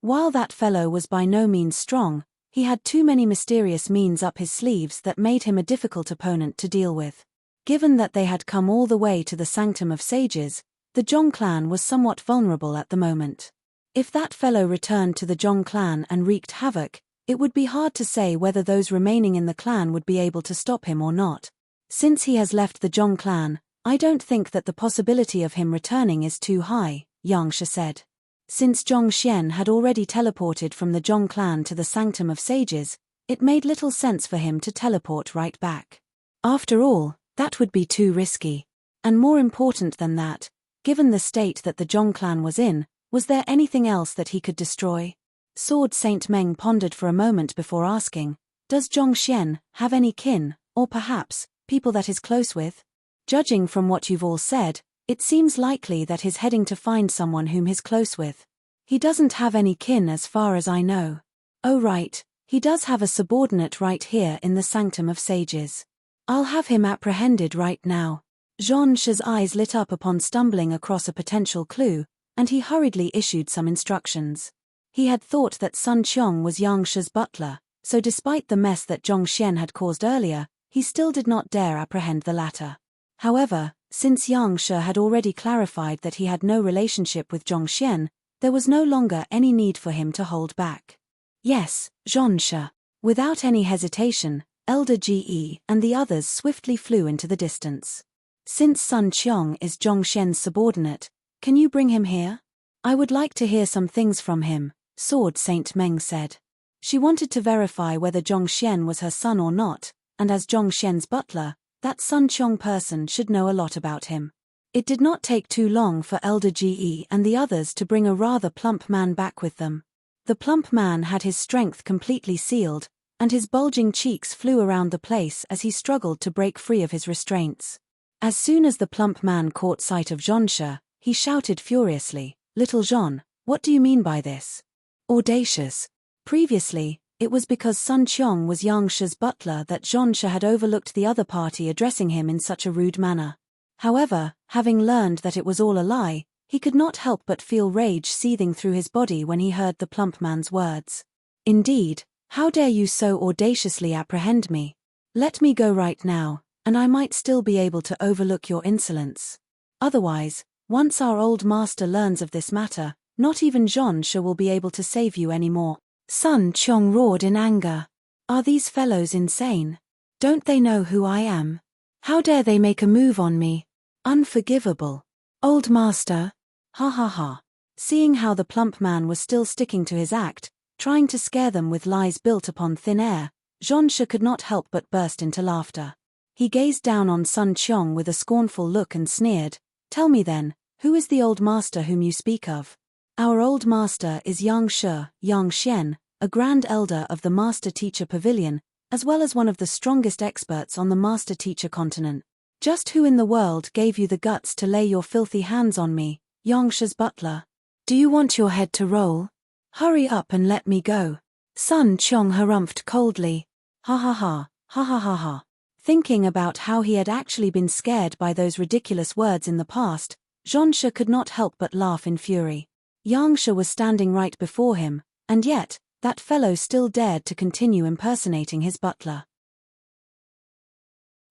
While that fellow was by no means strong, he had too many mysterious means up his sleeves that made him a difficult opponent to deal with. Given that they had come all the way to the Sanctum of Sages, the Zhong clan was somewhat vulnerable at the moment. If that fellow returned to the Zhong clan and wreaked havoc, it would be hard to say whether those remaining in the clan would be able to stop him or not. Since he has left the Zhong clan, I don't think that the possibility of him returning is too high, Yangshe said. Since Zhongxian had already teleported from the Zhong clan to the Sanctum of Sages, it made little sense for him to teleport right back. After all, that would be too risky. And more important than that, given the state that the Zhong clan was in, was there anything else that he could destroy? Sword Saint Meng pondered for a moment before asking, does Zhongxian have any kin, or perhaps, people that he's close with? Judging from what you've all said, it seems likely that he's heading to find someone whom he's close with. He doesn't have any kin as far as I know. Oh right, he does have a subordinate right here in the Sanctum of Sages. I'll have him apprehended right now. Zhongxi's eyes lit up upon stumbling across a potential clue, and he hurriedly issued some instructions. He had thought that Sun Qiong was Yangshe's butler, so despite the mess that Zhongxian had caused earlier, he still did not dare apprehend the latter. However, since Yangshe had already clarified that he had no relationship with Zhongxian, there was no longer any need for him to hold back. Yes, Zhongxie. Without any hesitation, Elder Ge and the others swiftly flew into the distance. Since Sun Qiong is Zhongxian's subordinate, can you bring him here? I would like to hear some things from him, Sword Saint Meng said. She wanted to verify whether Zhongxian was her son or not, and as Zhongxian's butler, that Sun Qiong person should know a lot about him. It did not take too long for Elder Ge and the others to bring a rather plump man back with them. The plump man had his strength completely sealed, and his bulging cheeks flew around the place as he struggled to break free of his restraints. As soon as the plump man caught sight of Zhongxie, he shouted furiously, Little Zhong, what do you mean by this? Audacious. Previously, it was because Sun Qiong was Yangshe's butler that Zhongxie had overlooked the other party addressing him in such a rude manner. However, having learned that it was all a lie, he could not help but feel rage seething through his body when he heard the plump man's words. Indeed, how dare you so audaciously apprehend me? Let me go right now, and I might still be able to overlook your insolence. Otherwise, once our old master learns of this matter, not even Zhongxie will be able to save you anymore. Sun Qiong roared in anger. Are these fellows insane? Don't they know who I am? How dare they make a move on me? Unforgivable. Old master. Ha ha ha. Seeing how the plump man was still sticking to his act, trying to scare them with lies built upon thin air, Zhongxie could not help but burst into laughter. He gazed down on Sun Qiong with a scornful look and sneered, Tell me then, who is the old master whom you speak of? Our old master is Yang Xian, a grand elder of the Master Teacher Pavilion, as well as one of the strongest experts on the Master Teacher continent. Just who in the world gave you the guts to lay your filthy hands on me, Yang Shi's butler? Do you want your head to roll? Hurry up and let me go. Sun Qiong harumphed coldly. Ha ha ha, ha ha ha ha. Thinking about how he had actually been scared by those ridiculous words in the past, Zhongshi could not help but laugh in fury. Yang Shi was standing right before him, and yet, that fellow still dared to continue impersonating his butler.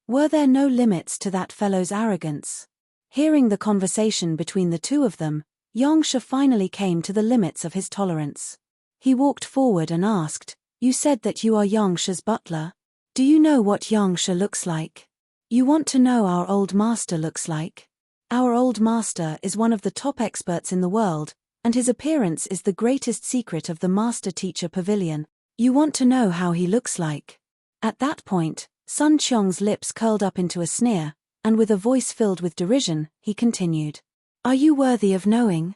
Were there no limits to that fellow's arrogance? Hearing the conversation between the two of them, Yang Shi finally came to the limits of his tolerance. He walked forward and asked, "You said that you are Yang Shi's butler? Do you know what Yang Shi looks like? You want to know our old master looks like? Our old master is one of the top experts in the world, and his appearance is the greatest secret of the Master Teacher Pavilion. You want to know how he looks like?" At that point, Sun Qiong's lips curled up into a sneer, and with a voice filled with derision, he continued, "Are you worthy of knowing?"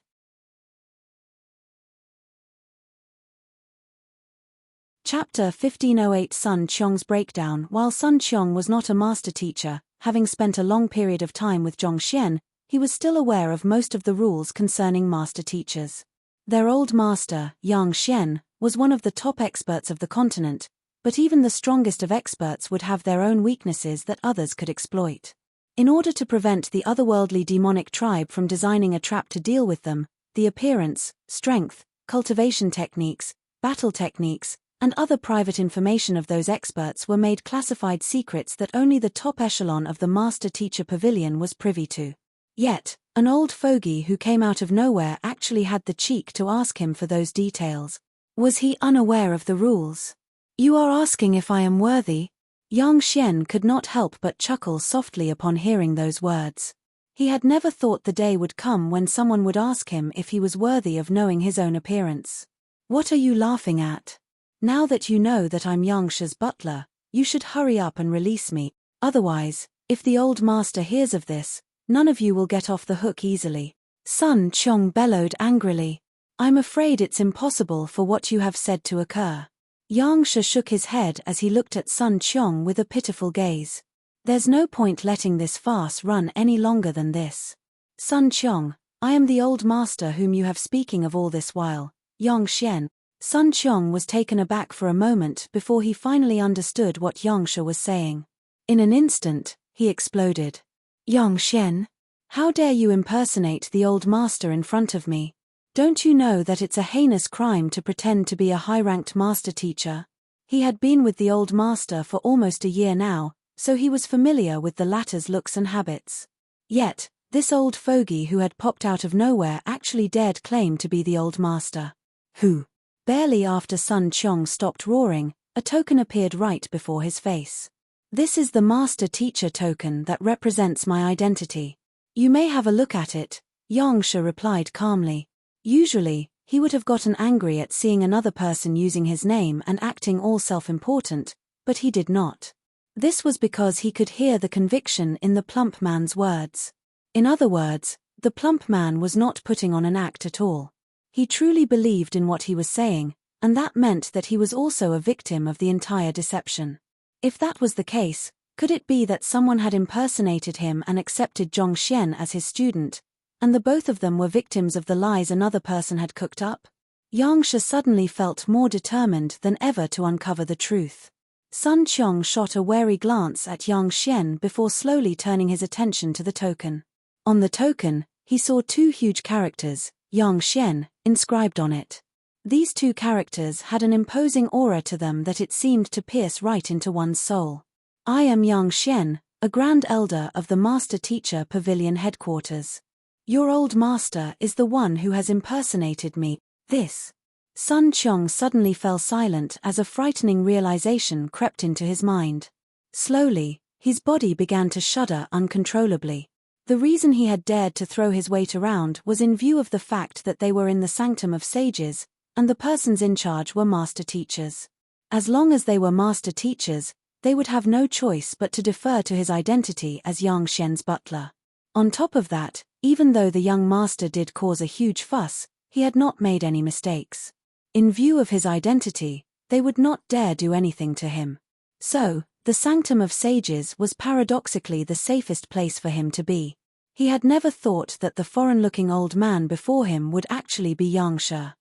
Chapter 1508 Sun Qiong's breakdown. While Sun Qiong was not a master teacher, having spent a long period of time with Zhongxian, he was still aware of most of the rules concerning master teachers. Their old master, Yang Xian, was one of the top experts of the continent, but even the strongest of experts would have their own weaknesses that others could exploit. In order to prevent the otherworldly demonic tribe from designing a trap to deal with them, the appearance, strength, cultivation techniques, battle techniques, and other private information of those experts were made classified secrets that only the top echelon of the Master Teacher Pavilion was privy to. Yet, an old fogey who came out of nowhere actually had the cheek to ask him for those details. Was he unaware of the rules? "You are asking if I am worthy?" Yang Xian could not help but chuckle softly upon hearing those words. He had never thought the day would come when someone would ask him if he was worthy of knowing his own appearance. "What are you laughing at? Now that you know that I'm Yang Shi's butler, you should hurry up and release me. Otherwise, if the old master hears of this, none of you will get off the hook easily." Sun Qiong bellowed angrily. "I'm afraid it's impossible for what you have said to occur." Yang Shi shook his head as he looked at Sun Qiong with a pitiful gaze. "There's no point letting this farce run any longer than this. Sun Qiong, I am the old master whom you have speaking of all this while, Yang Xian." Sun Qiong was taken aback for a moment before he finally understood what Yang Shi was saying. In an instant, he exploded. "Yang Xian? How dare you impersonate the old master in front of me? Don't you know that it's a heinous crime to pretend to be a high-ranked master teacher?" He had been with the old master for almost a year now, so he was familiar with the latter's looks and habits. Yet, this old fogey who had popped out of nowhere actually dared claim to be the old master. Who? Barely after Sun Qiong stopped roaring, a token appeared right before his face. "This is the Master Teacher token that represents my identity. You may have a look at it," Yang Shi replied calmly. Usually, he would have gotten angry at seeing another person using his name and acting all self-important, but he did not. This was because he could hear the conviction in the plump man's words. In other words, the plump man was not putting on an act at all. He truly believed in what he was saying, and that meant that he was also a victim of the entire deception. If that was the case, could it be that someone had impersonated him and accepted Zhongxian as his student, and the both of them were victims of the lies another person had cooked up? Yang Shi suddenly felt more determined than ever to uncover the truth. Sun Qiong shot a wary glance at Yang Xian before slowly turning his attention to the token. On the token, he saw two huge characters, Yang Xian, inscribed on it. These two characters had an imposing aura to them that it seemed to pierce right into one's soul. "I am Yang Xian, a Grand Elder of the Master Teacher Pavilion headquarters. Your old master is the one who has impersonated me." This. Sun Qiong suddenly fell silent as a frightening realization crept into his mind. Slowly, his body began to shudder uncontrollably. The reason he had dared to throw his weight around was in view of the fact that they were in the sanctum of sages, and the persons in charge were master teachers. As long as they were master teachers, they would have no choice but to defer to his identity as Yang Xian's butler. On top of that, even though the young master did cause a huge fuss, He had not made any mistakes. In view of his identity, they would not dare do anything to him. So, the sanctum of sages was paradoxically the safest place for him to be. He had never thought that the foreign-looking old man before him would actually be Yangsha.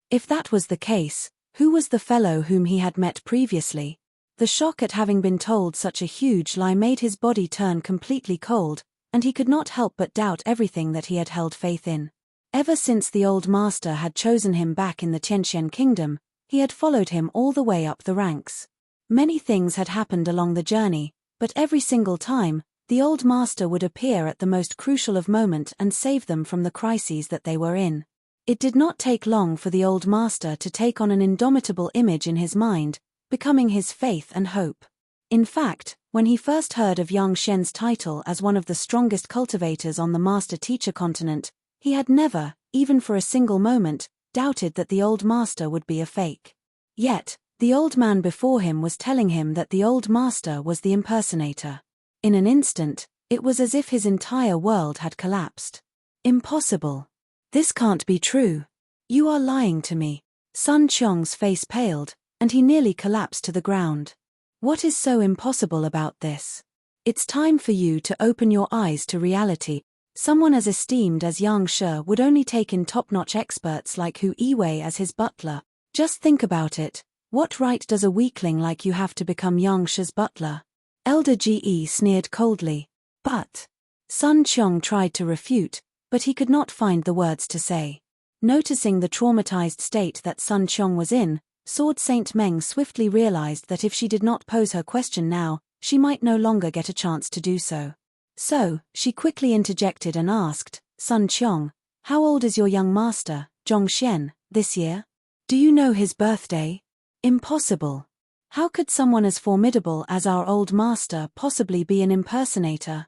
If that was the case, who was the fellow whom he had met previously? The shock at having been told such a huge lie made his body turn completely cold, and he could not help but doubt everything that he had held faith in. Ever since the old master had chosen him back in the Tianxian kingdom, he had followed him all the way up the ranks. Many things had happened along the journey, but every single time, the old master would appear at the most crucial of moments and save them from the crises that they were in. It did not take long for the old master to take on an indomitable image in his mind, becoming his faith and hope. In fact, when he first heard of Yang Shen's title as one of the strongest cultivators on the master-teacher continent, he had never, even for a single moment, doubted that the old master would be a fake. Yet, the old man before him was telling him that the old master was the impersonator. In an instant, it was as if his entire world had collapsed. Impossible. This can't be true. You are lying to me. Sun Qiong's face paled, and he nearly collapsed to the ground. What is so impossible about this? It's time for you to open your eyes to reality. Someone as esteemed as Yang Shi would only take in top-notch experts like Hu Yiwei as his butler. Just think about it. What right does a weakling like you have to become Yang Shi's butler? Elder Ge sneered coldly. But Sun Qiong tried to refute, but he could not find the words to say. Noticing the traumatized state that Sun Qiong was in, Sword Saint Meng swiftly realized that if she did not pose her question now, she might no longer get a chance to do so. So, she quickly interjected and asked, Sun Qiong, how old is your young master, Zhongxian, this year? Do you know his birthday? Impossible. How could someone as formidable as our old master possibly be an impersonator?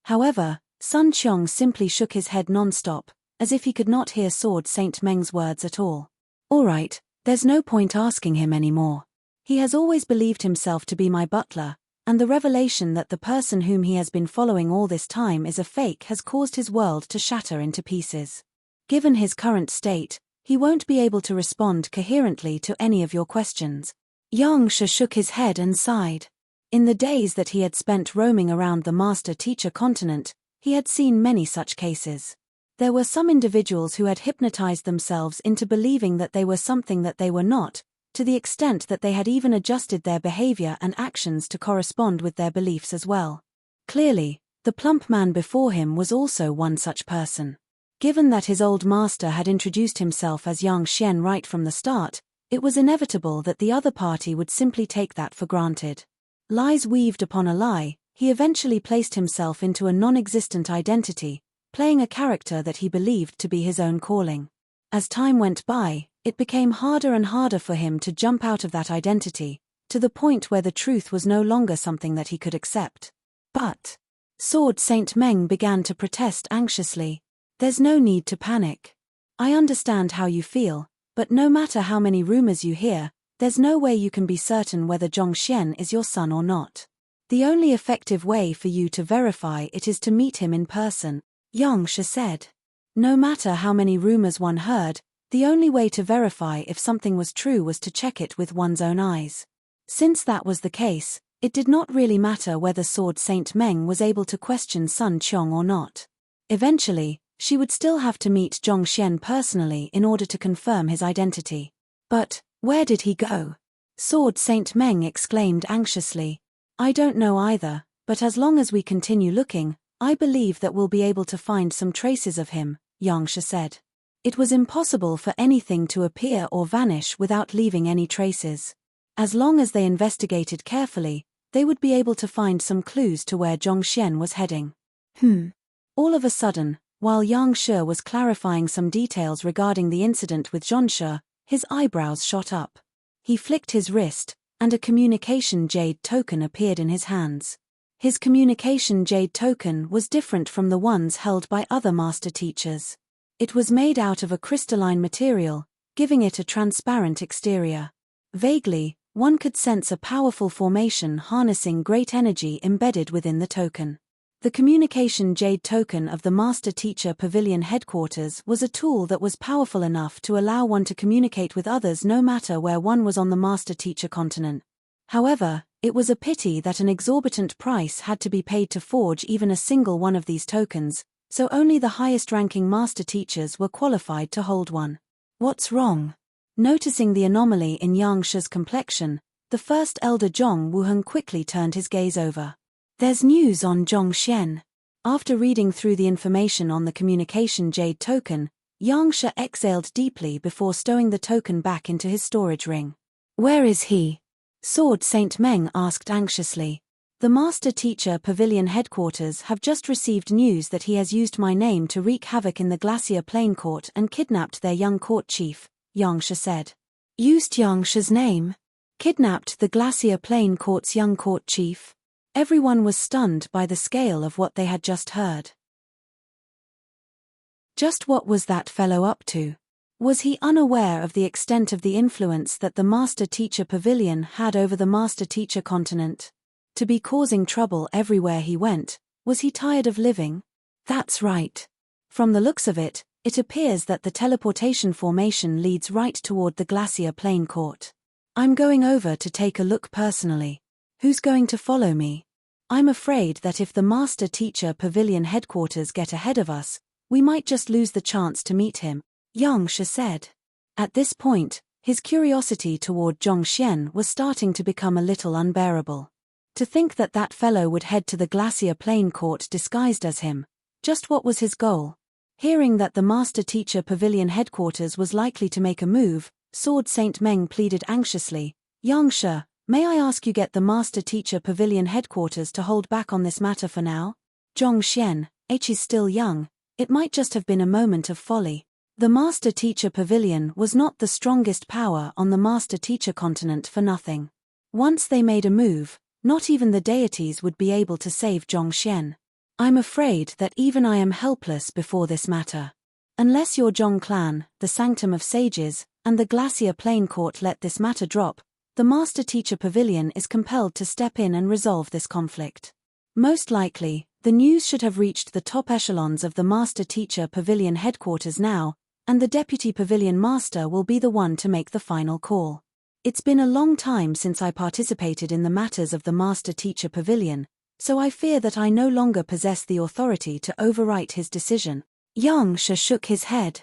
However, Sun Qiong simply shook his head non-stop, as if he could not hear Sword Saint Meng's words at all. All right, there's no point asking him anymore. He has always believed himself to be my butler, and the revelation that the person whom he has been following all this time is a fake has caused his world to shatter into pieces. Given his current state, he won't be able to respond coherently to any of your questions. Yang Shi shook his head and sighed. In the days that he had spent roaming around the master-teacher continent, he had seen many such cases. There were some individuals who had hypnotized themselves into believing that they were something that they were not, to the extent that they had even adjusted their behavior and actions to correspond with their beliefs as well. Clearly, the plump man before him was also one such person. Given that his old master had introduced himself as Yang Xian right from the start, it was inevitable that the other party would simply take that for granted. Lies weaved upon a lie, he eventually placed himself into a non-existent identity, playing a character that he believed to be his own calling. As time went by, it became harder and harder for him to jump out of that identity, to the point where the truth was no longer something that he could accept. But Sword Saint Meng began to protest anxiously. There's no need to panic. I understand how you feel, but no matter how many rumors you hear, there's no way you can be certain whether Zhongxian is your son or not. The only effective way for you to verify it is to meet him in person, Yang Shi said. No matter how many rumors one heard, the only way to verify if something was true was to check it with one's own eyes. Since that was the case, it did not really matter whether Sword Saint Meng was able to question Sun Qiong or not. Eventually, she would still have to meet Zhongxian personally in order to confirm his identity. But where did he go? Sword Saint Meng exclaimed anxiously. I don't know either, but as long as we continue looking, I believe that we'll be able to find some traces of him, Yang Shi said. It was impossible for anything to appear or vanish without leaving any traces. As long as they investigated carefully, they would be able to find some clues to where Zhongxian was heading. All of a sudden, while Yang Shi was clarifying some details regarding the incident with Zhongxi, his eyebrows shot up. He flicked his wrist, and a communication jade token appeared in his hands. His communication jade token was different from the ones held by other master teachers. It was made out of a crystalline material, giving it a transparent exterior. Vaguely, one could sense a powerful formation harnessing great energy embedded within the token. The communication jade token of the Master Teacher Pavilion headquarters was a tool that was powerful enough to allow one to communicate with others no matter where one was on the Master Teacher continent. However, it was a pity that an exorbitant price had to be paid to forge even a single one of these tokens, so only the highest-ranking Master Teachers were qualified to hold one. What's wrong? Noticing the anomaly in Yangsha's complexion, the first elder Zhong Wuheng quickly turned his gaze over. There's news on Zhongxian. After reading through the information on the communication jade token, Yangsha exhaled deeply before stowing the token back into his storage ring. Where is he? Sword Saint Meng asked anxiously. The Master Teacher Pavilion headquarters have just received news that he has used my name to wreak havoc in the Glacier Plain Court and kidnapped their young court chief, Yangsha said. Used Yangsha's name? Kidnapped the Glacier Plain Court's young court chief? Everyone was stunned by the scale of what they had just heard. Just what was that fellow up to? Was he unaware of the extent of the influence that the Master Teacher Pavilion had over the Master Teacher continent? To be causing trouble everywhere he went, was he tired of living? That's right. From the looks of it, it appears that the teleportation formation leads right toward the Glacier Plain Court. I'm going over to take a look personally. Who's going to follow me? I'm afraid that if the Master Teacher Pavilion headquarters get ahead of us, we might just lose the chance to meet him, Yangsha said. At this point, his curiosity toward Zhongxian was starting to become a little unbearable. To think that that fellow would head to the Glacier Plain Court disguised as him. Just what was his goal? Hearing that the Master Teacher Pavilion headquarters was likely to make a move, Sword Saint Meng pleaded anxiously, Yangsha, may I ask you get the Master Teacher Pavilion headquarters to hold back on this matter for now? Zhongxian, H is still young, it might just have been a moment of folly. The Master Teacher Pavilion was not the strongest power on the Master Teacher continent for nothing. Once they made a move, not even the deities would be able to save Zhongxian. I'm afraid that even I am helpless before this matter. Unless your Zhong clan, the Sanctum of Sages, and the Glacier Plain Court let this matter drop, the Master Teacher Pavilion is compelled to step in and resolve this conflict. Most likely, the news should have reached the top echelons of the Master Teacher Pavilion headquarters now, and the Deputy Pavilion Master will be the one to make the final call. It's been a long time since I participated in the matters of the Master Teacher Pavilion, so I fear that I no longer possess the authority to overwrite his decision. Yangsha shook his head.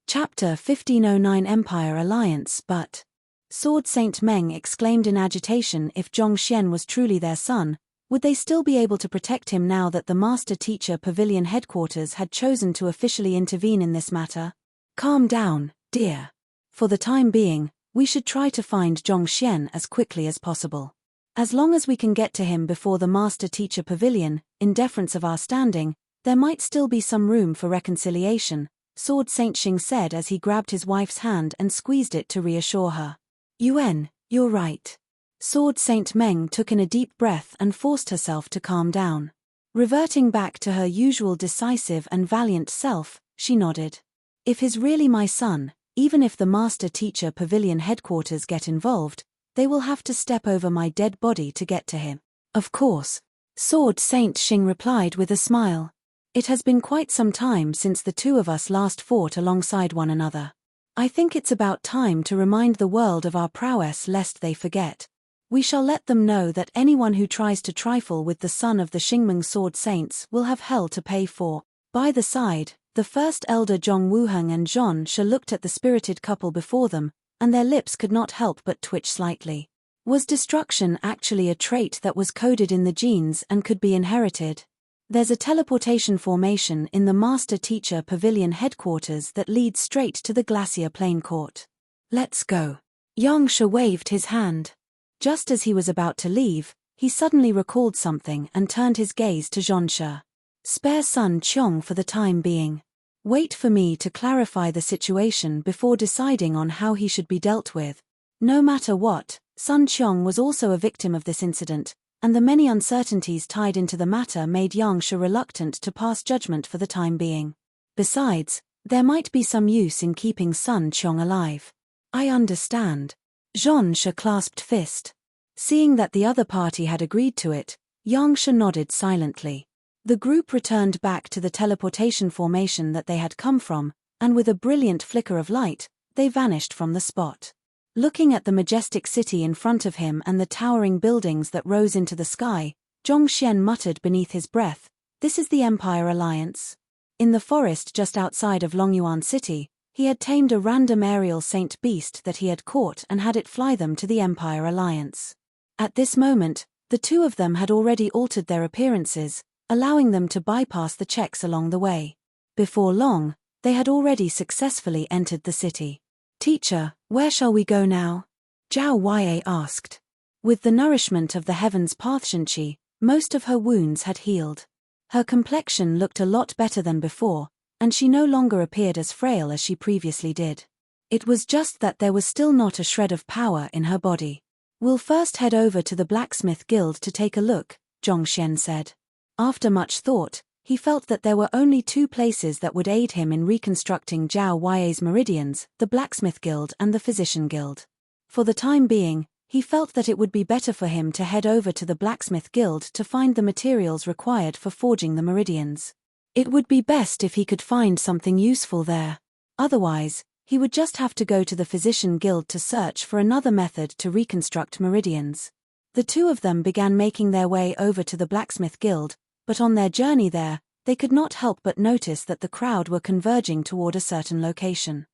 Chapter 1509 Empire Alliance. But Sword Saint Meng exclaimed in agitation, if Zhongxian was truly their son, would they still be able to protect him now that the Master Teacher Pavilion headquarters had chosen to officially intervene in this matter? Calm down, dear. For the time being, we should try to find Zhongxian as quickly as possible. As long as we can get to him before the Master Teacher Pavilion, in deference of our standing, there might still be some room for reconciliation, Sword Saint Xing said as he grabbed his wife's hand and squeezed it to reassure her. Yuan, you're right. Sword Saint Meng took in a deep breath and forced herself to calm down. Reverting back to her usual decisive and valiant self, she nodded. If he's really my son, even if the Master Teacher Pavilion headquarters get involved, they will have to step over my dead body to get to him. Of course. Sword Saint Xing replied with a smile. It has been quite some time since the two of us last fought alongside one another. I think it's about time to remind the world of our prowess lest they forget. We shall let them know that anyone who tries to trifle with the son of the Xingmeng Sword Saints will have hell to pay for. By the side, the first elder Zhong Wuheng and Zhon She looked at the spirited couple before them, and their lips could not help but twitch slightly. Was destruction actually a trait that was coded in the genes and could be inherited? There's a teleportation formation in the Master Teacher Pavilion headquarters that leads straight to the Glacier Plain Court. Let's go. Yangsha waved his hand. Just as he was about to leave, he suddenly recalled something and turned his gaze to Zhonshe. Spare Sun Qiong for the time being. Wait for me to clarify the situation before deciding on how he should be dealt with. No matter what, Sun Qiong was also a victim of this incident, and the many uncertainties tied into the matter made Yangsha reluctant to pass judgment for the time being. Besides, there might be some use in keeping Sun Qiong alive. I understand. Zhonshe clasped fist. Seeing that the other party had agreed to it, Yangsha nodded silently. The group returned back to the teleportation formation that they had come from, and with a brilliant flicker of light, they vanished from the spot. Looking at the majestic city in front of him and the towering buildings that rose into the sky, Zhongxian muttered beneath his breath, "This is the Empire Alliance." In the forest just outside of Longyuan City, he had tamed a random aerial saint beast that he had caught and had it fly them to the Empire Alliance. At this moment, the two of them had already altered their appearances, allowing them to bypass the checks along the way. Before long, they had already successfully entered the city. "Teacher, where shall we go now?" Zhao Yue asked. With the nourishment of the heavens Pathshanchi, most of her wounds had healed. Her complexion looked a lot better than before, and she no longer appeared as frail as she previously did. It was just that there was still not a shred of power in her body. "We'll first head over to the Blacksmith Guild to take a look," Zhongxian said. After much thought, he felt that there were only two places that would aid him in reconstructing Zhao Yue's meridians, the Blacksmith Guild and the Physician Guild. For the time being, he felt that it would be better for him to head over to the Blacksmith Guild to find the materials required for forging the meridians. It would be best if he could find something useful there. Otherwise, he would just have to go to the Physician Guild to search for another method to reconstruct meridians. The two of them began making their way over to the Blacksmith Guild, but on their journey there, they could not help but notice that the crowd were converging toward a certain location.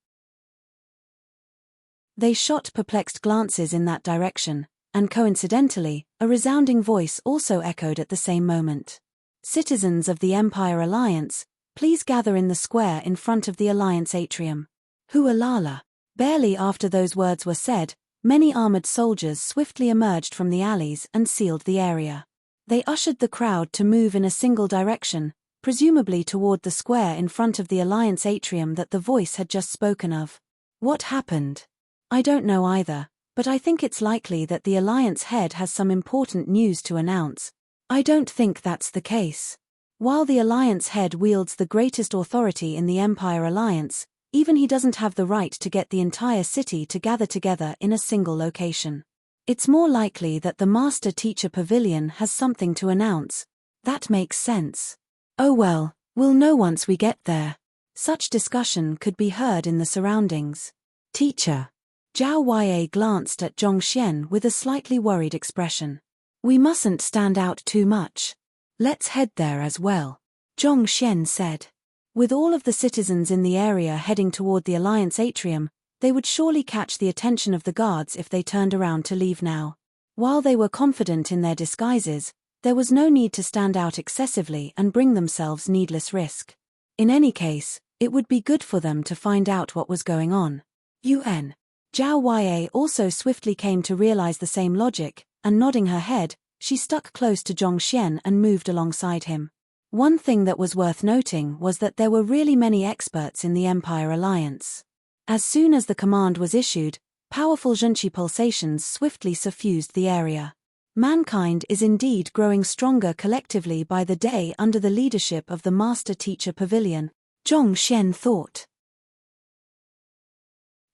They shot perplexed glances in that direction, and coincidentally, a resounding voice also echoed at the same moment. "Citizens of the Empire Alliance, please gather in the square in front of the Alliance atrium." Hualala. Barely after those words were said, many armored soldiers swiftly emerged from the alleys and sealed the area. They ushered the crowd to move in a single direction, presumably toward the square in front of the Alliance atrium that the voice had just spoken of. What happened? I don't know either, but I think it's likely that the Alliance head has some important news to announce. I don't think that's the case. While the Alliance head wields the greatest authority in the Empire Alliance, even he doesn't have the right to get the entire city to gather together in a single location. It's more likely that the Master Teacher Pavilion has something to announce. That makes sense. Oh well, we'll know once we get there. Such discussion could be heard in the surroundings. Teacher. Zhao Yue glanced at Zhongxian with a slightly worried expression. We mustn't stand out too much. Let's head there as well, Zhongxian said. With all of the citizens in the area heading toward the Alliance atrium, they would surely catch the attention of the guards if they turned around to leave now. While they were confident in their disguises, there was no need to stand out excessively and bring themselves needless risk. In any case, it would be good for them to find out what was going on. UN. Zhao Yue also swiftly came to realize the same logic, and nodding her head, she stuck close to Zhongxian and moved alongside him. One thing that was worth noting was that there were really many experts in the Empire Alliance. As soon as the command was issued, powerful Zhenqi pulsations swiftly suffused the area. Mankind is indeed growing stronger collectively by the day under the leadership of the Master Teacher Pavilion, Zhongxian thought.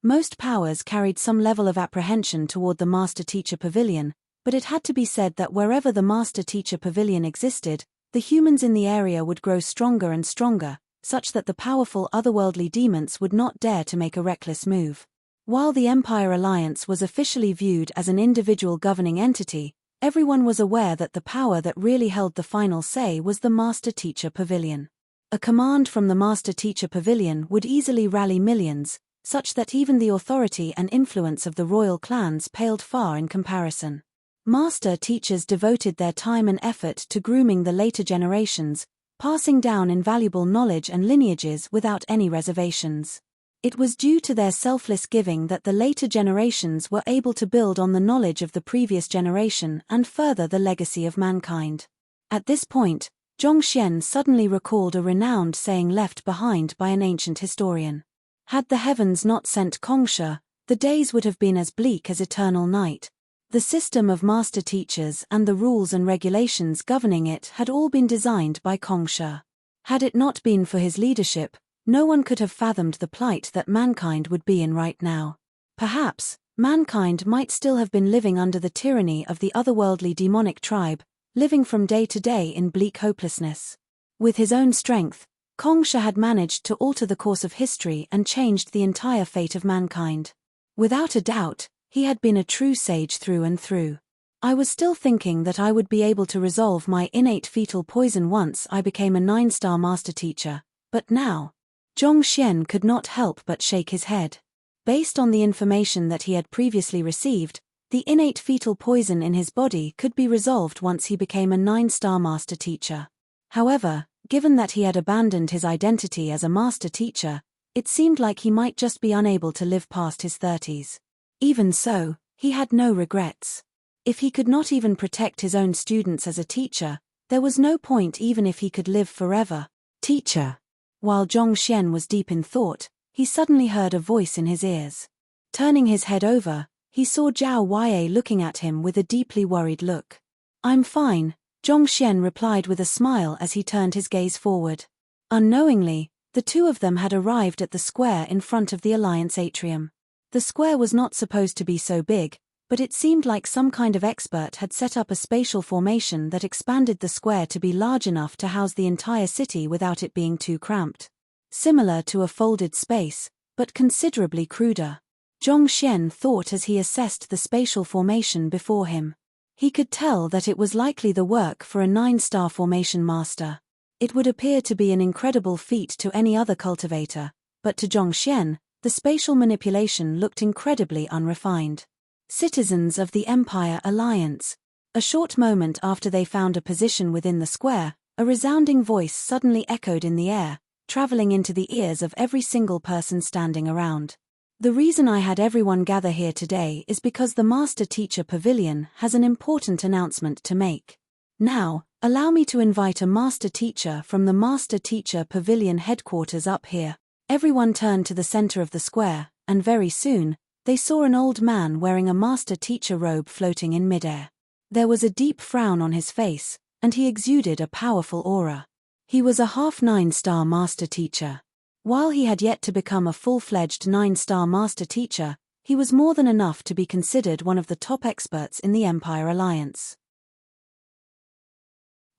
Most powers carried some level of apprehension toward the Master Teacher Pavilion, but it had to be said that wherever the Master Teacher Pavilion existed, the humans in the area would grow stronger and stronger, such that the powerful otherworldly demons would not dare to make a reckless move. While the Empire Alliance was officially viewed as an individual governing entity, everyone was aware that the power that really held the final say was the Master Teacher Pavilion. A command from the Master Teacher Pavilion would easily rally millions, such that even the authority and influence of the royal clans paled far in comparison. Master teachers devoted their time and effort to grooming the later generations, passing down invaluable knowledge and lineages without any reservations. It was due to their selfless giving that the later generations were able to build on the knowledge of the previous generation and further the legacy of mankind. At this point, Zhongxian suddenly recalled a renowned saying left behind by an ancient historian. Had the heavens not sent Kongsha, the days would have been as bleak as eternal night. The system of master teachers and the rules and regulations governing it had all been designed by Kongsha. Had it not been for his leadership, no one could have fathomed the plight that mankind would be in right now. Perhaps, mankind might still have been living under the tyranny of the otherworldly demonic tribe, living from day to day in bleak hopelessness. With his own strength, Kongsha had managed to alter the course of history and changed the entire fate of mankind. Without a doubt, he had been a true sage through and through. I was still thinking that I would be able to resolve my innate fetal poison once I became a 9-star master teacher, but now, Zhongxian could not help but shake his head. Based on the information that he had previously received, the innate fetal poison in his body could be resolved once he became a 9-star master teacher. However, given that he had abandoned his identity as a master teacher, it seemed like he might just be unable to live past his 30s. Even so, he had no regrets. If he could not even protect his own students as a teacher, there was no point even if he could live forever. Teacher. While Zhongxian was deep in thought, he suddenly heard a voice in his ears. Turning his head over, he saw Zhao Wei looking at him with a deeply worried look. "I'm fine," Zhongxian replied with a smile as he turned his gaze forward. Unknowingly, the two of them had arrived at the square in front of the Alliance atrium. The square was not supposed to be so big, but it seemed like some kind of expert had set up a spatial formation that expanded the square to be large enough to house the entire city without it being too cramped. Similar to a folded space, but considerably cruder. Zhongxian thought as he assessed the spatial formation before him. He could tell that it was likely the work for a 9-star formation master. It would appear to be an incredible feat to any other cultivator, but to Zhongxian, the spatial manipulation looked incredibly unrefined. Citizens of the Empire Alliance. A short moment after they found a position within the square, a resounding voice suddenly echoed in the air, traveling into the ears of every single person standing around. "The reason I had everyone gather here today is because the Master Teacher Pavilion has an important announcement to make. Now, allow me to invite a Master Teacher from the Master Teacher Pavilion headquarters up here." Everyone turned to the center of the square, and very soon, they saw an old man wearing a Master Teacher robe floating in midair. There was a deep frown on his face, and he exuded a powerful aura. He was a half 9-star Master Teacher. While he had yet to become a full-fledged 9-star Master Teacher, he was more than enough to be considered one of the top experts in the Empire Alliance.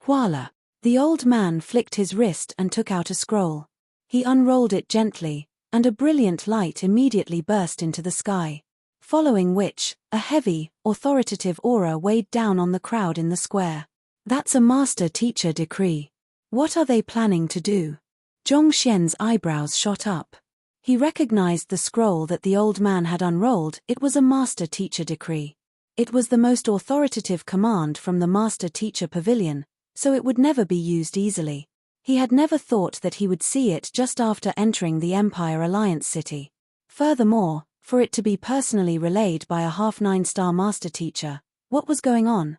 Voila! The old man flicked his wrist and took out a scroll. He unrolled it gently, and a brilliant light immediately burst into the sky. Following which, a heavy, authoritative aura weighed down on the crowd in the square. "That's a Master Teacher decree. What are they planning to do?" Zhongxian's eyebrows shot up. He recognized the scroll that the old man had unrolled. It was a Master Teacher decree. It was the most authoritative command from the Master Teacher Pavilion, so it would never be used easily. He had never thought that he would see it just after entering the Empire Alliance city. Furthermore, for it to be personally relayed by a half 9-star Master Teacher, what was going on?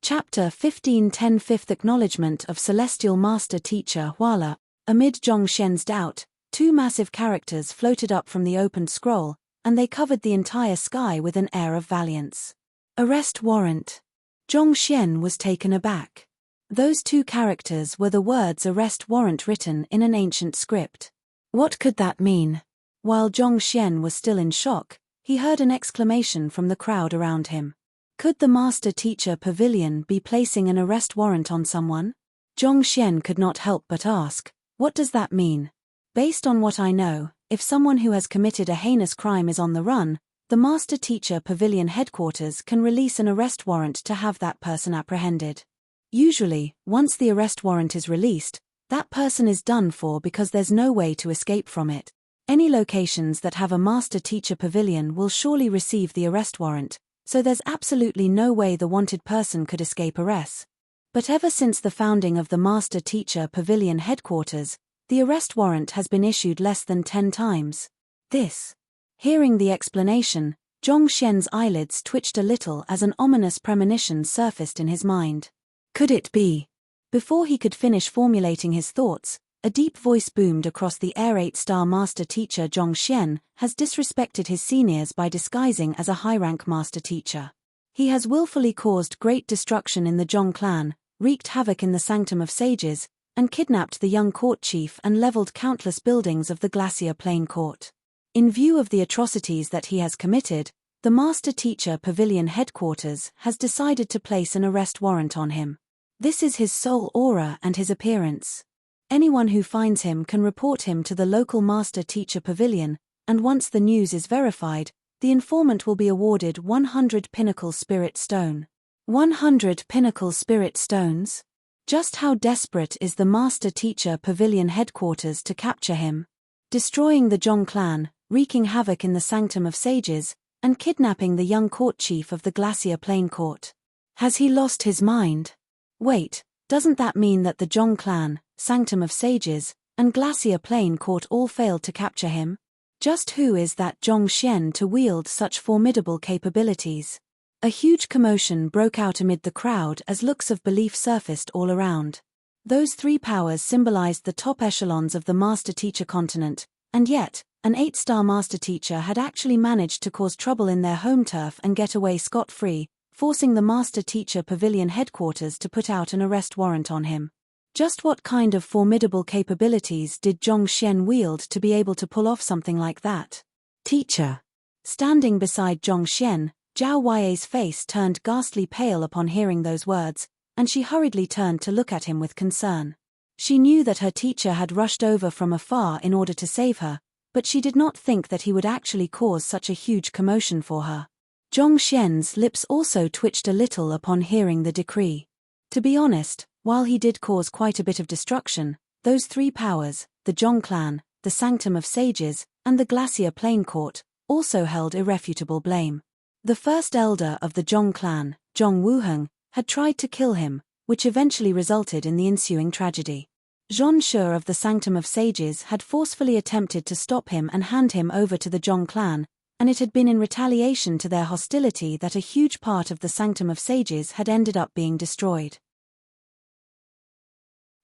Chapter 15:10 Fifth Acknowledgement of Celestial Master Teacher Huala. Amid Zhongxian's doubt, two massive characters floated up from the opened scroll, and they covered the entire sky with an air of valiance. "Arrest warrant." Zhongxian was taken aback. Those two characters were the words "arrest warrant" written in an ancient script. What could that mean? While Zhongxian was still in shock, he heard an exclamation from the crowd around him. Could the Master Teacher Pavilion be placing an arrest warrant on someone? Zhongxian could not help but ask, "What does that mean?" "Based on what I know, if someone who has committed a heinous crime is on the run, the Master Teacher Pavilion headquarters can release an arrest warrant to have that person apprehended. Usually, once the arrest warrant is released, that person is done for because there's no way to escape from it. Any locations that have a Master Teacher Pavilion will surely receive the arrest warrant, so there's absolutely no way the wanted person could escape arrest. But ever since the founding of the Master Teacher Pavilion headquarters, the arrest warrant has been issued less than 10 times. This." Hearing the explanation, Zhongxian's eyelids twitched a little as an ominous premonition surfaced in his mind. Could it be? Before he could finish formulating his thoughts, a deep voice boomed across the air. 8-star Master Teacher Zhongxian has disrespected his seniors by disguising as a high-rank Master Teacher. He has willfully caused great destruction in the Zhong clan, wreaked havoc in the Sanctum of Sages, and kidnapped the young court chief and leveled countless buildings of the Glacier Plain Court. In view of the atrocities that he has committed, the Master Teacher Pavilion headquarters has decided to place an arrest warrant on him. This is his sole aura and his appearance. Anyone who finds him can report him to the local Master Teacher Pavilion, and once the news is verified, the informant will be awarded 100 Pinnacle Spirit Stone. 100 Pinnacle Spirit Stones? Just how desperate is the Master Teacher Pavilion headquarters to capture him? Destroying the Zhong clan, wreaking havoc in the Sanctum of Sages, and kidnapping the young court chief of the Glacier Plain Court. Has he lost his mind? Wait, doesn't that mean that the Zhong clan, Sanctum of Sages, and Glacier Plain Court all failed to capture him? Just who is that Zhong Xian to wield such formidable capabilities? A huge commotion broke out amid the crowd as looks of belief surfaced all around. Those three powers symbolized the top echelons of the Master Teacher continent, and yet, an 8-star Master Teacher had actually managed to cause trouble in their home turf and get away scot-free, forcing the Master Teacher Pavilion headquarters to put out an arrest warrant on him. Just what kind of formidable capabilities did Zhong Xian wield to be able to pull off something like that? Teacher. Standing beside Zhong Xian, Zhao Huai's face turned ghastly pale upon hearing those words, and she hurriedly turned to look at him with concern. She knew that her teacher had rushed over from afar in order to save her, but she did not think that he would actually cause such a huge commotion for her. Zhong Xian's lips also twitched a little upon hearing the decree. To be honest, while he did cause quite a bit of destruction, those three powers, the Zhong clan, the Sanctum of Sages, and the Glacier Plain Court, also held irrefutable blame. The first elder of the Zhong clan, Zhong Wuheng, had tried to kill him, which eventually resulted in the ensuing tragedy. Zhong Shi of the Sanctum of Sages had forcefully attempted to stop him and hand him over to the Zhong clan, and it had been in retaliation to their hostility that a huge part of the Sanctum of Sages had ended up being destroyed.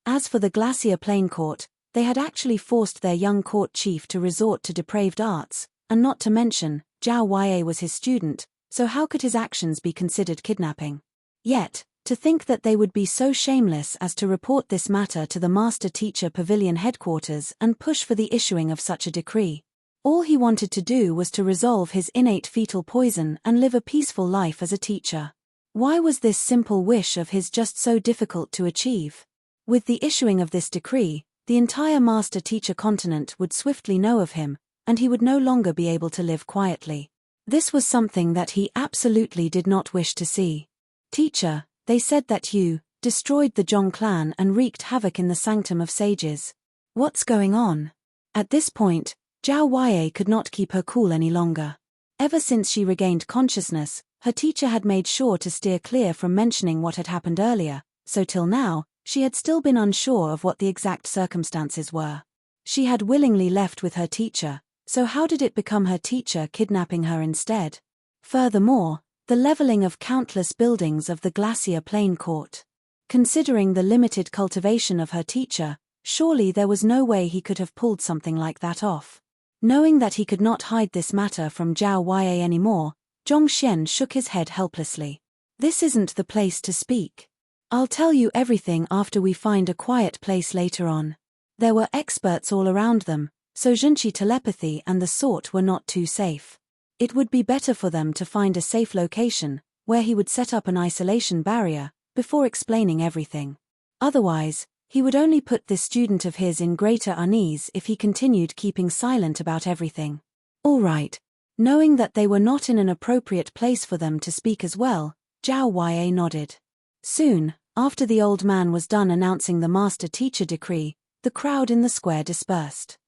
As for the Glacier Plain Court, they had actually forced their young court chief to resort to depraved arts, and not to mention, Zhao Huai was his student, so how could his actions be considered kidnapping? Yet, to think that they would be so shameless as to report this matter to the Master Teacher Pavilion headquarters and push for the issuing of such a decree. All he wanted to do was to resolve his innate fetal poison and live a peaceful life as a teacher. Why was this simple wish of his just so difficult to achieve? With the issuing of this decree, the entire Master Teacher continent would swiftly know of him, and he would no longer be able to live quietly. This was something that he absolutely did not wish to see. Teacher, they said that you destroyed the Zhong clan and wreaked havoc in the Sanctum of Sages. What's going on? At this point, Zhao Huai could not keep her cool any longer. Ever since she regained consciousness, her teacher had made sure to steer clear from mentioning what had happened earlier, so till now, she had still been unsure of what the exact circumstances were. She had willingly left with her teacher, so how did it become her teacher kidnapping her instead? Furthermore, the leveling of countless buildings of the Glacier Plain Court. Considering the limited cultivation of her teacher, surely there was no way he could have pulled something like that off. Knowing that he could not hide this matter from Zhao Huai anymore, Zhong Xian shook his head helplessly. This isn't the place to speak. I'll tell you everything after we find a quiet place later on. There were experts all around them, so Zhenqi telepathy and the sort were not too safe. It would be better for them to find a safe location, where he would set up an isolation barrier, before explaining everything. Otherwise, he would only put this student of his in greater unease if he continued keeping silent about everything. All right. Knowing that they were not in an appropriate place for them to speak as well, Zhao Huai nodded. Soon, after the old man was done announcing the Master Teacher decree, the crowd in the square dispersed.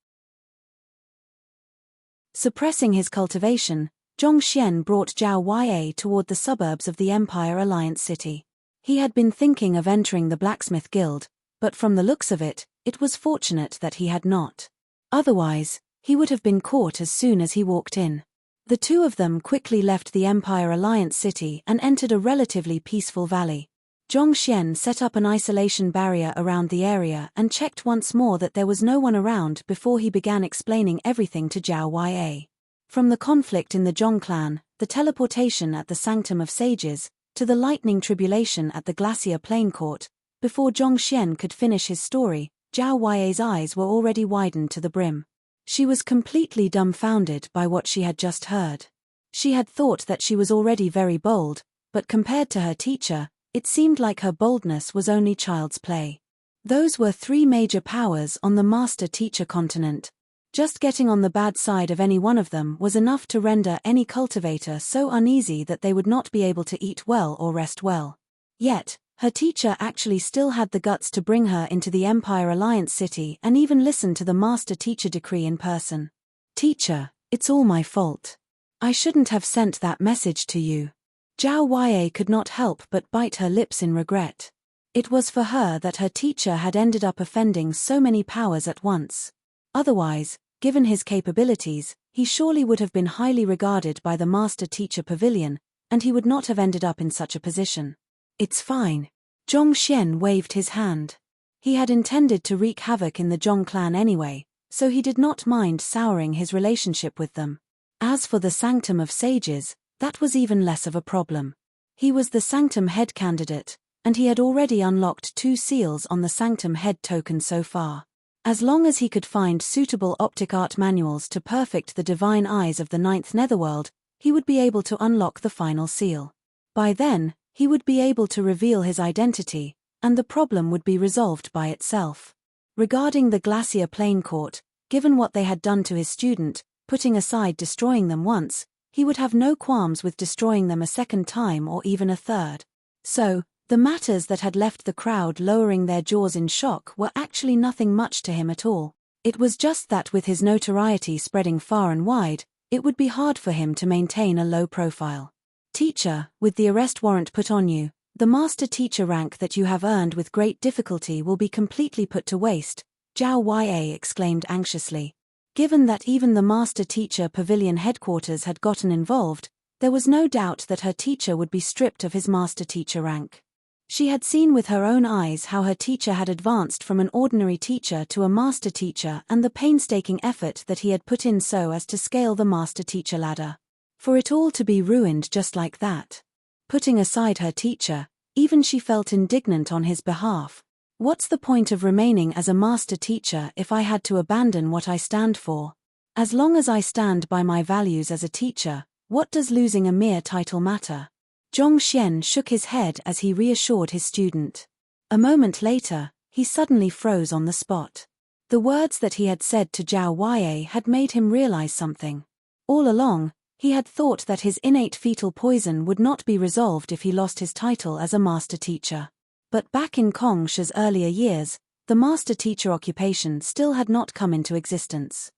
Suppressing his cultivation, Zhong Xian brought Zhao Huai toward the suburbs of the Empire Alliance city. He had been thinking of entering the Blacksmith Guild, but from the looks of it, it was fortunate that he had not. Otherwise, he would have been caught as soon as he walked in. The two of them quickly left the Empire Alliance city and entered a relatively peaceful valley. Zhong Xian set up an isolation barrier around the area and checked once more that there was no one around before he began explaining everything to Zhao Huai. From the conflict in the Zhong clan, the teleportation at the Sanctum of Sages, to the lightning tribulation at the Glacier Plain Court, Before Zhongxian could finish his story, Zhao Huai's eyes were already widened to the brim. She was completely dumbfounded by what she had just heard. She had thought that she was already very bold, but compared to her teacher, it seemed like her boldness was only child's play. Those were 3 major powers on the master-teacher continent. Just getting on the bad side of any one of them was enough to render any cultivator so uneasy that they would not be able to eat well or rest well. Yet, her teacher actually still had the guts to bring her into the Empire Alliance city and even listen to the master-teacher decree in person. "Teacher, it's all my fault. I shouldn't have sent that message to you." Zhao Huai could not help but bite her lips in regret. It was for her that her teacher had ended up offending so many powers at once. Otherwise, given his capabilities, he surely would have been highly regarded by the master-teacher pavilion, and he would not have ended up in such a position. "It's fine." Zhongxian waved his hand. He had intended to wreak havoc in the Zhong clan anyway, so he did not mind souring his relationship with them. As for the Sanctum of Sages, that was even less of a problem. He was the Sanctum Head candidate, and he had already unlocked 2 seals on the Sanctum Head token so far. As long as he could find suitable optic art manuals to perfect the divine eyes of the 9th netherworld, he would be able to unlock the final seal. By then, he would be able to reveal his identity, and the problem would be resolved by itself. Regarding the Glacier Plain Court, given what they had done to his student, putting aside destroying them once, he would have no qualms with destroying them a second time or even a third. So, the matters that had left the crowd lowering their jaws in shock were actually nothing much to him at all. It was just that with his notoriety spreading far and wide, it would be hard for him to maintain a low profile. "Teacher, with the arrest warrant put on you, the master-teacher rank that you have earned with great difficulty will be completely put to waste," Zhao Huai exclaimed anxiously. Given that even the master-teacher pavilion headquarters had gotten involved, there was no doubt that her teacher would be stripped of his master-teacher rank. She had seen with her own eyes how her teacher had advanced from an ordinary teacher to a master teacher and the painstaking effort that he had put in so as to scale the master teacher ladder. For it all to be ruined just like that. Putting aside her teacher, even she felt indignant on his behalf. What's the point of remaining as a master teacher if I had to abandon what I stand for? As long as I stand by my values as a teacher, what does losing a mere title matter? Zhongxian shook his head as he reassured his student. A moment later, he suddenly froze on the spot. The words that he had said to Zhao Huai had made him realize something. All along, he had thought that his innate fetal poison would not be resolved if he lost his title as a master teacher. But back in Kong Shi's earlier years, the master teacher occupation still had not come into existence.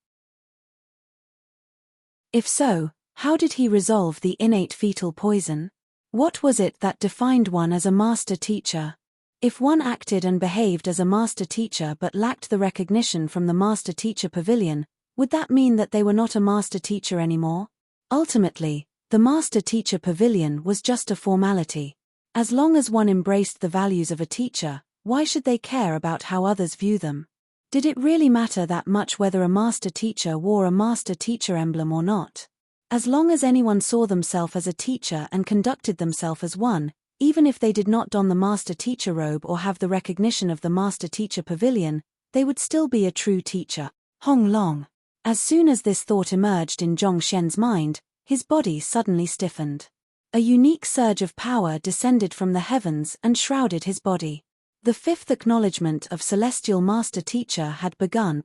If so, how did he resolve the innate fetal poison? What was it that defined one as a master teacher? If one acted and behaved as a master teacher but lacked the recognition from the master teacher pavilion, would that mean that they were not a master teacher anymore? Ultimately, the master teacher pavilion was just a formality. As long as one embraced the values of a teacher, why should they care about how others view them? Did it really matter that much whether a master teacher wore a master teacher emblem or not? As long as anyone saw themselves as a teacher and conducted themselves as one, even if they did not don the master teacher robe or have the recognition of the master teacher pavilion, they would still be a true teacher. Hong Long. As soon as this thought emerged in Zhongxian's mind, his body suddenly stiffened. A unique surge of power descended from the heavens and shrouded his body. The 5th acknowledgement of celestial master teacher had begun.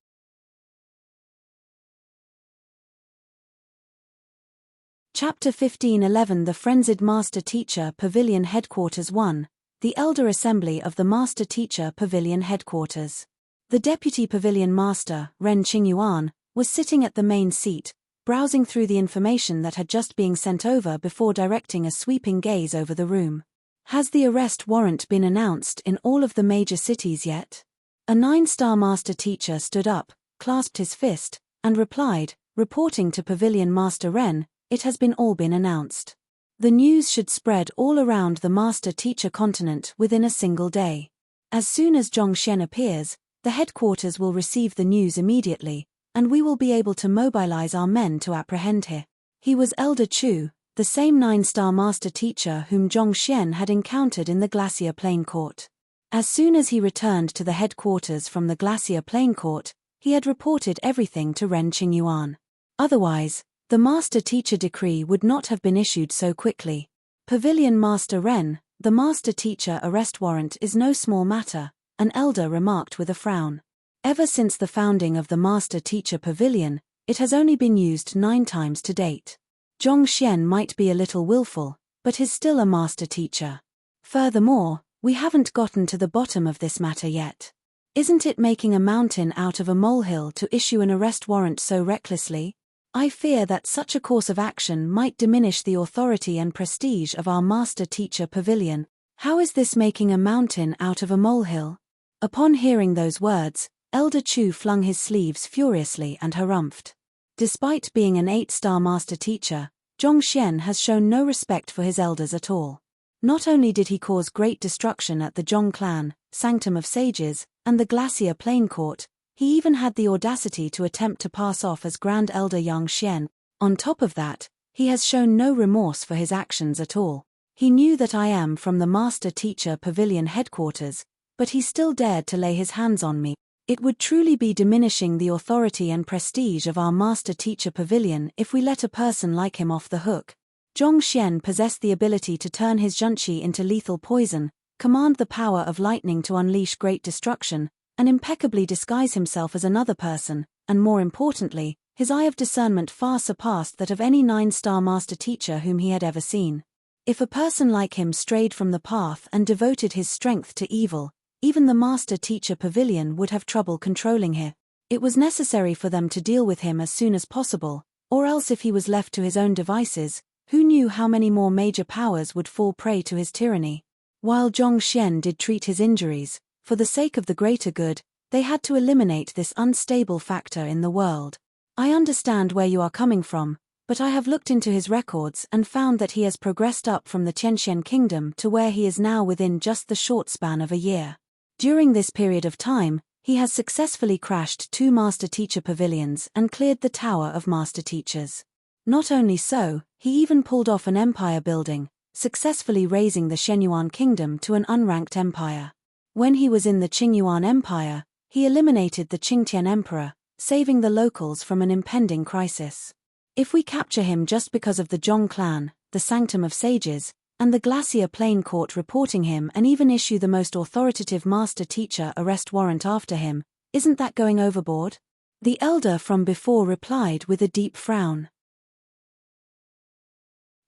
Chapter 15:11 The Frenzied Master Teacher Pavilion Headquarters 1. The Elder Assembly of the Master Teacher Pavilion Headquarters. The Deputy Pavilion Master, Ren Qingyuan, was sitting at the main seat, browsing through the information that had just been sent over before directing a sweeping gaze over the room. Has the arrest warrant been announced in all of the major cities yet? A 9-star master teacher stood up, clasped his fist, and replied, reporting to Pavilion Master Ren, "It has all been announced. The news should spread all around the master teacher continent within a single day. As soon as Zhongxian appears, the headquarters will receive the news immediately, and we will be able to mobilize our men to apprehend him." He was Elder Chu, the same 9-star master teacher whom Zhongxian had encountered in the Glacier Plain Court. As soon as he returned to the headquarters from the Glacier Plain Court, he had reported everything to Ren Qingyuan. Otherwise, the master-teacher decree would not have been issued so quickly. Pavilion Master Ren, the master-teacher arrest warrant is no small matter, an elder remarked with a frown. Ever since the founding of the master-teacher pavilion, it has only been used 9 times to date. Zhong Xian might be a little willful, but is still a master-teacher. Furthermore, we haven't gotten to the bottom of this matter yet. Isn't it making a mountain out of a molehill to issue an arrest warrant so recklessly? I fear that such a course of action might diminish the authority and prestige of our master-teacher pavilion. How is this making a mountain out of a molehill? Upon hearing those words, Elder Chu flung his sleeves furiously and harumphed. Despite being an 8-star master-teacher, Zhong Xian has shown no respect for his elders at all. Not only did he cause great destruction at the Zhong clan, Sanctum of Sages, and the Glacier Plain Court, he even had the audacity to attempt to pass off as Grand Elder Yang Xian. On top of that, he has shown no remorse for his actions at all. He knew that I am from the master-teacher pavilion headquarters, but he still dared to lay his hands on me. It would truly be diminishing the authority and prestige of our master-teacher pavilion if we let a person like him off the hook. Zhong Xian possessed the ability to turn his junqi into lethal poison, command the power of lightning to unleash great destruction, and impeccably disguise himself as another person, and more importantly, his eye of discernment far surpassed that of any 9-star master-teacher whom he had ever seen. If a person like him strayed from the path and devoted his strength to evil, even the master-teacher pavilion would have trouble controlling him. It was necessary for them to deal with him as soon as possible, or else if he was left to his own devices, who knew how many more major powers would fall prey to his tyranny. While Zhong Xian did treat his injuries, for the sake of the greater good, they had to eliminate this unstable factor in the world. I understand where you are coming from, but I have looked into his records and found that he has progressed up from the Tianxian kingdom to where he is now within just the short span of a year. During this period of time, he has successfully crashed 2 master-teacher pavilions and cleared the Tower of Master-Teachers. Not only so, he even pulled off an empire building, successfully raising the Shenyuan kingdom to an unranked empire. When he was in the Qingyuan Empire, he eliminated the Qingtian emperor, saving the locals from an impending crisis. If we capture him just because of the Zhong clan, the Sanctum of Sages, and the Glacier Plain Court reporting him and even issue the most authoritative master-teacher arrest warrant after him, isn't that going overboard? The elder from before replied with a deep frown.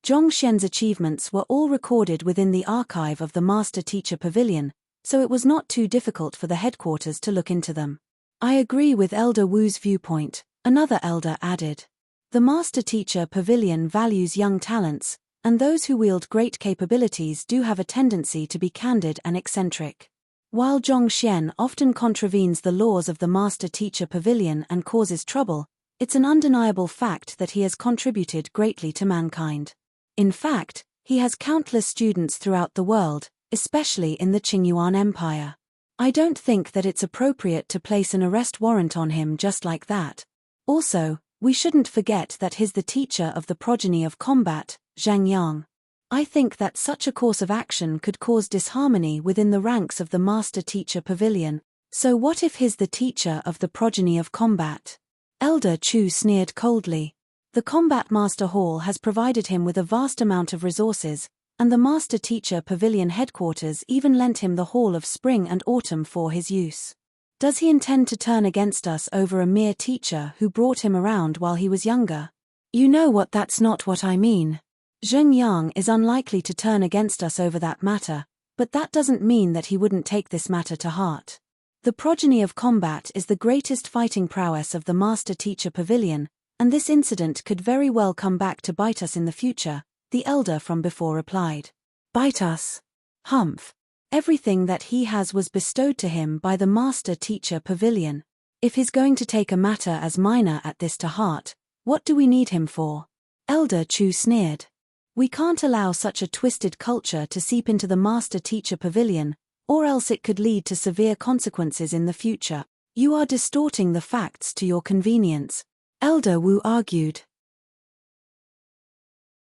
Zhong Xian's achievements were all recorded within the archive of the master-teacher pavilion, so it was not too difficult for the headquarters to look into them. I agree with Elder Wu's viewpoint, another elder added. The master-teacher pavilion values young talents, and those who wield great capabilities do have a tendency to be candid and eccentric. While Zhong Xian often contravenes the laws of the master-teacher pavilion and causes trouble, it's an undeniable fact that he has contributed greatly to mankind. In fact, he has countless students throughout the world, especially in the Qingyuan Empire. I don't think that it's appropriate to place an arrest warrant on him just like that. Also, we shouldn't forget that he's the teacher of the progeny of combat, Zhang Yang. I think that such a course of action could cause disharmony within the ranks of the master-teacher pavilion. So what if he's the teacher of the progeny of combat? Elder Chu sneered coldly. The Combat Master Hall has provided him with a vast amount of resources, and the master-teacher pavilion headquarters even lent him the Hall of Spring and Autumn for his use. Does he intend to turn against us over a mere teacher who brought him around while he was younger? You know what, that's not what I mean. Zheng Yang is unlikely to turn against us over that matter, but that doesn't mean that he wouldn't take this matter to heart. The progeny of combat is the greatest fighting prowess of the master-teacher pavilion, and this incident could very well come back to bite us in the future, the elder from before replied. Bite us? Humph. Everything that he has was bestowed to him by the master-teacher pavilion. If he's going to take a matter as minor as this to heart, what do we need him for? Elder Chu sneered. We can't allow such a twisted culture to seep into the master-teacher pavilion, or else it could lead to severe consequences in the future. You are distorting the facts to your convenience, Elder Wu argued.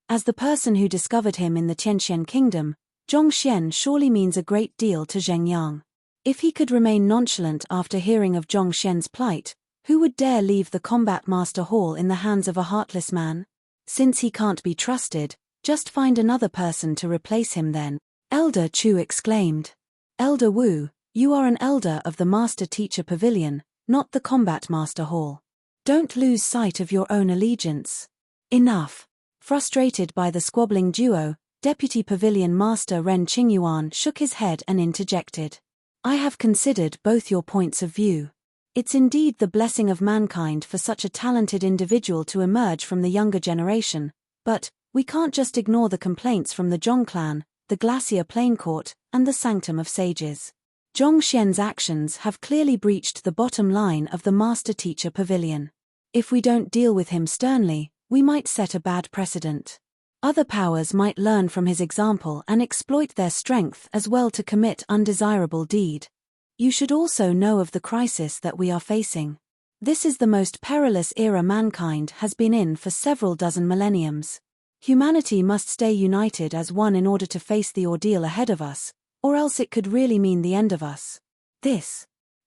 As the person who discovered him in the Tianxian kingdom, Zhongxian surely means a great deal to Zheng Yang. If he could remain nonchalant after hearing of Zhongxian's plight, who would dare leave the Combat Master Hall in the hands of a heartless man? Since he can't be trusted, just find another person to replace him then, Elder Chu exclaimed. Elder Wu, you are an elder of the Master Teacher Pavilion, not the Combat Master Hall. Don't lose sight of your own allegiance. Enough. Frustrated by the squabbling duo, Deputy Pavilion Master Ren Qingyuan shook his head and interjected. I have considered both your points of view. It's indeed the blessing of mankind for such a talented individual to emerge from the younger generation, but we can't just ignore the complaints from the Zhong clan, the Glacier Plain Court, and the Sanctum of Sages. Zhongxian's actions have clearly breached the bottom line of the Master Teacher Pavilion. If we don't deal with him sternly, we might set a bad precedent. Other powers might learn from his example and exploit their strength as well to commit undesirable deed. You should also know of the crisis that we are facing. This is the most perilous era mankind has been in for several dozen millenniums. Humanity must stay united as one in order to face the ordeal ahead of us, or else it could really mean the end of us.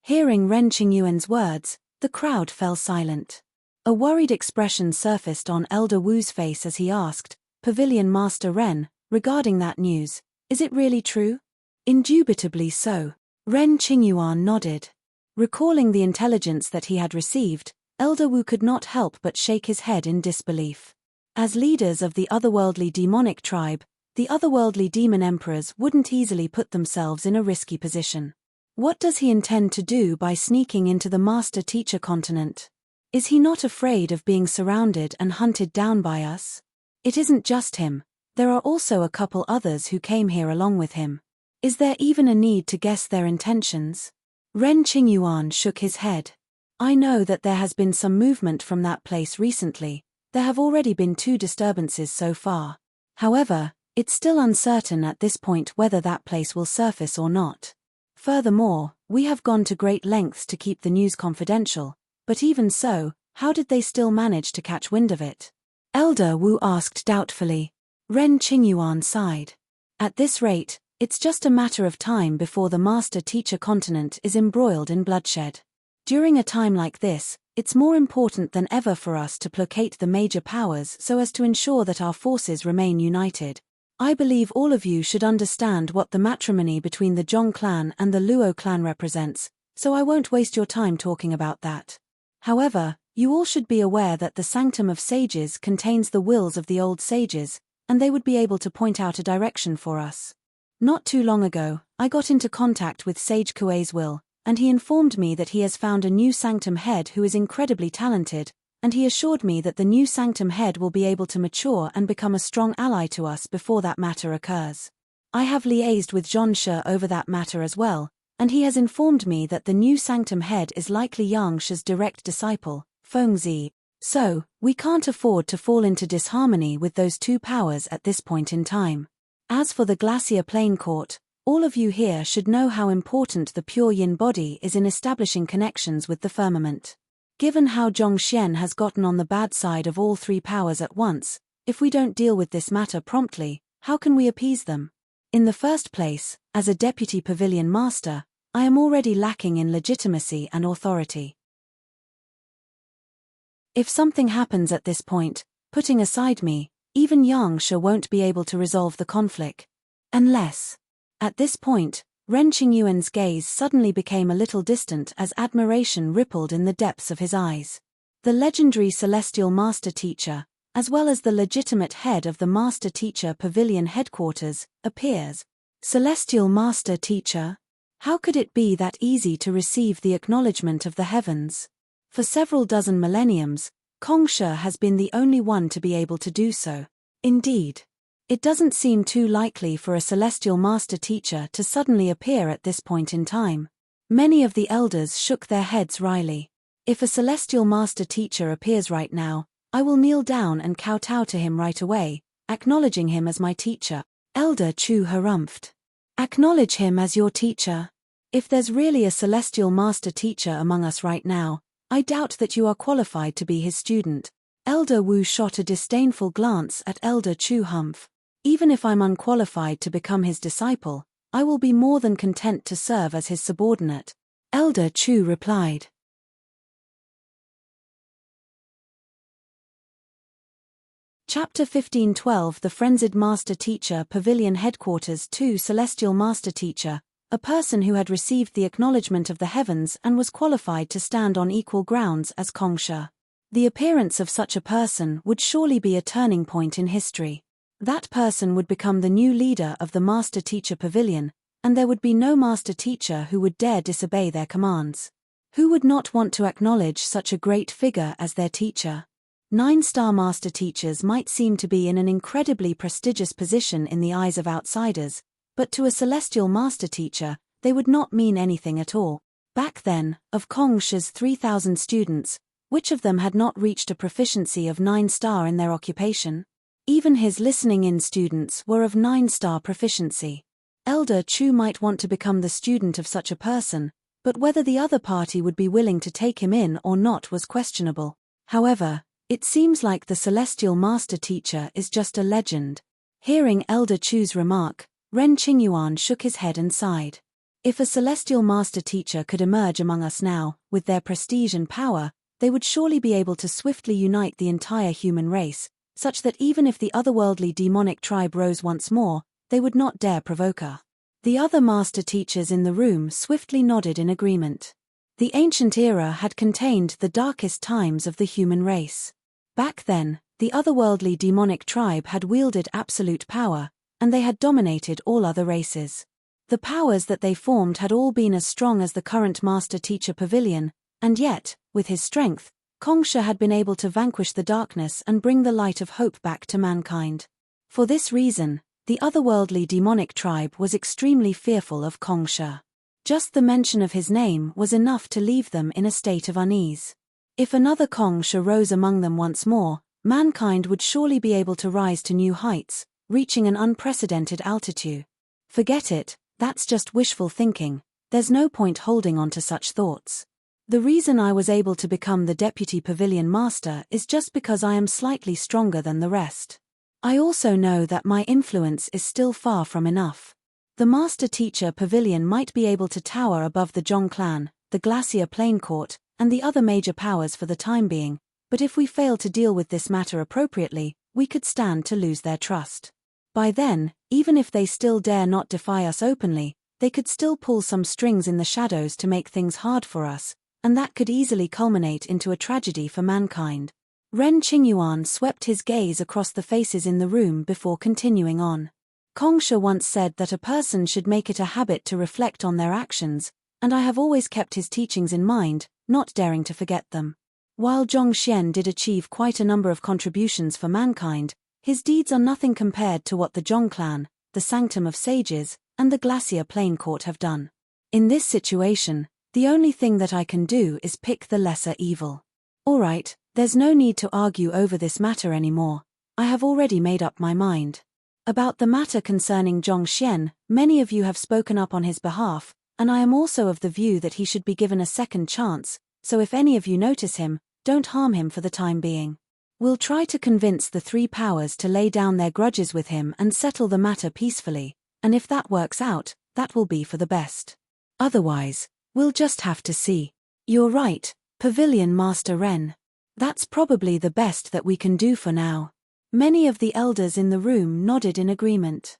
Hearing Ren Qingyuan's words, the crowd fell silent. A worried expression surfaced on Elder Wu's face as he asked, Pavilion Master Ren, regarding that news, is it really true? Indubitably so. Ren Qingyuan nodded. Recalling the intelligence that he had received, Elder Wu could not help but shake his head in disbelief. As leaders of the otherworldly demonic tribe, the otherworldly demon emperors wouldn't easily put themselves in a risky position. What does he intend to do by sneaking into the Master Teacher continent? Is he not afraid of being surrounded and hunted down by us? It isn't just him, there are also a couple others who came here along with him. Is there even a need to guess their intentions? Ren Qingyuan shook his head. I know that there has been some movement from that place recently. There have already been 2 disturbances so far. However, it's still uncertain at this point whether that place will surface or not. Furthermore, we have gone to great lengths to keep the news confidential, but even so, how did they still manage to catch wind of it? Elder Wu asked doubtfully. Ren Qingyuan sighed. At this rate, it's just a matter of time before the Master Teacher continent is embroiled in bloodshed. During a time like this, it's more important than ever for us to placate the major powers so as to ensure that our forces remain united. I believe all of you should understand what the matrimony between the Zhong clan and the Luo clan represents, so I won't waste your time talking about that. However, you all should be aware that the Sanctum of Sages contains the wills of the old sages, and they would be able to point out a direction for us. Not too long ago, I got into contact with Sage Kuei's will, and he informed me that he has found a new Sanctum head who is incredibly talented, and he assured me that the new Sanctum head will be able to mature and become a strong ally to us before that matter occurs. I have liaised with Zhongxia over that matter as well, and he has informed me that the new Sanctum head is likely Yang Shi's direct disciple, Fengzi. So, we can't afford to fall into disharmony with those 2 powers at this point in time. As for the Glacier Plain Court, all of you here should know how important the pure yin body is in establishing connections with the firmament. Given how Zhongxian has gotten on the bad side of all 3 powers at once, if we don't deal with this matter promptly, how can we appease them? In the first place, as a deputy pavilion master, I am already lacking in legitimacy and authority. If something happens at this point, putting aside me, even Yang Shi won't be able to resolve the conflict. Unless. At this point, Ren Qingyuan's gaze suddenly became a little distant as admiration rippled in the depths of his eyes. The legendary Celestial Master Teacher, as well as the legitimate head of the Master Teacher Pavilion headquarters, appears. Celestial Master Teacher? How could it be that easy to receive the acknowledgement of the heavens? For several dozen millenniums, Kongsha has been the only one to be able to do so. Indeed. It doesn't seem too likely for a Celestial Master Teacher to suddenly appear at this point in time. Many of the elders shook their heads wryly. If a Celestial Master Teacher appears right now, I will kneel down and kowtow to him right away, acknowledging him as my teacher. Elder Chu harumphed. Acknowledge him as your teacher? If there's really a Celestial Master Teacher among us right now, I doubt that you are qualified to be his student. Elder Wu shot a disdainful glance at Elder Chu Humph. Even if I'm unqualified to become his disciple, I will be more than content to serve as his subordinate. Elder Chu replied. Chapter 15:12 The Frenzied Master Teacher Pavilion Headquarters 2 Celestial Master Teacher, a person who had received the acknowledgement of the heavens and was qualified to stand on equal grounds as Kongsha. The appearance of such a person would surely be a turning point in history. That person would become the new leader of the Master Teacher Pavilion, and there would be no Master Teacher who would dare disobey their commands. Who would not want to acknowledge such a great figure as their teacher? 9-star Master Teachers might seem to be in an incredibly prestigious position in the eyes of outsiders, but to a Celestial Master Teacher, they would not mean anything at all. Back then, of Kongsha's 3,000 students, which of them had not reached a proficiency of 9-star in their occupation? Even his listening-in students were of 9-star proficiency. Elder Chu might want to become the student of such a person, but whether the other party would be willing to take him in or not was questionable. However, it seems like the Celestial Master Teacher is just a legend. Hearing Elder Chu's remark, Ren Qingyuan shook his head and sighed. If a Celestial Master Teacher could emerge among us now, with their prestige and power, they would surely be able to swiftly unite the entire human race, such that even if the otherworldly demonic tribe rose once more, they would not dare provoke her. The other Master Teachers in the room swiftly nodded in agreement. The ancient era had contained the darkest times of the human race. Back then, the otherworldly demonic tribe had wielded absolute power, and they had dominated all other races. The powers that they formed had all been as strong as the current Master Teacher Pavilion, and yet, with his strength, Kongsha had been able to vanquish the darkness and bring the light of hope back to mankind. For this reason, the otherworldly demonic tribe was extremely fearful of Kongsha. Just the mention of his name was enough to leave them in a state of unease. If another Kongsha rose among them once more, mankind would surely be able to rise to new heights, reaching an unprecedented altitude. Forget it, that's just wishful thinking, there's no point holding on to such thoughts. The reason I was able to become the Deputy Pavilion Master is just because I am slightly stronger than the rest. I also know that my influence is still far from enough. The Master Teacher Pavilion might be able to tower above the Zhong clan, the Glacier Plain Court, and the other major powers for the time being, but if we fail to deal with this matter appropriately, we could stand to lose their trust. By then, even if they still dare not defy us openly, they could still pull some strings in the shadows to make things hard for us, and that could easily culminate into a tragedy for mankind. Ren Qingyuan swept his gaze across the faces in the room before continuing on. Kongsha once said that a person should make it a habit to reflect on their actions, and I have always kept his teachings in mind, not daring to forget them. While Zhongxian did achieve quite a number of contributions for mankind, his deeds are nothing compared to what the Zhong clan, the Sanctum of Sages, and the Glacier Plain Court have done. In this situation, the only thing that I can do is pick the lesser evil. Alright, there's no need to argue over this matter anymore. I have already made up my mind. About the matter concerning Zhongxian, many of you have spoken up on his behalf, and I am also of the view that he should be given a second chance, so if any of you notice him, don't harm him for the time being. We'll try to convince the three powers to lay down their grudges with him and settle the matter peacefully, and if that works out, that will be for the best. Otherwise, we'll just have to see. You're right, Pavilion Master Ren. That's probably the best that we can do for now. Many of the elders in the room nodded in agreement.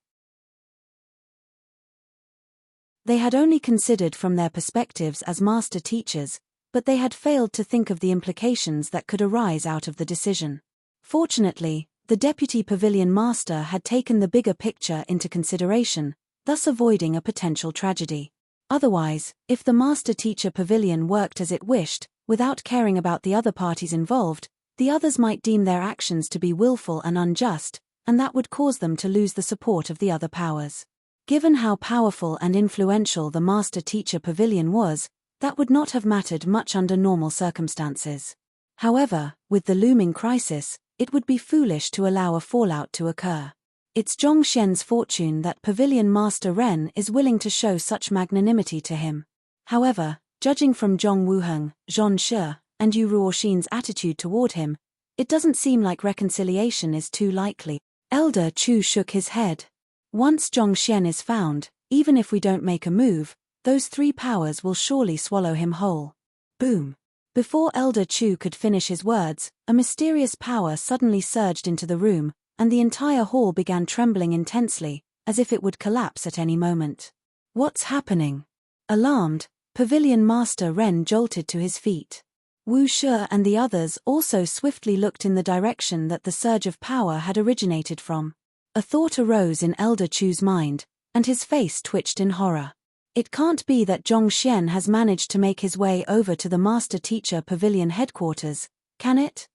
They had only considered from their perspectives as master teachers, but they had failed to think of the implications that could arise out of the decision. Fortunately, the Deputy Pavilion Master had taken the bigger picture into consideration, thus avoiding a potential tragedy. Otherwise, if the Master Teacher Pavilion worked as it wished, without caring about the other parties involved, the others might deem their actions to be willful and unjust, and that would cause them to lose the support of the other powers. Given how powerful and influential the Master Teacher Pavilion was, that would not have mattered much under normal circumstances. However, with the looming crisis, it would be foolish to allow a fallout to occur. It's Zhongxian's fortune that Pavilion Master Ren is willing to show such magnanimity to him. However, judging from Zhong Wuheng, Zhon Shi, and Yu Ruoxin's attitude toward him, it doesn't seem like reconciliation is too likely. Elder Chu shook his head. Once Zhongxian is found, even if we don't make a move, those 3 powers will surely swallow him whole. Boom. Before Elder Chu could finish his words, a mysterious power suddenly surged into the room, and the entire hall began trembling intensely, as if it would collapse at any moment. What's happening? Alarmed, Pavilion Master Ren jolted to his feet. Wu Shi and the others also swiftly looked in the direction that the surge of power had originated from. A thought arose in Elder Chu's mind, and his face twitched in horror. It can't be that Zhongxian has managed to make his way over to the Master Teacher Pavilion headquarters, can it?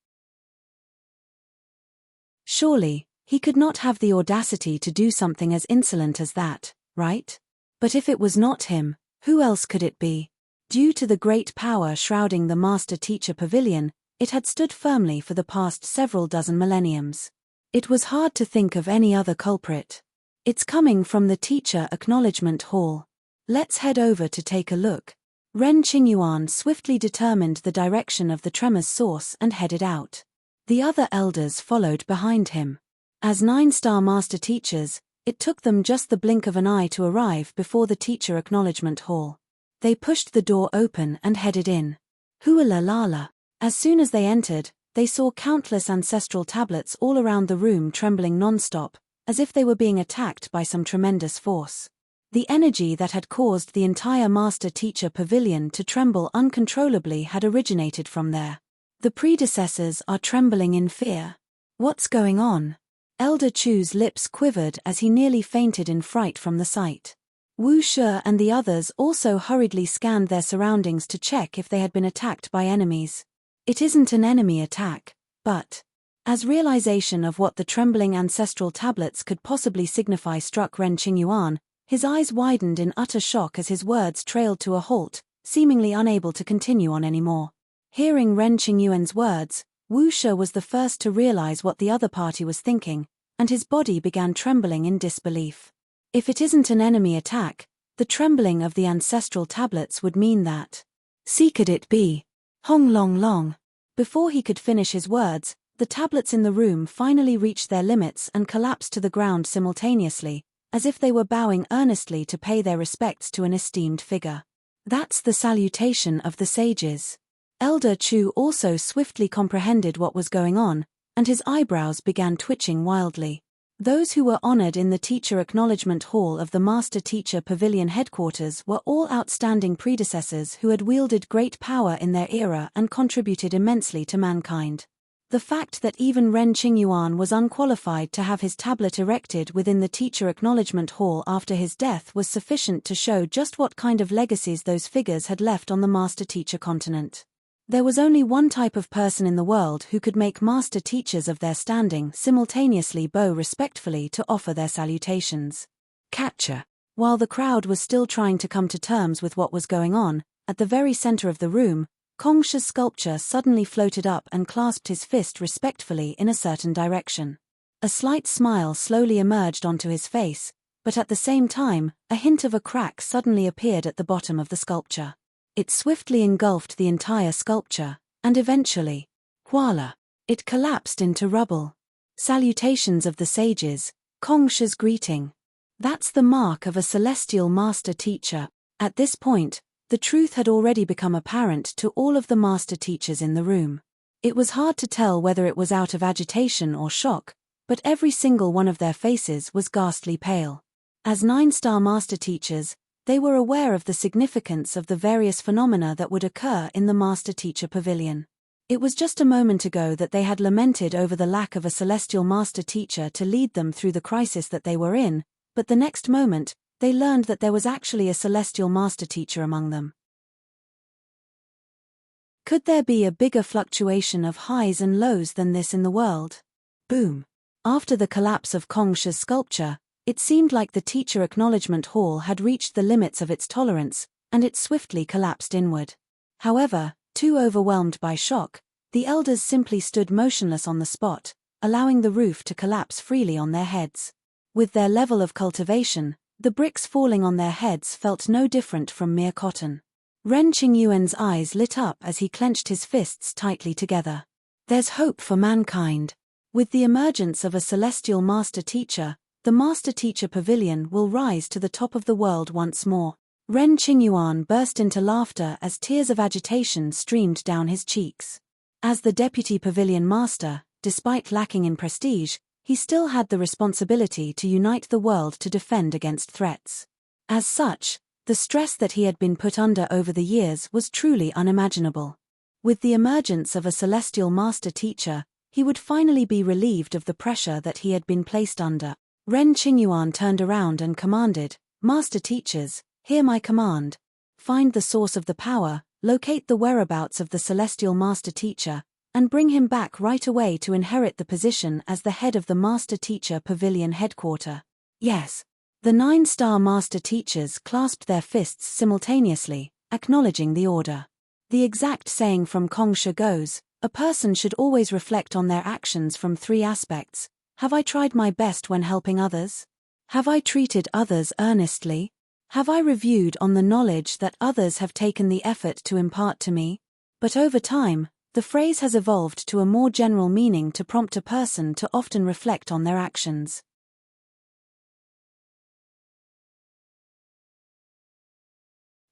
Surely, he could not have the audacity to do something as insolent as that, right? But if it was not him, who else could it be? Due to the great power shrouding the Master Teacher Pavilion, it had stood firmly for the past several dozen millenniums. It was hard to think of any other culprit. It's coming from the Teacher Acknowledgement Hall. Let's head over to take a look. Ren Qingyuan swiftly determined the direction of the tremor's source and headed out. The other elders followed behind him. As 9-star Master Teachers, it took them just the blink of an eye to arrive before the Teacher Acknowledgement Hall. They pushed the door open and headed in. Hoola lala. As soon as they entered, they saw countless ancestral tablets all around the room trembling non-stop, as if they were being attacked by some tremendous force. The energy that had caused the entire Master Teacher Pavilion to tremble uncontrollably had originated from there. The predecessors are trembling in fear. What's going on? Elder Chu's lips quivered as he nearly fainted in fright from the sight. Wu Shi and the others also hurriedly scanned their surroundings to check if they had been attacked by enemies. It isn't an enemy attack, but... As realization of what the trembling ancestral tablets could possibly signify struck Ren Qingyuan, his eyes widened in utter shock as his words trailed to a halt, seemingly unable to continue on anymore. Hearing Ren Qingyuan's words, Wu Shi was the first to realize what the other party was thinking, and his body began trembling in disbelief. If it isn't an enemy attack, the trembling of the ancestral tablets would mean that. See could it be? Hong long long. Before he could finish his words, the tablets in the room finally reached their limits and collapsed to the ground simultaneously, as if they were bowing earnestly to pay their respects to an esteemed figure. That's the salutation of the sages. Elder Chu also swiftly comprehended what was going on, and his eyebrows began twitching wildly. Those who were honored in the Teacher Acknowledgement Hall of the Master Teacher Pavilion headquarters were all outstanding predecessors who had wielded great power in their era and contributed immensely to mankind. The fact that even Ren Qingyuan was unqualified to have his tablet erected within the Teacher Acknowledgement Hall after his death was sufficient to show just what kind of legacies those figures had left on the Master Teacher continent. There was only one type of person in the world who could make master teachers of their standing simultaneously bow respectfully to offer their salutations. Catcher. While the crowd was still trying to come to terms with what was going on, at the very center of the room, Kongsha's sculpture suddenly floated up and clasped his fist respectfully in a certain direction. A slight smile slowly emerged onto his face, but at the same time, a hint of a crack suddenly appeared at the bottom of the sculpture. It swiftly engulfed the entire sculpture, and eventually, voila! It collapsed into rubble. Salutations of the sages, Kongsha's greeting. That's the mark of a celestial master teacher. At this point, the truth had already become apparent to all of the master teachers in the room. It was hard to tell whether it was out of agitation or shock, but every single one of their faces was ghastly pale. As 9-star master teachers, they were aware of the significance of the various phenomena that would occur in the Master Teacher Pavilion. It was just a moment ago that they had lamented over the lack of a celestial master teacher to lead them through the crisis that they were in, but the next moment, they learned that there was actually a celestial master teacher among them. Could there be a bigger fluctuation of highs and lows than this in the world? Boom. After the collapse of Kongsha's sculpture, it seemed like the Teacher Acknowledgement Hall had reached the limits of its tolerance, and it swiftly collapsed inward. However, too overwhelmed by shock, the elders simply stood motionless on the spot, allowing the roof to collapse freely on their heads. With their level of cultivation, the bricks falling on their heads felt no different from mere cotton. Ren Qingyuan's eyes lit up as he clenched his fists tightly together. There's hope for mankind. With the emergence of a celestial master teacher, the master teacher pavilion will rise to the top of the world once more. Ren Qingyuan burst into laughter as tears of agitation streamed down his cheeks. As the deputy pavilion master, despite lacking in prestige, he still had the responsibility to unite the world to defend against threats. As such, the stress that he had been put under over the years was truly unimaginable. With the emergence of a celestial master teacher, he would finally be relieved of the pressure that he had been placed under. Ren Qingyuan turned around and commanded, "Master teachers, hear my command. Find the source of the power, locate the whereabouts of the celestial master teacher, and bring him back right away to inherit the position as the head of the master teacher pavilion headquarters." Yes. The 9-star master teachers clasped their fists simultaneously, acknowledging the order. The exact saying from Kong Shi goes, "A person should always reflect on their actions from 3 aspects. Have I tried my best when helping others? Have I treated others earnestly? Have I reviewed on the knowledge that others have taken the effort to impart to me?" But over time, the phrase has evolved to a more general meaning to prompt a person to often reflect on their actions.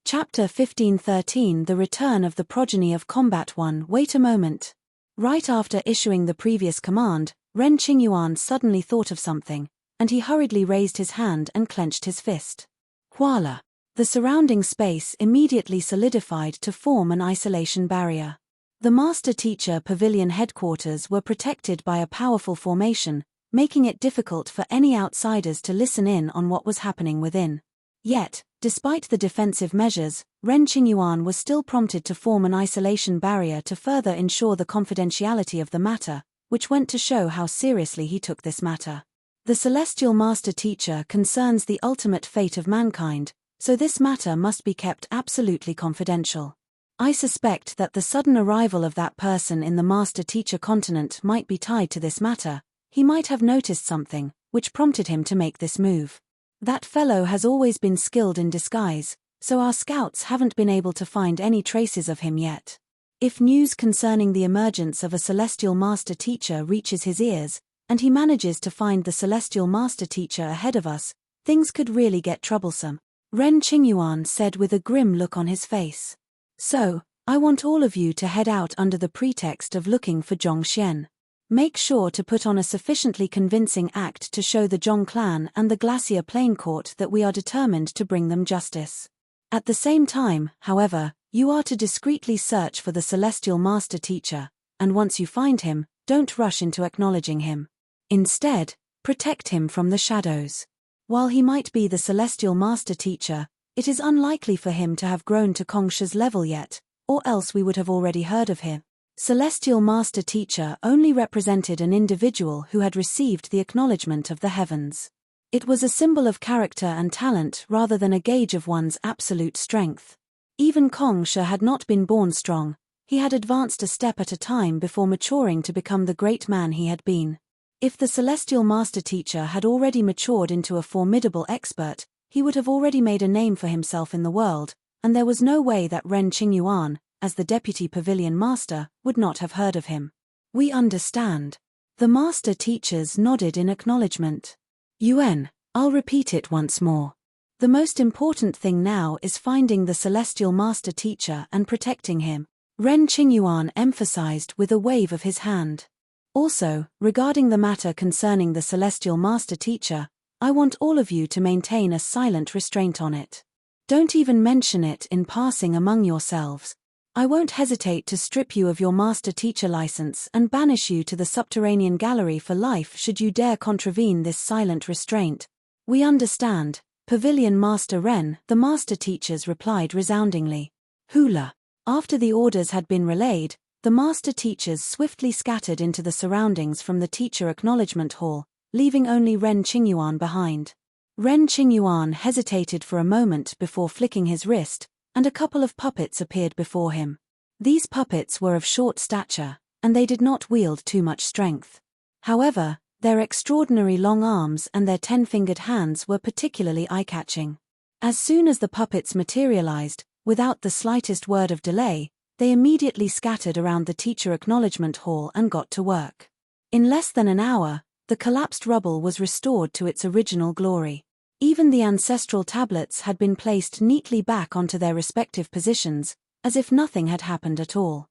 Chapter 15:13 The Return of the Progeny of Combat 1. Wait a moment. Right after issuing the previous command, Ren Qingyuan suddenly thought of something, and he hurriedly raised his hand and clenched his fist. Voila! The surrounding space immediately solidified to form an isolation barrier. The Master Teacher Pavilion headquarters were protected by a powerful formation, making it difficult for any outsiders to listen in on what was happening within. Yet, despite the defensive measures, Ren Qingyuan was still prompted to form an isolation barrier to further ensure the confidentiality of the matter, which went to show how seriously he took this matter. The Celestial Master Teacher concerns the ultimate fate of mankind, so this matter must be kept absolutely confidential. I suspect that the sudden arrival of that person in the Master Teacher continent might be tied to this matter. He might have noticed something, which prompted him to make this move. That fellow has always been skilled in disguise, so our scouts haven't been able to find any traces of him yet. If news concerning the emergence of a Celestial Master Teacher reaches his ears, and he manages to find the Celestial Master Teacher ahead of us, things could really get troublesome. Ren Qingyuan said with a grim look on his face. So, I want all of you to head out under the pretext of looking for Zhongxian. Make sure to put on a sufficiently convincing act to show the Zhong clan and the Glacier Plain Court that we are determined to bring them justice. At the same time, however, you are to discreetly search for the Celestial Master Teacher, and once you find him, don't rush into acknowledging him. Instead, protect him from the shadows. While he might be the Celestial Master Teacher, it is unlikely for him to have grown to Kong Shi's level yet, or else we would have already heard of him. Celestial Master Teacher only represented an individual who had received the acknowledgement of the heavens. It was a symbol of character and talent rather than a gauge of one's absolute strength. Even Kong Shi had not been born strong, he had advanced a step at a time before maturing to become the great man he had been. If the Celestial Master Teacher had already matured into a formidable expert, he would have already made a name for himself in the world, and there was no way that Ren Qingyuan, as the Deputy Pavilion Master, would not have heard of him. We understand. The Master Teachers nodded in acknowledgement. Yuan, I'll repeat it once more. The most important thing now is finding the Celestial Master Teacher and protecting him, Ren Qingyuan emphasized with a wave of his hand. Also, regarding the matter concerning the Celestial Master Teacher, I want all of you to maintain a silent restraint on it. Don't even mention it in passing among yourselves. I won't hesitate to strip you of your Master Teacher license and banish you to the subterranean gallery for life should you dare contravene this silent restraint. We understand, Pavilion Master Ren, the Master Teachers replied resoundingly. Hula. After the orders had been relayed, the Master Teachers swiftly scattered into the surroundings from the Teacher Acknowledgement Hall, leaving only Ren Qingyuan behind. Ren Qingyuan hesitated for a moment before flicking his wrist, and a couple of puppets appeared before him. These puppets were of short stature, and they did not wield too much strength. However, their extraordinary long arms and their 10-fingered hands were particularly eye-catching. As soon as the puppets materialized, without the slightest word of delay, they immediately scattered around the Teacher Acknowledgement Hall and got to work. In less than an hour, the collapsed rubble was restored to its original glory. Even the ancestral tablets had been placed neatly back onto their respective positions, as if nothing had happened at all.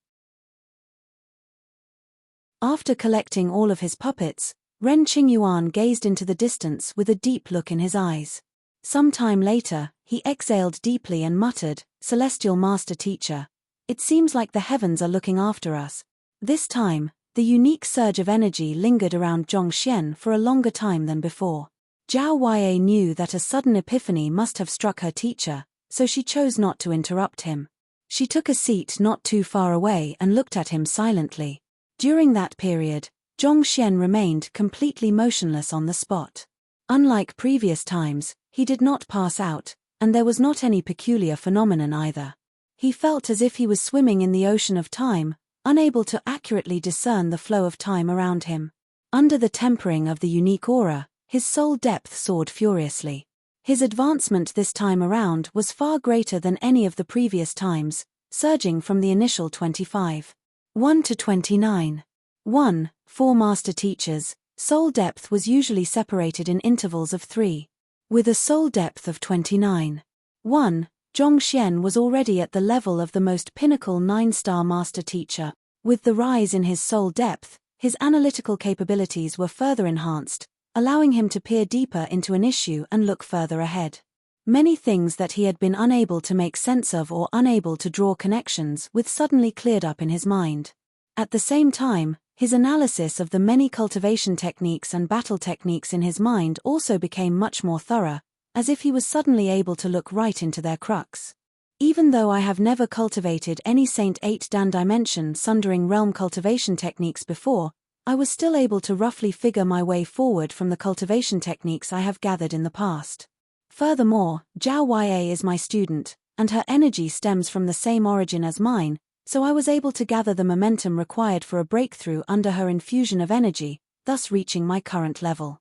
After collecting all of his puppets, Ren Qingyuan gazed into the distance with a deep look in his eyes. Some time later, he exhaled deeply and muttered, "Celestial Master Teacher, it seems like the heavens are looking after us." This time, the unique surge of energy lingered around Zhongxian for a longer time than before. Zhao Huaiyi knew that a sudden epiphany must have struck her teacher, so she chose not to interrupt him. She took a seat not too far away and looked at him silently. During that period, Zhongxian remained completely motionless on the spot. Unlike previous times, he did not pass out, and there was not any peculiar phenomenon either. He felt as if he was swimming in the ocean of time, unable to accurately discern the flow of time around him. Under the tempering of the unique aura, his soul depth soared furiously. His advancement this time around was far greater than any of the previous times, surging from the initial 25.1 to 29.1. For master teachers, soul depth was usually separated in intervals of 3. With a soul depth of 29.1, Zhongxian was already at the level of the most pinnacle 9-star master teacher. With the rise in his soul depth, his analytical capabilities were further enhanced, allowing him to peer deeper into an issue and look further ahead. Many things that he had been unable to make sense of or unable to draw connections with suddenly cleared up in his mind. At the same time, his analysis of the many cultivation techniques and battle techniques in his mind also became much more thorough, as if he was suddenly able to look right into their crux. Even though I have never cultivated any Saint 8 Dan dimension sundering realm cultivation techniques before, I was still able to roughly figure my way forward from the cultivation techniques I have gathered in the past. Furthermore, Zhao Huaiyi is my student, and her energy stems from the same origin as mine, so I was able to gather the momentum required for a breakthrough under her infusion of energy, thus reaching my current level.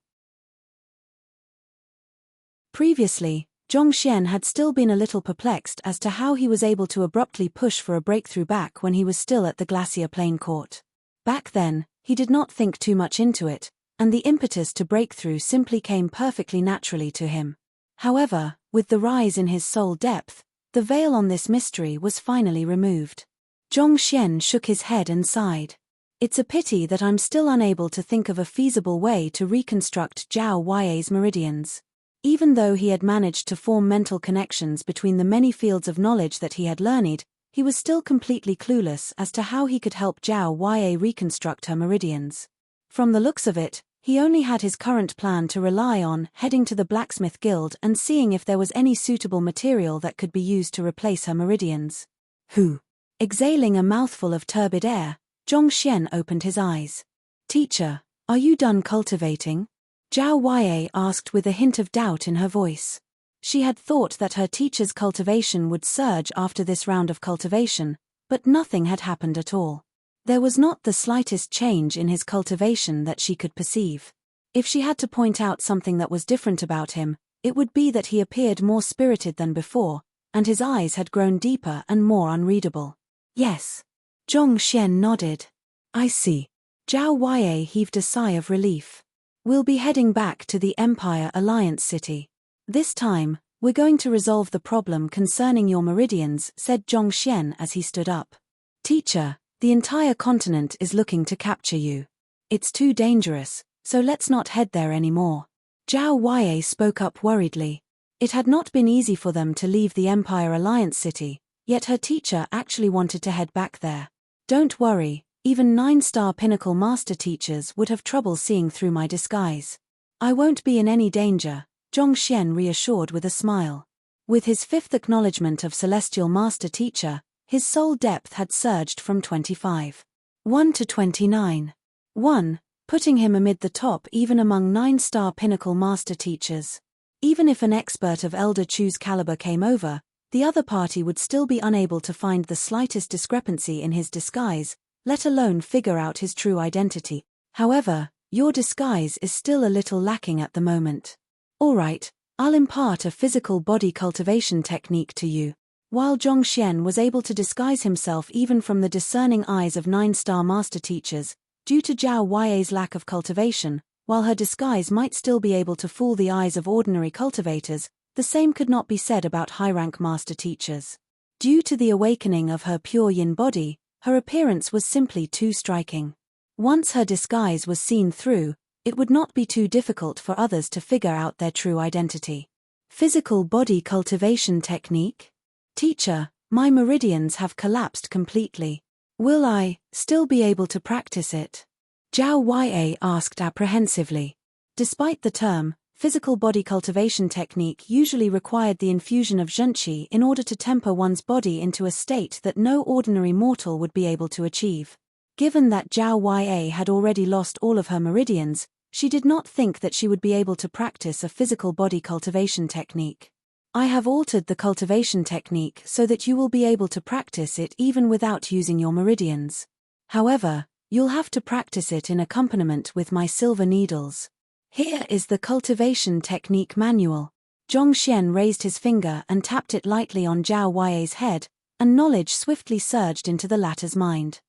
Previously, Zhongxian had still been a little perplexed as to how he was able to abruptly push for a breakthrough back when he was still at the Glacier Plain Court. Back then, he did not think too much into it, and the impetus to break through simply came perfectly naturally to him. However, with the rise in his soul depth, the veil on this mystery was finally removed. Zhongxian shook his head and sighed. "It's a pity that I'm still unable to think of a feasible way to reconstruct Zhao Huaiyi's meridians." Even though he had managed to form mental connections between the many fields of knowledge that he had learned, he was still completely clueless as to how he could help Zhao Huaiyi reconstruct her meridians. From the looks of it, he only had his current plan to rely on heading to the blacksmith guild and seeing if there was any suitable material that could be used to replace her meridians. Who? Exhaling a mouthful of turbid air, Zhongxian opened his eyes. "Teacher, are you done cultivating?" Zhao Huaiyi asked with a hint of doubt in her voice. She had thought that her teacher's cultivation would surge after this round of cultivation, but nothing had happened at all. There was not the slightest change in his cultivation that she could perceive. If she had to point out something that was different about him, it would be that he appeared more spirited than before, and his eyes had grown deeper and more unreadable. "Yes." Zhongxian nodded. "I see." Zhao Huaiyi heaved a sigh of relief. "We'll be heading back to the Empire Alliance City. This time, we're going to resolve the problem concerning your meridians," said Zhongxian as he stood up. "Teacher, the entire continent is looking to capture you. It's too dangerous, so let's not head there anymore." Zhao Huaiyi spoke up worriedly. It had not been easy for them to leave the Empire Alliance City, yet her teacher actually wanted to head back there. "Don't worry, even 9-star pinnacle master teachers would have trouble seeing through my disguise. I won't be in any danger," Zhongxian reassured with a smile. With his 5th acknowledgement of celestial master teacher, his soul depth had surged from 25.1 to 29.1, putting him amid the top even among 9-star pinnacle master teachers. Even if an expert of Elder Chu's caliber came over, the other party would still be unable to find the slightest discrepancy in his disguise, let alone figure out his true identity. However, your disguise is still a little lacking at the moment. Alright, I'll impart a physical body cultivation technique to you. While Zhongxian was able to disguise himself even from the discerning eyes of 9-star master teachers, Due to Zhao Yue's lack of cultivation, while her disguise might still be able to fool the eyes of ordinary cultivators, the same could not be said about high-rank master teachers. Due to the awakening of her pure yin body, her appearance was simply too striking. Once her disguise was seen through, it would not be too difficult for others to figure out their true identity. Physical body cultivation technique? Teacher, my meridians have collapsed completely. Will I still be able to practice it? Zhao Yue asked apprehensively. Despite the term, physical body cultivation technique usually required the infusion of zhenqi in order to temper one's body into a state that no ordinary mortal would be able to achieve. Given that Zhao Yue had already lost all of her meridians, she did not think that she would be able to practice a physical body cultivation technique. I have altered the cultivation technique so that you will be able to practice it even without using your meridians. However, you'll have to practice it in accompaniment with my silver needles. Here is the cultivation technique manual. Zhongxian raised his finger and tapped it lightly on Zhao Yue's head, and knowledge swiftly surged into the latter's mind.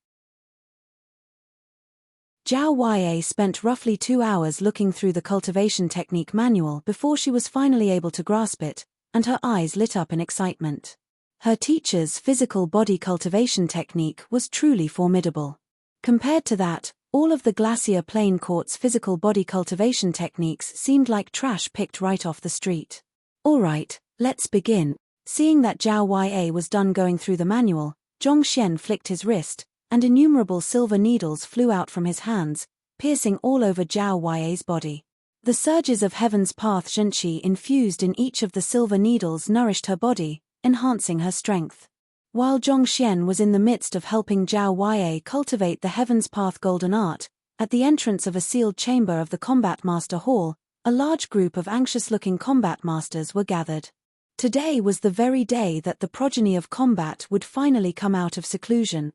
Zhao Yue spent roughly 2 hours looking through the cultivation technique manual before she was finally able to grasp it, and her eyes lit up in excitement. Her teacher's physical body cultivation technique was truly formidable. Compared to that, all of the Glacier Plain Court's physical body cultivation techniques seemed like trash picked right off the street. Alright, let's begin. Seeing that Zhao Yue was done going through the manual, Zhongxian flicked his wrist, and innumerable silver needles flew out from his hands, piercing all over Zhao Yue's body. The surges of Heaven's Path zhenqi infused in each of the silver needles nourished her body, enhancing her strength. While Zhongxian was in the midst of helping Zhao Yue cultivate the Heaven's Path golden art, at the entrance of a sealed chamber of the Combat Master Hall, a large group of anxious-looking combat masters were gathered. Today was the very day that the progeny of combat would finally come out of seclusion.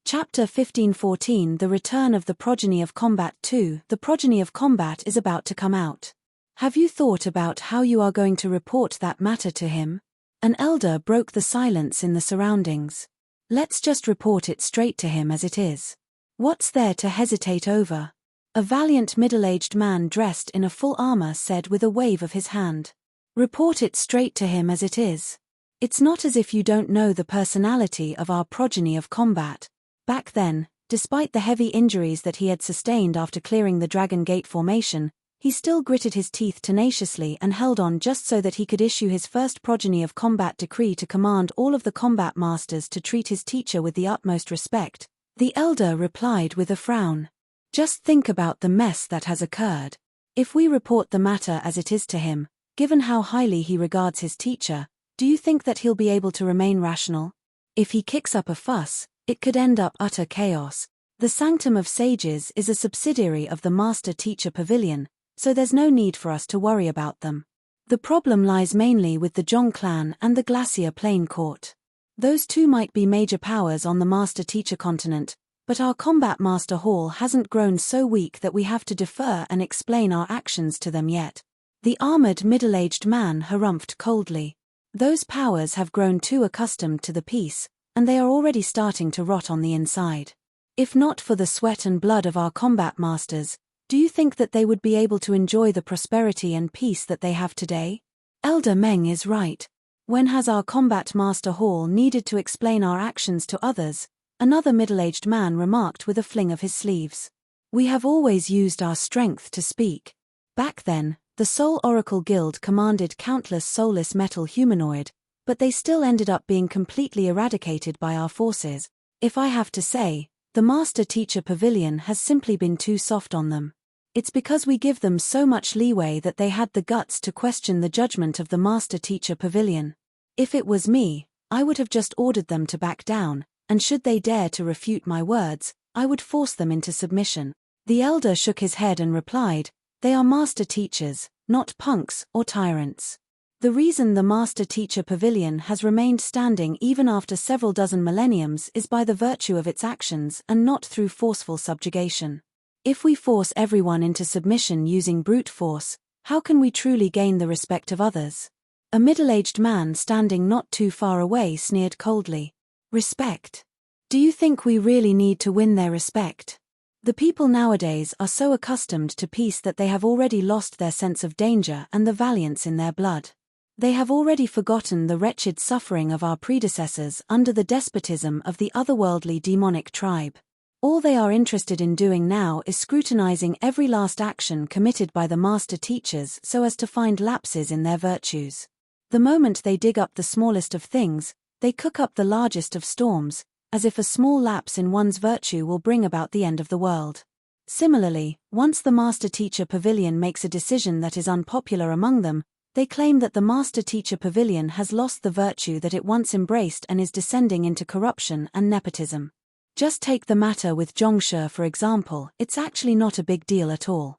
Chapter 1514 The Return of the Progeny of Combat 2 The Progeny of Combat is about to come out. Have you thought about how you are going to report that matter to him? An elder broke the silence in the surroundings. Let's just report it straight to him as it is. What's there to hesitate over? A valiant middle-aged man dressed in a full armor said with a wave of his hand. Report it straight to him as it is. It's not as if you don't know the personality of our progeny of combat. Back then, despite the heavy injuries that he had sustained after clearing the Dragon Gate formation, he still gritted his teeth tenaciously and held on just so that he could issue his first progeny of combat decree to command all of the combat masters to treat his teacher with the utmost respect. The elder replied with a frown. Just think about the mess that has occurred. If we report the matter as it is to him, given how highly he regards his teacher, do you think that he'll be able to remain rational? If he kicks up a fuss, it could end up utter chaos. The Sanctum of Sages is a subsidiary of the Master Teacher Pavilion, so there's no need for us to worry about them. The problem lies mainly with the Zhong clan and the Glacier Plain Court. Those two might be major powers on the Master Teacher continent, but our Combat Master Hall hasn't grown so weak that we have to defer and explain our actions to them yet. The armored middle-aged man harumphed coldly. Those powers have grown too accustomed to the peace, and they are already starting to rot on the inside. If not for the sweat and blood of our combat masters, do you think that they would be able to enjoy the prosperity and peace that they have today? Elder Meng is right. When has our Combat Master Hall needed to explain our actions to others? Another middle-aged man remarked with a fling of his sleeves. We have always used our strength to speak. Back then, the Soul Oracle Guild commanded countless soulless metal humanoid, but they still ended up being completely eradicated by our forces. If I have to say, the Master Teacher Pavilion has simply been too soft on them. It's because we give them so much leeway that they had the guts to question the judgment of the Master Teacher Pavilion. If it was me, I would have just ordered them to back down, and should they dare to refute my words, I would force them into submission. The elder shook his head and replied, they are master teachers, not punks or tyrants. The reason the Master Teacher Pavilion has remained standing even after several dozen millenniums is by the virtue of its actions and not through forceful subjugation. If we force everyone into submission using brute force, how can we truly gain the respect of others? A middle-aged man standing not too far away sneered coldly. Respect. Do you think we really need to win their respect? The people nowadays are so accustomed to peace that they have already lost their sense of danger and the valiance in their blood. They have already forgotten the wretched suffering of our predecessors under the despotism of the otherworldly demonic tribe. All they are interested in doing now is scrutinizing every last action committed by the master teachers so as to find lapses in their virtues. The moment they dig up the smallest of things, they cook up the largest of storms, as if a small lapse in one's virtue will bring about the end of the world. Similarly, once the master-teacher pavilion makes a decision that is unpopular among them, they claim that the master-teacher pavilion has lost the virtue that it once embraced and is descending into corruption and nepotism. Just take the matter with Zhongshe for example, it's actually not a big deal at all.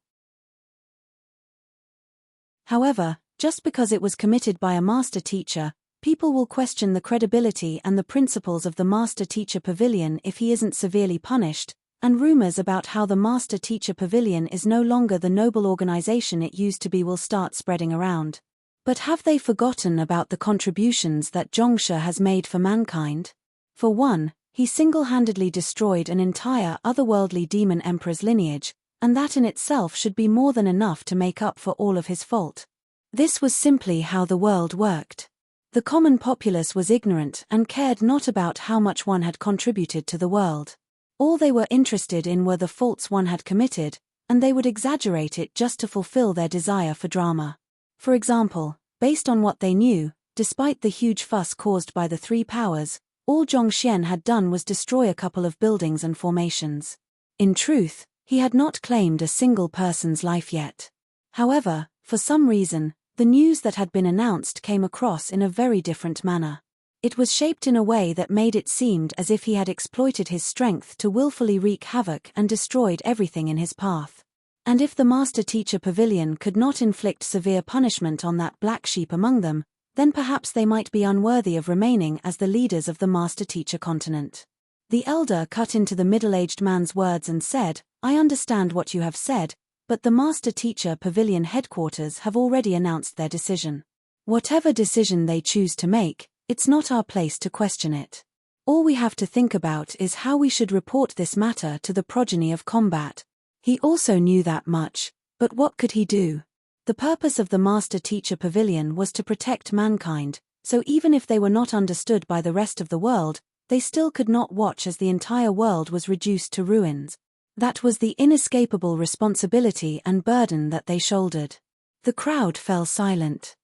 However, just because it was committed by a master-teacher, people will question the credibility and the principles of the master-teacher pavilion if he isn't severely punished, and rumors about how the master-teacher pavilion is no longer the noble organization it used to be will start spreading around. But have they forgotten about the contributions that Zhongshe has made for mankind? For one, he single-handedly destroyed an entire otherworldly demon emperor's lineage, and that in itself should be more than enough to make up for all of his fault. This was simply how the world worked. The common populace was ignorant and cared not about how much one had contributed to the world. All they were interested in were the faults one had committed, and they would exaggerate it just to fulfill their desire for drama. For example, based on what they knew, despite the huge fuss caused by the three powers, all Zhongxian had done was destroy a couple of buildings and formations. In truth, he had not claimed a single person's life yet. However, for some reason, the news that had been announced came across in a very different manner. It was shaped in a way that made it seem as if he had exploited his strength to willfully wreak havoc and destroyed everything in his path. And if the master-teacher pavilion could not inflict severe punishment on that black sheep among them, then perhaps they might be unworthy of remaining as the leaders of the master-teacher continent. The elder cut into the middle-aged man's words and said, "I understand what you have said, but the master-teacher pavilion headquarters have already announced their decision. Whatever decision they choose to make, it's not our place to question it. All we have to think about is how we should report this matter to the progeny of combat." He also knew that much, but what could he do? The purpose of the master-teacher pavilion was to protect mankind, so even if they were not understood by the rest of the world, they still could not watch as the entire world was reduced to ruins. That was the inescapable responsibility and burden that they shouldered. The crowd fell silent.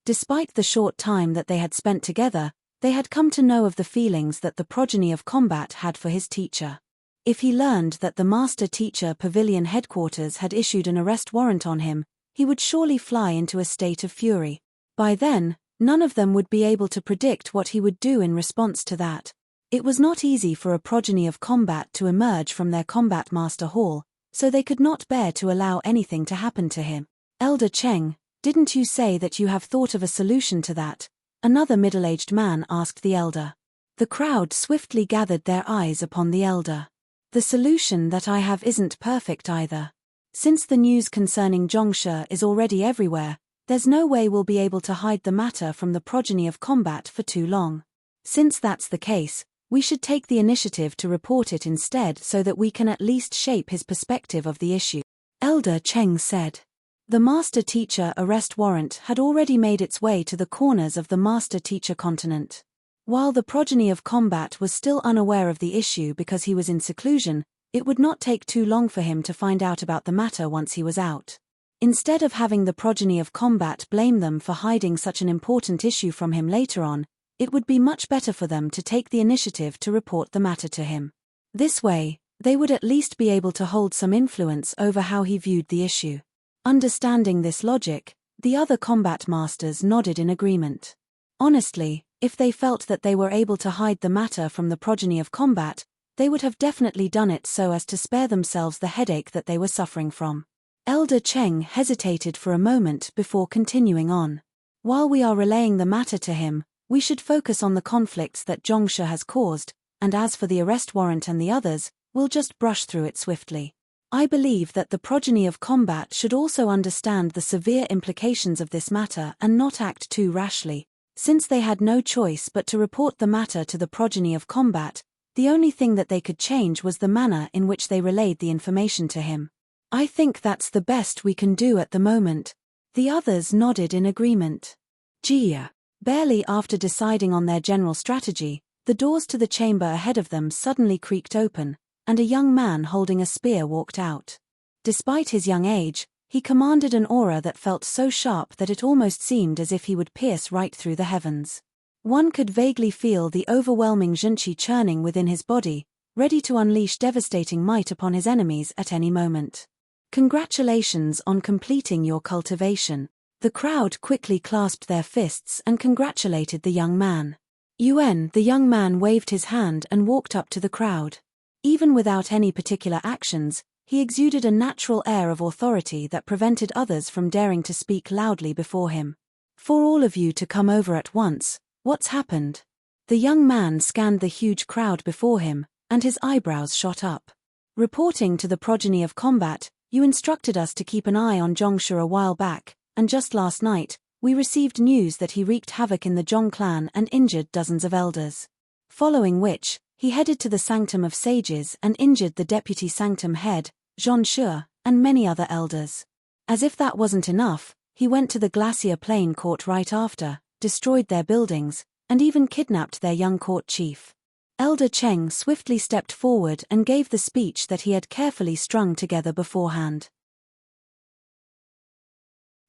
Despite the short time that they had spent together, they had come to know of the feelings that the progeny of combat had for his teacher. If he learned that the master-teacher pavilion headquarters had issued an arrest warrant on him, he would surely fly into a state of fury. By then, none of them would be able to predict what he would do in response to that. It was not easy for a progeny of combat to emerge from their combat master hall, so they could not bear to allow anything to happen to him. "Elder Cheng, didn't you say that you have thought of a solution to that?" another middle-aged man asked the elder. The crowd swiftly gathered their eyes upon the elder. "The solution that I have isn't perfect either. Since the news concerning Zhongshe is already everywhere, there's no way we'll be able to hide the matter from the progeny of combat for too long. Since that's the case, we should take the initiative to report it instead so that we can at least shape his perspective of the issue," Elder Cheng said. The master-teacher arrest warrant had already made its way to the corners of the master-teacher continent. While the progeny of combat was still unaware of the issue because he was in seclusion, it would not take too long for him to find out about the matter once he was out. Instead of having the progeny of combat blame them for hiding such an important issue from him later on, it would be much better for them to take the initiative to report the matter to him. This way, they would at least be able to hold some influence over how he viewed the issue. Understanding this logic, the other combat masters nodded in agreement. Honestly, if they felt that they were able to hide the matter from the progeny of combat, they would have definitely done it so as to spare themselves the headache that they were suffering from. Elder Cheng hesitated for a moment before continuing on. "While we are relaying the matter to him, we should focus on the conflicts that Zhongshe has caused, and as for the arrest warrant and the others, we'll just brush through it swiftly. I believe that the progeny of combat should also understand the severe implications of this matter and not act too rashly. Since they had no choice but to report the matter to the progeny of combat, the only thing that they could change was the manner in which they relayed the information to him. I think that's the best we can do at the moment. The others nodded in agreement. Gia. Barely after deciding on their general strategy, the doors to the chamber ahead of them suddenly creaked open, and a young man holding a spear walked out. Despite his young age, he commanded an aura that felt so sharp that it almost seemed as if he would pierce right through the heavens. One could vaguely feel the overwhelming zhenqi churning within his body, ready to unleash devastating might upon his enemies at any moment. Congratulations on completing your cultivation. The crowd quickly clasped their fists and congratulated the young man. The young man waved his hand and walked up to the crowd. Even without any particular actions, he exuded a natural air of authority that prevented others from daring to speak loudly before him. For all of you to come over at once, what's happened? The young man scanned the huge crowd before him, and his eyebrows shot up. Reporting to the progeny of combat, you instructed us to keep an eye on Zhongshu a while back, and just last night, we received news that he wreaked havoc in the Zhong clan and injured dozens of elders. Following which, he headed to the Sanctum of Sages and injured the deputy sanctum head, Zhongshu, and many other elders. As if that wasn't enough, he went to the Glacier Plain court right after, destroyed their buildings, and even kidnapped their young court chief. Elder Cheng swiftly stepped forward and gave the speech that he had carefully strung together beforehand.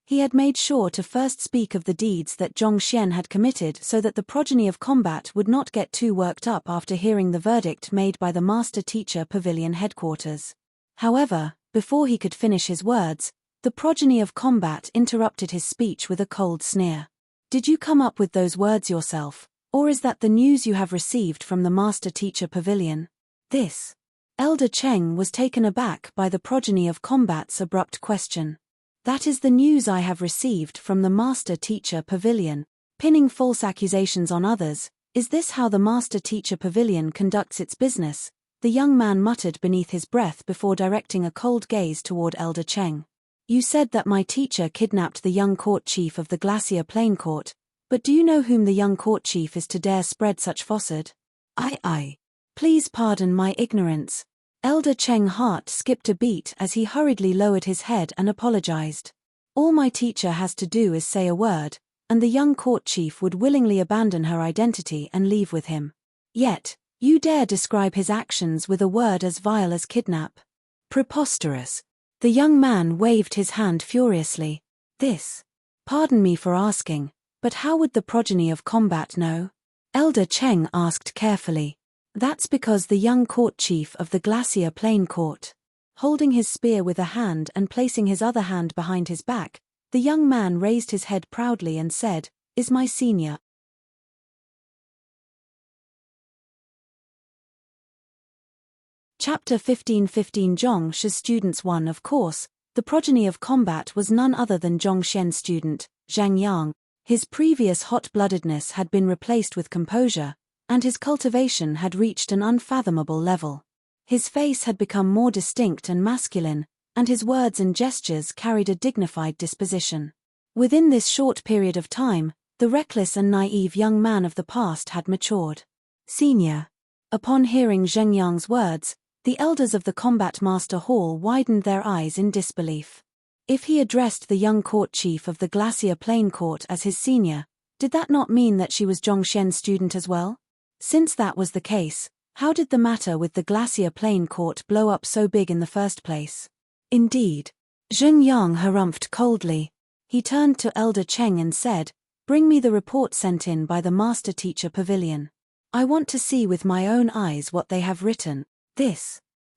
He had made sure to first speak of the deeds that Zhongxian had committed so that the progeny of combat would not get too worked up after hearing the verdict made by the Master Teacher Pavilion headquarters. However, before he could finish his words, the progeny of combat interrupted his speech with a cold sneer. Did you come up with those words yourself, or is that the news you have received from the Master Teacher Pavilion? This. Elder Cheng was taken aback by the progeny of combat's abrupt question. That is the news I have received from the Master Teacher Pavilion. Pinning false accusations on others, is this how the Master Teacher Pavilion conducts its business? The young man muttered beneath his breath before directing a cold gaze toward Elder Cheng. You said that my teacher kidnapped the young court chief of the Glacier Plain court, but do you know whom the young court chief is to dare spread such falsehood? Aye. Please pardon my ignorance. Elder Cheng's heart skipped a beat as he hurriedly lowered his head and apologized. All my teacher has to do is say a word, and the young court chief would willingly abandon her identity and leave with him. Yet, you dare describe his actions with a word as vile as kidnap. Preposterous. The young man waved his hand furiously. Pardon me for asking, but how would the progeny of combat know? Elder Cheng asked carefully. That's because the young court chief of the Glacier Plain court. Holding his spear with a hand and placing his other hand behind his back, the young man raised his head proudly and said, is my senior. Chapter 15:15 Zhongshu's students. 1. Of course, the progeny of combat was none other than Zhongshuan's student, Zhang Yang. His previous hot-bloodedness had been replaced with composure, and his cultivation had reached an unfathomable level. His face had become more distinct and masculine, and his words and gestures carried a dignified disposition. Within this short period of time, the reckless and naive young man of the past had matured. Senior. Upon hearing Zheng Yang's words, the elders of the Combat Master Hall widened their eyes in disbelief. If he addressed the young court chief of the Glacier Plain court as his senior, did that not mean that she was Zhongshuan's student as well? Since that was the case, how did the matter with the Glacier Plain court blow up so big in the first place? Indeed. Zheng Yang harumphed coldly. He turned to Elder Cheng and said, bring me the report sent in by the Master Teacher Pavilion. I want to see with my own eyes what they have written.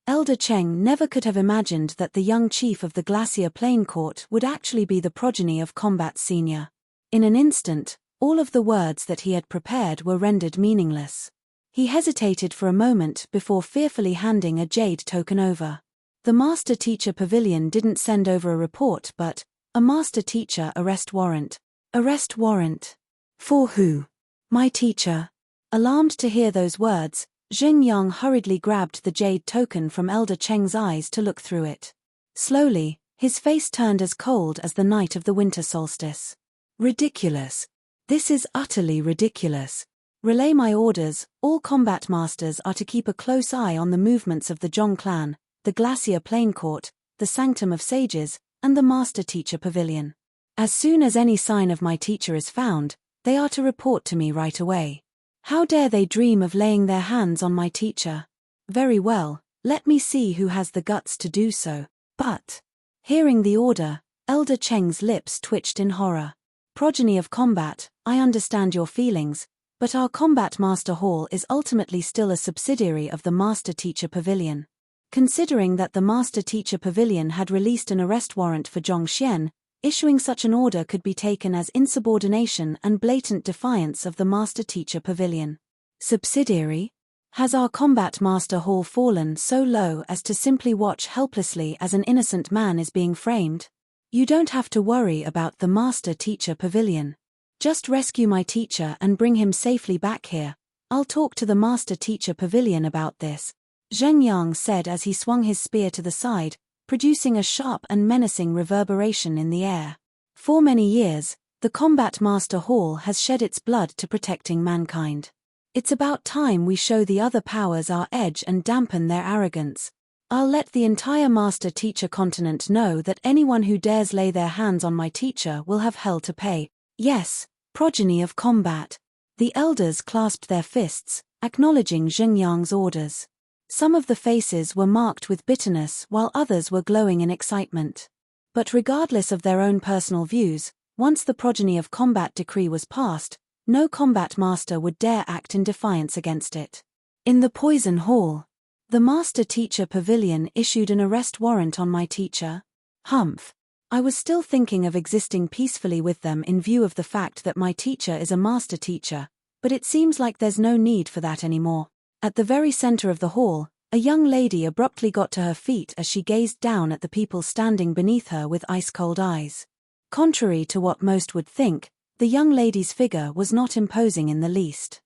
Elder Cheng never could have imagined that the young chief of the Glacier Plain court would actually be the progeny of combat senior. In an instant, all of the words that he had prepared were rendered meaningless. He hesitated for a moment before fearfully handing a jade token over. The Master Teacher Pavilion didn't send over a report but a Master Teacher arrest warrant. Arrest warrant? For who? My teacher. Alarmed to hear those words, Zheng Yang hurriedly grabbed the jade token from Elder Cheng's eyes to look through it. Slowly, his face turned as cold as the night of the winter solstice. Ridiculous. This is utterly ridiculous. Relay my orders. All combat masters are to keep a close eye on the movements of the Zhong clan, the Glacier Plain Court, the Sanctum of Sages, and the Master-Teacher Pavilion. As soon as any sign of my teacher is found, they are to report to me right away. How dare they dream of laying their hands on my teacher? Very well, let me see who has the guts to do so. But, hearing the order, Elder Cheng's lips twitched in horror. Progeny of combat, I understand your feelings, but our Combat Master Hall is ultimately still a subsidiary of the Master-Teacher Pavilion. Considering that the Master-Teacher Pavilion had released an arrest warrant for Zhong Xian, issuing such an order could be taken as insubordination and blatant defiance of the Master-Teacher Pavilion. Subsidiary? Has our Combat Master Hall fallen so low as to simply watch helplessly as an innocent man is being framed? You don't have to worry about the Master-Teacher Pavilion. Just rescue my teacher and bring him safely back here. I'll talk to the Master-Teacher Pavilion about this, Zheng Yang said as he swung his spear to the side, producing a sharp and menacing reverberation in the air. For many years, the Combat Master Hall has shed its blood to protecting mankind. It's about time we show the other powers our edge and dampen their arrogance. I'll let the entire Master-Teacher continent know that anyone who dares lay their hands on my teacher will have hell to pay. Yes, progeny of combat. The elders clasped their fists, acknowledging Zheng Yang's orders. Some of the faces were marked with bitterness while others were glowing in excitement. But regardless of their own personal views, once the progeny of combat decree was passed, no combat master would dare act in defiance against it. In the Poison Hall, the Master-Teacher Pavilion issued an arrest warrant on my teacher. Humph. I was still thinking of existing peacefully with them in view of the fact that my teacher is a master teacher, but it seems like there's no need for that anymore. At the very center of the hall, a young lady abruptly got to her feet as she gazed down at the people standing beneath her with ice-cold eyes. Contrary to what most would think, the young lady's figure was not imposing in the least.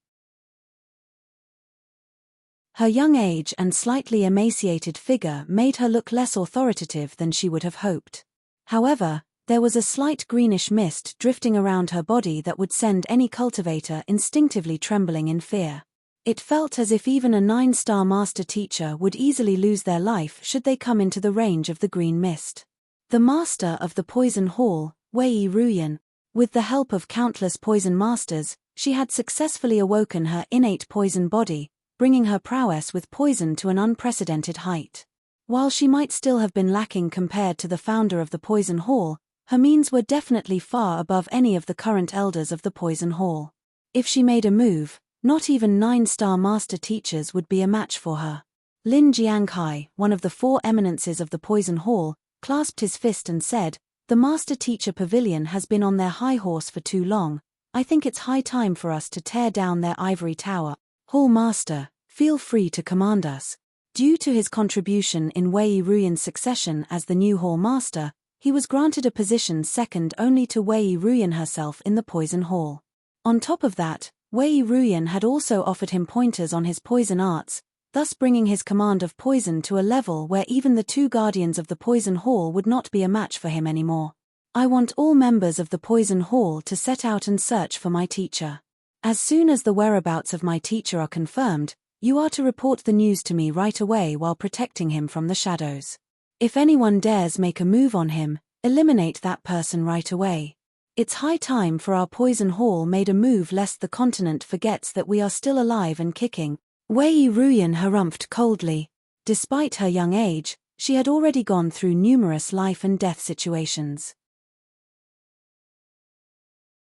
Her young age and slightly emaciated figure made her look less authoritative than she would have hoped. However, there was a slight greenish mist drifting around her body that would send any cultivator instinctively trembling in fear. It felt as if even a 9-star master teacher would easily lose their life should they come into the range of the green mist. The master of the Poison Hall, Wei Ruyan, with the help of countless poison masters, she had successfully awoken her innate poison body, bringing her prowess with poison to an unprecedented height. While she might still have been lacking compared to the founder of the Poison Hall, her means were definitely far above any of the current elders of the Poison Hall. If she made a move, not even 9-star master teachers would be a match for her. Lin Jiankai, one of the 4 eminences of the Poison Hall, clasped his fist and said, "The Master Teacher Pavilion has been on their high horse for too long. I think it's high time for us to tear down their ivory tower. Hall Master, feel free to command us." Due to his contribution in Wei Ruyan's succession as the new Hall Master, he was granted a position second only to Wei Ruyan herself in the Poison Hall. On top of that, Wei Ruyan had also offered him pointers on his poison arts, thus bringing his command of poison to a level where even the 2 guardians of the Poison Hall would not be a match for him anymore. I want all members of the Poison Hall to set out and search for my teacher. As soon as the whereabouts of my teacher are confirmed, you are to report the news to me right away while protecting him from the shadows. If anyone dares make a move on him, eliminate that person right away. It's high time for our Poison Hall made a move lest the continent forgets that we are still alive and kicking. Wei Ruyan harumphed coldly. Despite her young age, she had already gone through numerous life and death situations.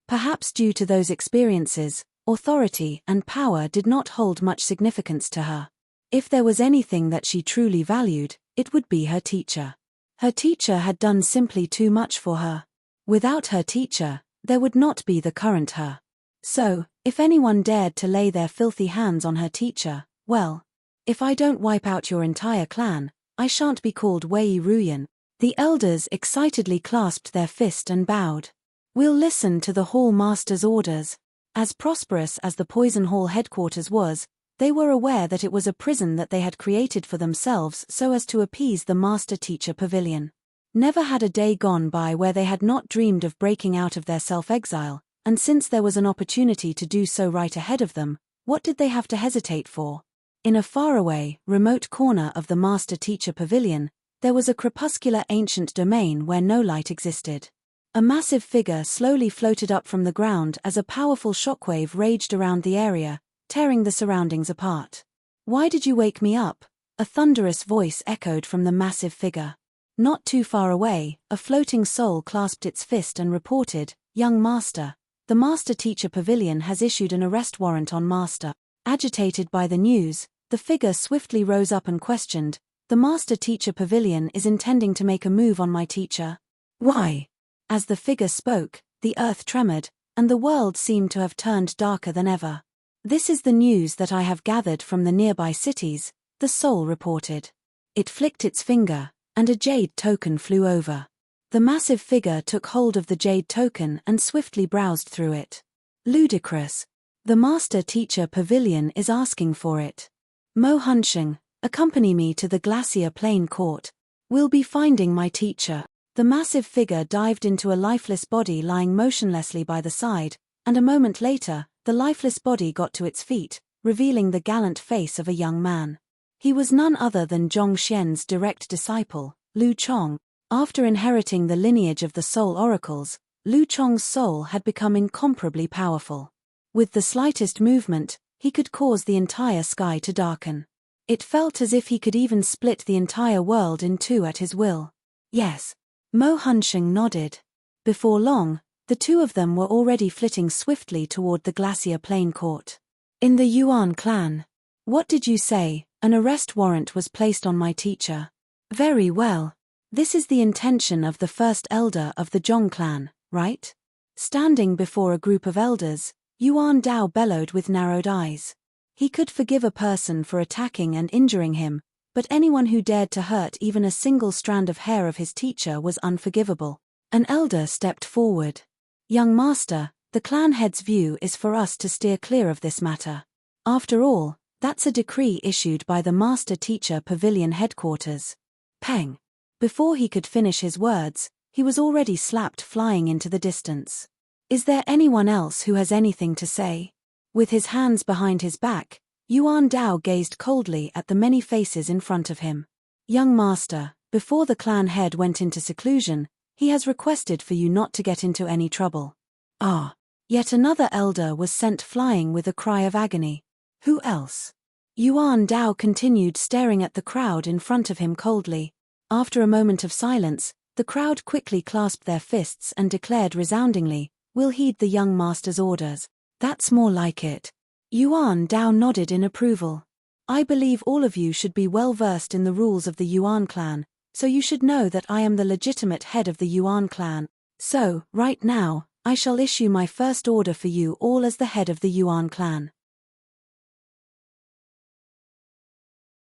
Perhaps due to those experiences, authority and power did not hold much significance to her. If there was anything that she truly valued, it would be her teacher. Her teacher had done simply too much for her. Without her teacher, there would not be the current her. So, if anyone dared to lay their filthy hands on her teacher, well, if I don't wipe out your entire clan, I shan't be called Wei Ruyan. The elders excitedly clasped their fist and bowed. We'll listen to the Hall Master's orders. As prosperous as the Poison Hall headquarters was, they were aware that it was a prison that they had created for themselves so as to appease the Master-Teacher Pavilion. Never had a day gone by where they had not dreamed of breaking out of their self-exile, and since there was an opportunity to do so right ahead of them, what did they have to hesitate for? In a faraway, remote corner of the Master-Teacher Pavilion, there was a crepuscular ancient domain where no light existed. A massive figure slowly floated up from the ground as a powerful shockwave raged around the area, tearing the surroundings apart. "Why did you wake me up?" a thunderous voice echoed from the massive figure. Not too far away, a floating soul clasped its fist and reported, "Young Master, the Master-Teacher Pavilion has issued an arrest warrant on Master." Agitated by the news, the figure swiftly rose up and questioned, "The Master-Teacher Pavilion is intending to make a move on my teacher? Why?" As the figure spoke, the earth tremored, and the world seemed to have turned darker than ever. "This is the news that I have gathered from the nearby cities," the soul reported. It flicked its finger, and a jade token flew over. The massive figure took hold of the jade token and swiftly browsed through it. "Ludicrous. The Master-Teacher Pavilion is asking for it. Mo Hunsheng, accompany me to the Glacier Plain Court. We'll be finding my teacher." The massive figure dived into a lifeless body lying motionlessly by the side, and a moment later, the lifeless body got to its feet, revealing the gallant face of a young man. He was none other than Zhong Xian's direct disciple, Lu Chong. After inheriting the lineage of the soul oracles, Lu Chong's soul had become incomparably powerful. With the slightest movement, he could cause the entire sky to darken. It felt as if he could even split the entire world in two at his will. "Yes." Mo Hunsheng nodded. Before long, the two of them were already flitting swiftly toward the Glacier Plain Court. "In the Yuan clan." "What did you say? An arrest warrant was placed on my teacher." "Very well. This is the intention of the first elder of the Zhong clan, right?" Standing before a group of elders, Yuan Dao bellowed with narrowed eyes. He could forgive a person for attacking and injuring him, but anyone who dared to hurt even a single strand of hair of his teacher was unforgivable. An elder stepped forward. "Young Master, the clan head's view is for us to steer clear of this matter. After all, that's a decree issued by the Master-Teacher Pavilion headquarters." Peng. Before he could finish his words, he was already slapped flying into the distance. "Is there anyone else who has anything to say?" With his hands behind his back, Yuan Dao gazed coldly at the many faces in front of him. "Young Master, before the clan head went into seclusion, he has requested for you not to get into any trouble." "Ah." Yet another elder was sent flying with a cry of agony. "Who else?" Yuan Dao continued staring at the crowd in front of him coldly. After a moment of silence, the crowd quickly clasped their fists and declared resoundingly, "We'll heed the young master's orders." "That's more like it." Yuan Dao nodded in approval. "I believe all of you should be well versed in the rules of the Yuan clan, so you should know that I am the legitimate head of the Yuan clan. So, right now, I shall issue my first order for you all as the head of the Yuan clan.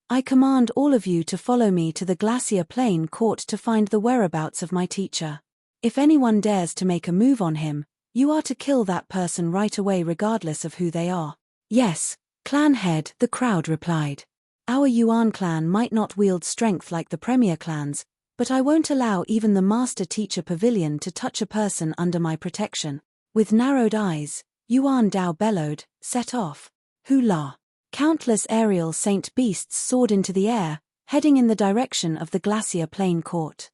I command all of you to follow me to the Glacier Plain Court to find the whereabouts of my teacher. If anyone dares to make a move on him, you are to kill that person right away regardless of who they are." "Yes, clan head," the crowd replied. "Our Yuan clan might not wield strength like the premier clans, but I won't allow even the Master-Teacher Pavilion to touch a person under my protection." With narrowed eyes, Yuan Dao bellowed, "Set off." Hula. Countless aerial saint beasts soared into the air, heading in the direction of the Glacier Plain Court.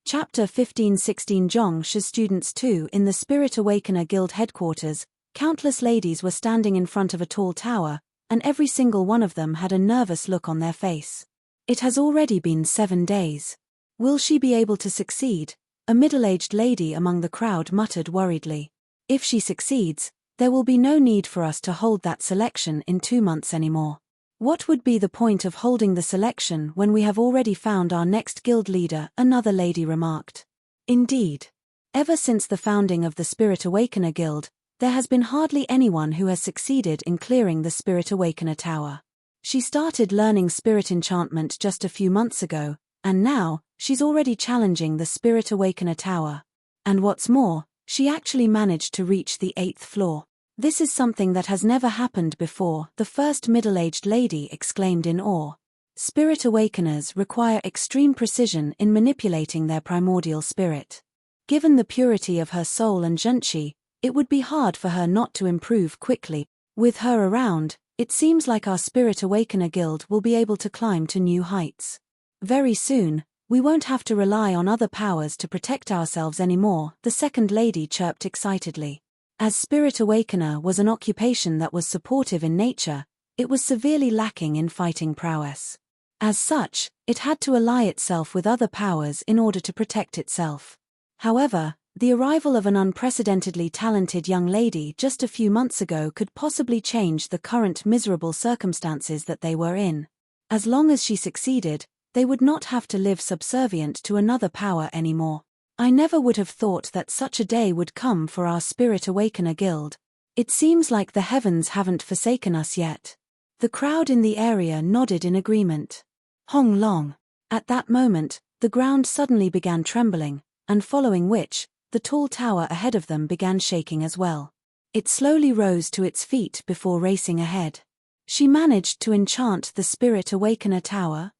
Chapter 15-16 Zhong Shi's students 2. In the Spirit Awakener Guild headquarters, countless ladies were standing in front of a tall tower, and every single one of them had a nervous look on their face. It has already been 7 days. Will she be able to succeed? A middle-aged lady among the crowd muttered worriedly. If she succeeds, there will be no need for us to hold that selection in 2 months anymore. What would be the point of holding the selection when we have already found our next guild leader? Another lady remarked. Indeed. Ever since the founding of the Spirit Awakener Guild, there has been hardly anyone who has succeeded in clearing the Spirit Awakener Tower. She started learning spirit enchantment just a few months ago, and now, she's already challenging the Spirit Awakener Tower. And what's more, she actually managed to reach the 8th floor. This is something that has never happened before, the first middle-aged lady exclaimed in awe. Spirit awakeners require extreme precision in manipulating their primordial spirit. Given the purity of her soul and junchi, it would be hard for her not to improve quickly. With her around, it seems like our Spirit Awakener Guild will be able to climb to new heights. Very soon, we won't have to rely on other powers to protect ourselves anymore, the second lady chirped excitedly. As Spirit Awakener was an occupation that was supportive in nature, it was severely lacking in fighting prowess. As such, it had to ally itself with other powers in order to protect itself. However, the arrival of an unprecedentedly talented young lady just a few months ago could possibly change the current miserable circumstances that they were in. As long as she succeeded, they would not have to live subservient to another power anymore. I never would have thought that such a day would come for our Spirit Awakener Guild. It seems like the heavens haven't forsaken us yet. The crowd in the area nodded in agreement. Hong Long. At that moment, the ground suddenly began trembling, and following which, the tall tower ahead of them began shaking as well. It slowly rose to its feet before racing ahead. She managed to enchant the Spirit Awakener Tower.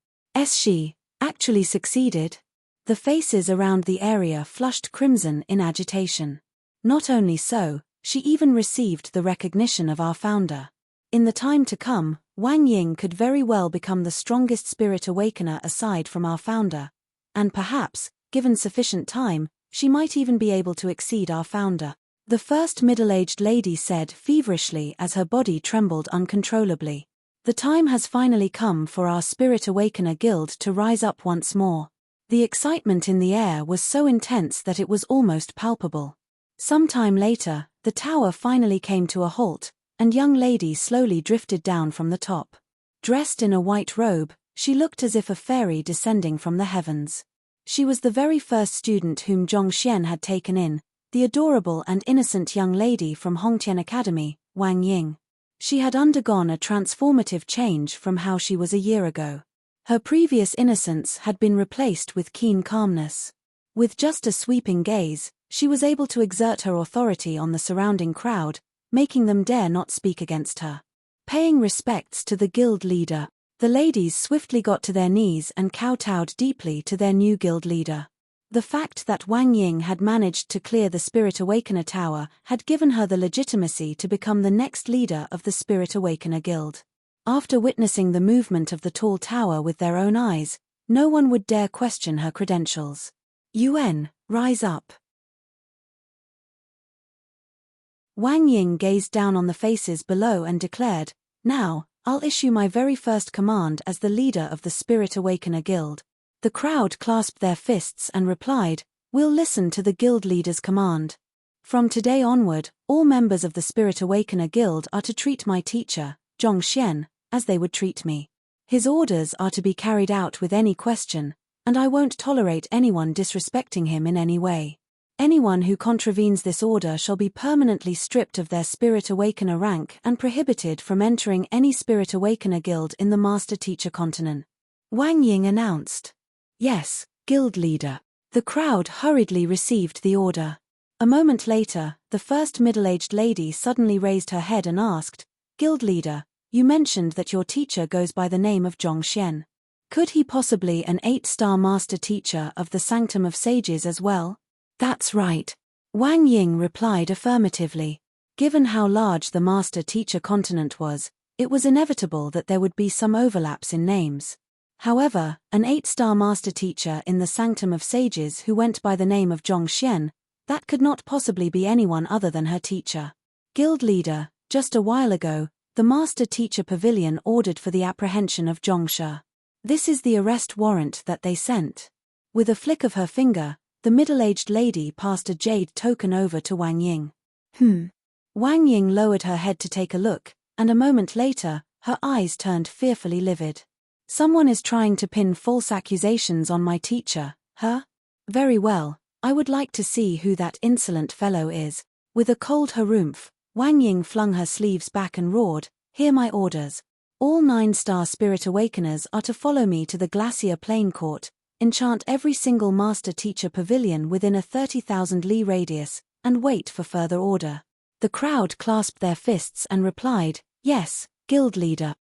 She actually succeeded. The faces around the area flushed crimson in agitation. Not only so, she even received the recognition of our founder. In the time to come, Wang Ying could very well become the strongest Spirit Awakener aside from our founder. And perhaps, given sufficient time, she might even be able to exceed our founder. The first middle-aged lady said feverishly as her body trembled uncontrollably. The time has finally come for our Spirit Awakener Guild to rise up once more. The excitement in the air was so intense that it was almost palpable. Some time later, the tower finally came to a halt, and young lady slowly drifted down from the top. Dressed in a white robe, she looked as if a fairy descending from the heavens. She was the very first student whom Zhongxian had taken in, the adorable and innocent young lady from Hongtian Academy, Wang Ying. She had undergone a transformative change from how she was a year ago. Her previous innocence had been replaced with keen calmness. With just a sweeping gaze, she was able to exert her authority on the surrounding crowd, making them dare not speak against her. Paying respects to the guild leader, the ladies swiftly got to their knees and kowtowed deeply to their new guild leader. The fact that Wang Ying had managed to clear the Spirit Awakener Tower had given her the legitimacy to become the next leader of the Spirit Awakener Guild. After witnessing the movement of the tall tower with their own eyes, no one would dare question her credentials. Yuan, rise up. Wang Ying gazed down on the faces below and declared, "Now, I'll issue my very first command as the leader of the Spirit Awakener Guild." The crowd clasped their fists and replied, "We'll listen to the guild leader's command. From today onward, all members of the Spirit Awakener Guild are to treat my teacher, Zhongxian, as they would treat me. His orders are to be carried out with any question, and I won't tolerate anyone disrespecting him in any way. Anyone who contravenes this order shall be permanently stripped of their Spirit Awakener rank and prohibited from entering any Spirit Awakener Guild in the Master Teacher Continent." Wang Ying announced. "Yes, guild leader." The crowd hurriedly received the order. A moment later, the first middle-aged lady suddenly raised her head and asked, "Guild leader, you mentioned that your teacher goes by the name of Zhongxian. Could he possibly an 8-star master teacher of the Sanctum of Sages as well?" "That's right." Wang Ying replied affirmatively. Given how large the Master Teacher Continent was, it was inevitable that there would be some overlaps in names. However, an 8-star Master Teacher in the Sanctum of Sages who went by the name of Zhongxian, that could not possibly be anyone other than her teacher. "Guild leader, just a while ago, the Master Teacher Pavilion ordered for the apprehension of Zhongshe. This is the arrest warrant that they sent." With a flick of her finger, the middle-aged lady passed a jade token over to Wang Ying. Wang Ying lowered her head to take a look, and a moment later, her eyes turned fearfully livid. "Someone is trying to pin false accusations on my teacher, huh? Very well, I would like to see who that insolent fellow is." With a cold harumph, Wang Ying flung her sleeves back and roared, "Hear my orders. All 9-star Spirit Awakeners are to follow me to the Glacier Plain Court, enchant every single Master Teacher Pavilion within a 30,000 li radius, and wait for further order." The crowd clasped their fists and replied, "Yes, guild leader."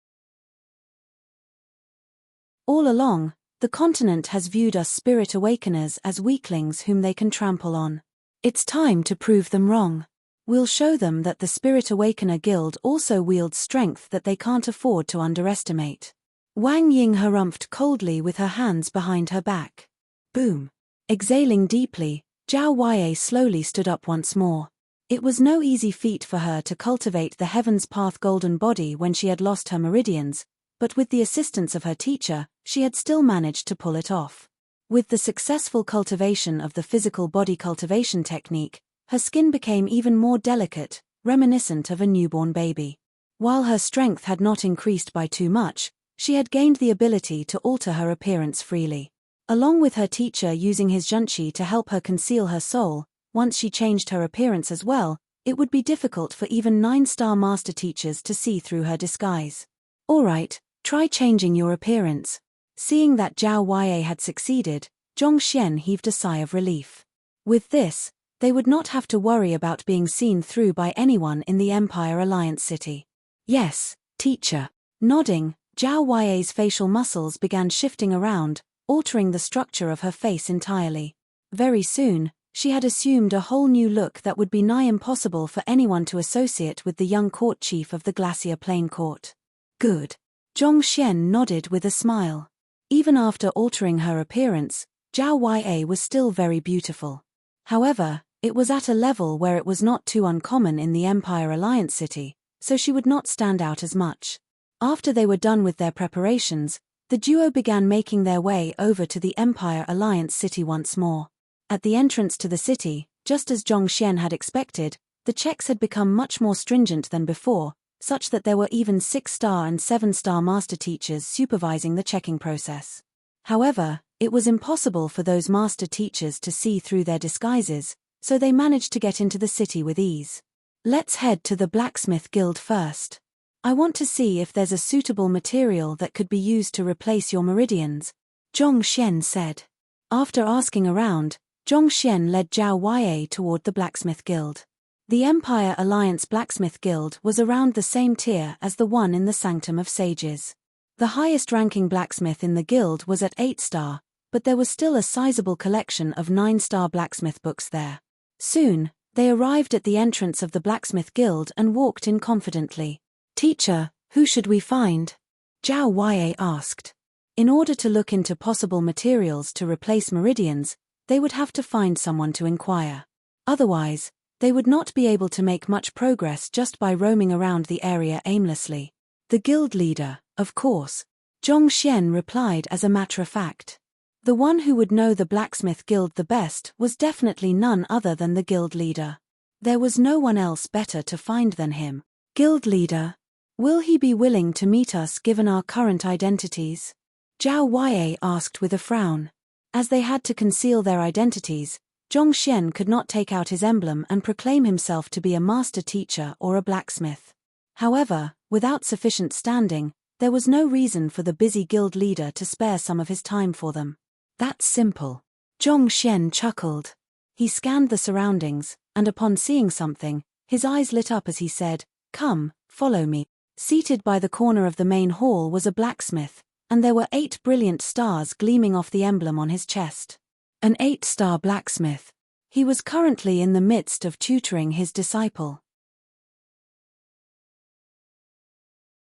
All along, the continent has viewed us spirit awakeners as weaklings whom they can trample on. It's time to prove them wrong. We'll show them that the Spirit Awakener Guild also wields strength that they can't afford to underestimate. Wang Ying harumphed coldly with her hands behind her back. Boom. Exhaling deeply, Zhao Huaiye slowly stood up once more. It was no easy feat for her to cultivate the Heaven's Path golden body when she had lost her meridians, but with the assistance of her teacher, she had still managed to pull it off. With the successful cultivation of the physical body cultivation technique, her skin became even more delicate, reminiscent of a newborn baby. While her strength had not increased by too much, she had gained the ability to alter her appearance freely. Along with her teacher using his junqi to help her conceal her soul, once she changed her appearance as well, it would be difficult for even 9-star master teachers to see through her disguise. Alright, try changing your appearance. Seeing that Zhao Huaiye had succeeded, Zhongxian heaved a sigh of relief. With this, they would not have to worry about being seen through by anyone in the Empire Alliance city. Yes, teacher. Nodding, Zhao Huaiye's facial muscles began shifting around, altering the structure of her face entirely. Very soon, she had assumed a whole new look that would be nigh impossible for anyone to associate with the young court chief of the Glacier Plain Court. Good. Zhongxian nodded with a smile. Even after altering her appearance, Zhao Huaiye was still very beautiful. However, it was at a level where it was not too uncommon in the Empire Alliance city, so she would not stand out as much. After they were done with their preparations, the duo began making their way over to the Empire Alliance city once more. At the entrance to the city, just as Zhongxian had expected, the checks had become much more stringent than before, such that there were even 6-star and 7-star master teachers supervising the checking process. However, it was impossible for those master teachers to see through their disguises, so they managed to get into the city with ease. Let's head to the Blacksmith Guild first. I want to see if there's a suitable material that could be used to replace your meridians, Zhongxian said. After asking around, Zhongxian led Zhao Huaiye toward the Blacksmith Guild. The Empire Alliance Blacksmith Guild was around the same tier as the one in the Sanctum of Sages. The highest-ranking blacksmith in the guild was at 8-star, but there was still a sizable collection of 9-star blacksmith books there. Soon, they arrived at the entrance of the Blacksmith Guild and walked in confidently. Teacher, who should we find? Zhao Huaiye asked. In order to look into possible materials to replace meridians, they would have to find someone to inquire. Otherwise, they would not be able to make much progress just by roaming around the area aimlessly. The guild leader, of course, Zhongxian replied as a matter of fact. The one who would know the Blacksmith Guild the best was definitely none other than the guild leader. There was no one else better to find than him. Guild leader, will he be willing to meet us given our current identities? Zhao Huaiye asked with a frown. As they had to conceal their identities, Zhongxian could not take out his emblem and proclaim himself to be a master teacher or a blacksmith. However, without sufficient standing, there was no reason for the busy guild leader to spare some of his time for them. That's simple. Zhongxian chuckled. He scanned the surroundings, and upon seeing something, his eyes lit up as he said, "Come, follow me." Seated by the corner of the main hall was a blacksmith, and there were 8 brilliant stars gleaming off the emblem on his chest. An 8-star blacksmith. He was currently in the midst of tutoring his disciple.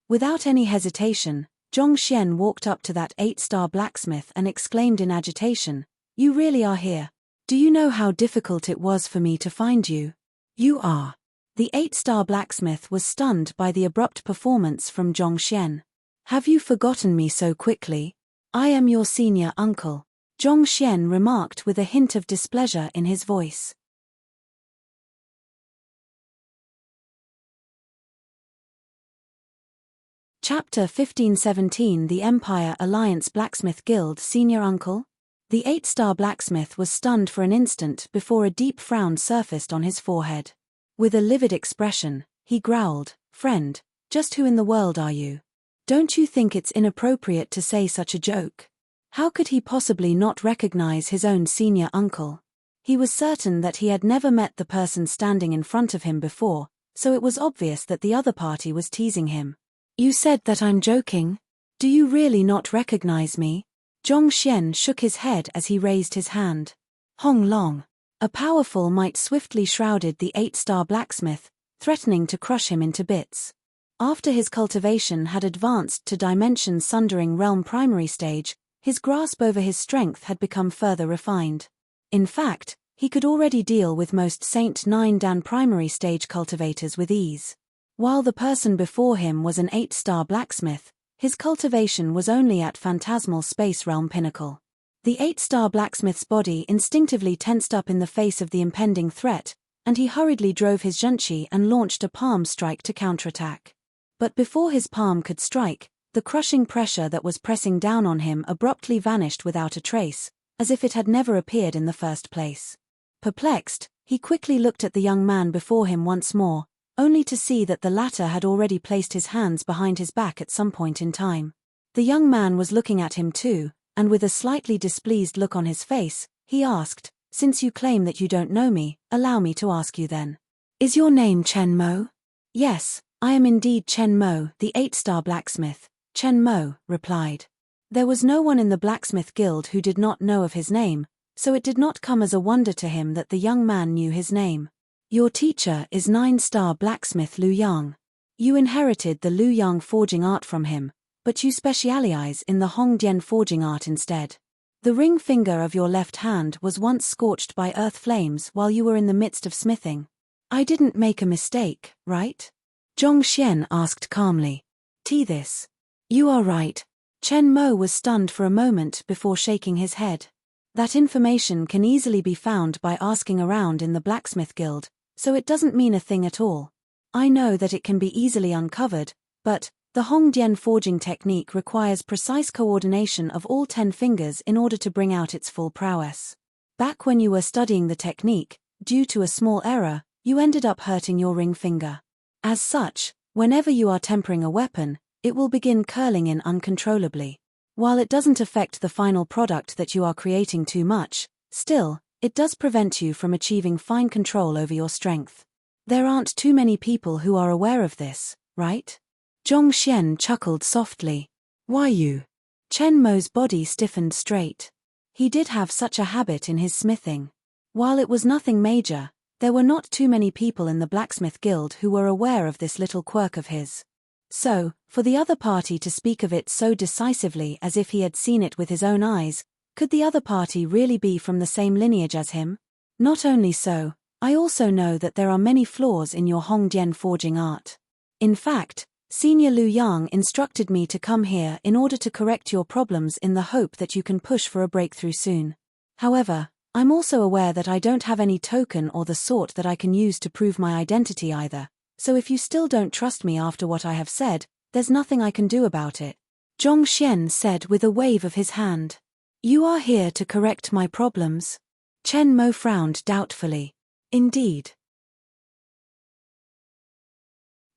Without any hesitation, Zhongxian walked up to that 8-star blacksmith and exclaimed in agitation, "You really are here? Do you know how difficult it was for me to find you?" "You are." The 8-star blacksmith was stunned by the abrupt performance from Zhongxian. "Have you forgotten me so quickly? I am your senior uncle," Zhongxian remarked with a hint of displeasure in his voice. Chapter 1517 The Empire Alliance Blacksmith Guild Senior Uncle? The 8-star blacksmith was stunned for an instant before a deep frown surfaced on his forehead. With a livid expression, he growled, "Friend, just who in the world are you? Don't you think it's inappropriate to say such a joke?" How could he possibly not recognize his own senior uncle? He was certain that he had never met the person standing in front of him before, so it was obvious that the other party was teasing him. "You said that I'm joking? Do you really not recognize me? Zhongxian shook his head as he raised his hand. Hong Long. A powerful might swiftly shrouded the 8-star blacksmith, threatening to crush him into bits. After his cultivation had advanced to dimension-sundering realm primary stage, his grasp over his strength had become further refined. In fact, he could already deal with most Saint 9 Dan primary stage cultivators with ease. While the person before him was an 8-star blacksmith, his cultivation was only at phantasmal space realm pinnacle. The 8-star blacksmith's body instinctively tensed up in the face of the impending threat, and he hurriedly drove his zhenqi and launched a palm strike to counterattack. But before his palm could strike, the crushing pressure that was pressing down on him abruptly vanished without a trace, as if it had never appeared in the first place. Perplexed, he quickly looked at the young man before him once more, only to see that the latter had already placed his hands behind his back at some point in time. The young man was looking at him too, and with a slightly displeased look on his face, he asked, "Since you claim that you don't know me, allow me to ask you then. Is your name Chen Mo?" "Yes, I am indeed Chen Mo, the 8-star blacksmith," Chen Mo replied. There was no one in the blacksmith guild who did not know of his name, so it did not come as a wonder to him that the young man knew his name. "Your teacher is 9-star blacksmith Liu Yang. You inherited the Liu Yang forging art from him, but you specialize in the Hongdian forging art instead. The ring finger of your left hand was once scorched by earth flames while you were in the midst of smithing. I didn't make a mistake, right?" Zhongxian asked calmly. "This. You are right." Chen Mo was stunned for a moment before shaking his head. That information can easily be found by asking around in the blacksmith guild, so it doesn't mean a thing at all. I know that it can be easily uncovered, but the Hongdian forging technique requires precise coordination of all 10 fingers in order to bring out its full prowess. Back when you were studying the technique, due to a small error, you ended up hurting your ring finger. As such, whenever you are tempering a weapon, it will begin curling in uncontrollably. While it doesn't affect the final product that you are creating too much, still, it does prevent you from achieving fine control over your strength. There aren't too many people who are aware of this, right? Zhongxian chuckled softly. Why you? Chen Mo's body stiffened straight. He did have such a habit in his smithing. While it was nothing major, there were not too many people in the blacksmith guild who were aware of this little quirk of his. So, for the other party to speak of it so decisively as if he had seen it with his own eyes, could the other party really be from the same lineage as him? Not only so, I also know that there are many flaws in your Hongdian forging art. In fact, Senior Liu Yang instructed me to come here in order to correct your problems in the hope that you can push for a breakthrough soon. However, I'm also aware that I don't have any token or the sort that I can use to prove my identity either, so if you still don't trust me after what I have said, there's nothing I can do about it. Zhongxian said with a wave of his hand. You are here to correct my problems? Chen Mo frowned doubtfully. Indeed.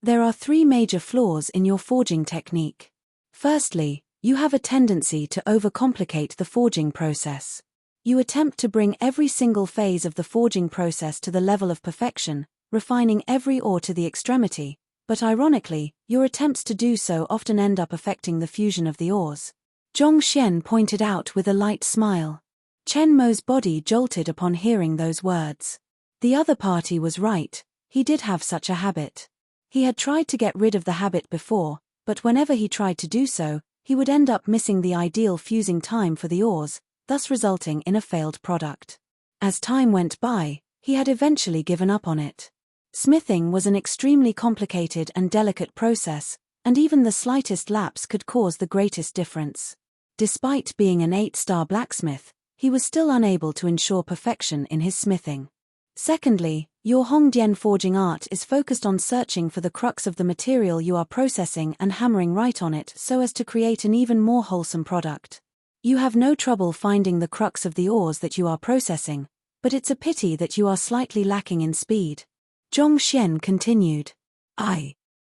There are 3 major flaws in your forging technique. Firstly, you have a tendency to overcomplicate the forging process. You attempt to bring every single phase of the forging process to the level of perfection, refining every ore to the extremity, but ironically, your attempts to do so often end up affecting the fusion of the ores. Zhongxian pointed out with a light smile. Chen Mo's body jolted upon hearing those words. The other party was right, he did have such a habit. He had tried to get rid of the habit before, but whenever he tried to do so, he would end up missing the ideal fusing time for the ores, thus resulting in a failed product. As time went by, he had eventually given up on it. Smithing was an extremely complicated and delicate process, and even the slightest lapse could cause the greatest difference. Despite being an 8-star blacksmith, he was still unable to ensure perfection in his smithing. Secondly, your Hongdian forging art is focused on searching for the crux of the material you are processing and hammering right on it so as to create an even more wholesome product. You have no trouble finding the crux of the ores that you are processing, but it's a pity that you are slightly lacking in speed. Zhongxian continued.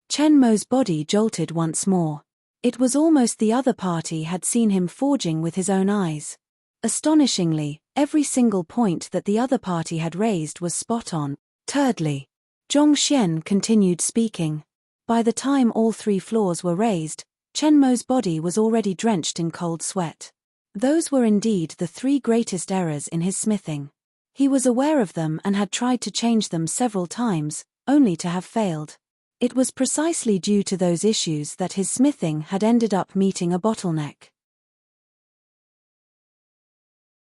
Chen Mo's body jolted once more. It was almost the other party had seen him forging with his own eyes. Astonishingly, every single point that the other party had raised was spot on. Thirdly, Zhongxian continued speaking. By the time all 3 flaws were raised, Chen Mo's body was already drenched in cold sweat. Those were indeed the 3 greatest errors in his smithing. He was aware of them and had tried to change them several times, only to have failed. It was precisely due to those issues that his smithing had ended up meeting a bottleneck.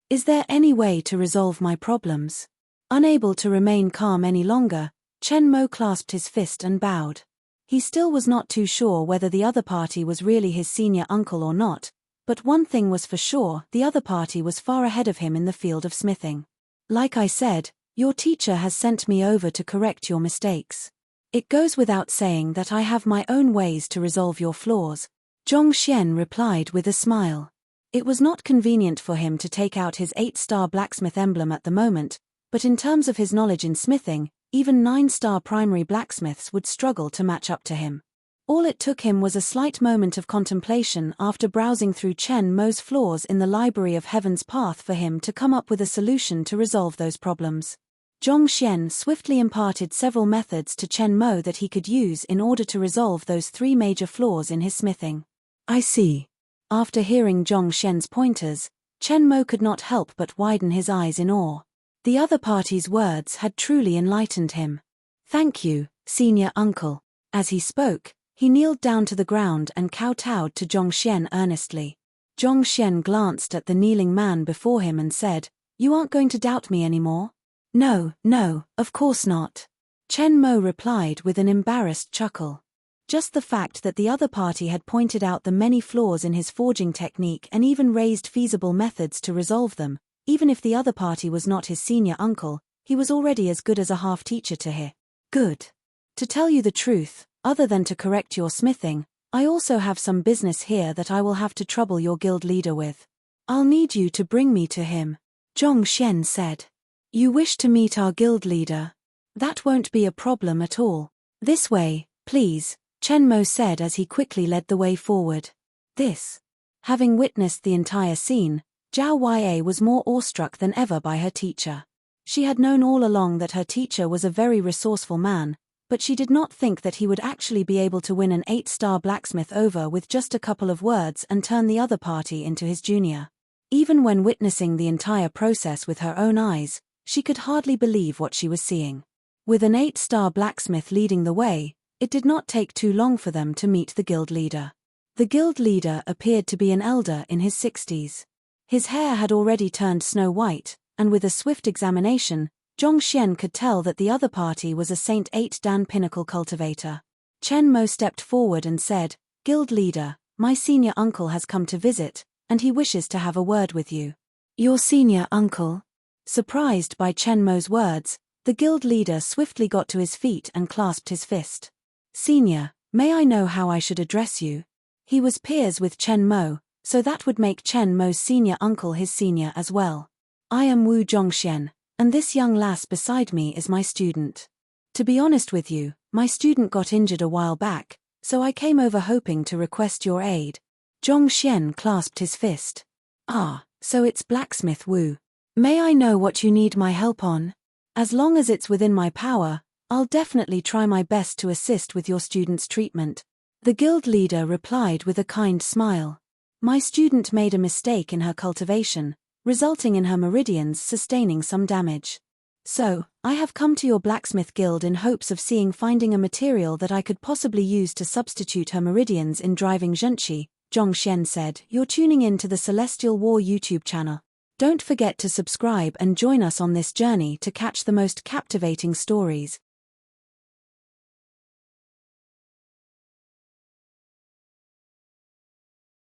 Is there any way to resolve my problems? Unable to remain calm any longer, Chen Mo clasped his fist and bowed. He still was not too sure whether the other party was really his senior uncle or not, but one thing was for sure: the other party was far ahead of him in the field of smithing. Like I said, your teacher has sent me over to correct your mistakes. It goes without saying that I have my own ways to resolve your flaws, Zhong Xian replied with a smile. It was not convenient for him to take out his 8-star blacksmith emblem at the moment, but in terms of his knowledge in smithing, even 9-star primary blacksmiths would struggle to match up to him. All it took him was a slight moment of contemplation after browsing through Chen Mo's flaws in the Library of Heaven's Path for him to come up with a solution to resolve those problems. Zhong Xian swiftly imparted several methods to Chen Mo that he could use in order to resolve those 3 major flaws in his smithing. I see. After hearing Zhong Xian's pointers, Chen Mo could not help but widen his eyes in awe. The other party's words had truly enlightened him. Thank you, senior uncle. As he spoke, he kneeled down to the ground and kowtowed to Zhong Xian earnestly. Zhong Xian glanced at the kneeling man before him and said, "You aren't going to doubt me anymore?" No, of course not. Chen Mo replied with an embarrassed chuckle. Just the fact that the other party had pointed out the many flaws in his forging technique and even raised feasible methods to resolve them, even if the other party was not his senior uncle, he was already as good as a half-teacher to her. Good. To tell you the truth, other than to correct your smithing, I also have some business here that I will have to trouble your guild leader with. I'll need you to bring me to him, Zhong Xian said. You wish to meet our guild leader? That won't be a problem at all. This way, please, Chen Mo said as he quickly led the way forward. Having witnessed the entire scene, Zhao Ya was more awestruck than ever by her teacher. She had known all along that her teacher was a very resourceful man, but she did not think that he would actually be able to win an 8-star blacksmith over with just a couple of words and turn the other party into his junior. Even when witnessing the entire process with her own eyes, she could hardly believe what she was seeing. With an 8-star blacksmith leading the way, it did not take too long for them to meet the guild leader. The guild leader appeared to be an elder in his 60s. His hair had already turned snow white, and with a swift examination, Zhong Xian could tell that the other party was a Saint 8 Dan pinnacle cultivator. Chen Mo stepped forward and said, "Guild leader, my senior uncle has come to visit, and he wishes to have a word with you." Your senior uncle? Surprised by Chen Mo's words, the guild leader swiftly got to his feet and clasped his fist. Senior, may I know how I should address you? He was peers with Chen Mo, so that would make Chen Mo's senior uncle his senior as well. I am Wu Zhongxian, and this young lass beside me is my student. To be honest with you, my student got injured a while back, so I came over hoping to request your aid. Zhong Xian clasped his fist. Ah, so it's blacksmith Wu. May I know what you need my help on? As long as it's within my power, I'll definitely try my best to assist with your student's treatment. The guild leader replied with a kind smile. My student made a mistake in her cultivation, resulting in her meridians sustaining some damage. So, I have come to your blacksmith guild in hopes of finding a material that I could possibly use to substitute her meridians in driving zhenqi, Zhong Xian said. You're tuning in to the Celestial War YouTube channel. Don't forget to subscribe and join us on this journey to catch the most captivating stories.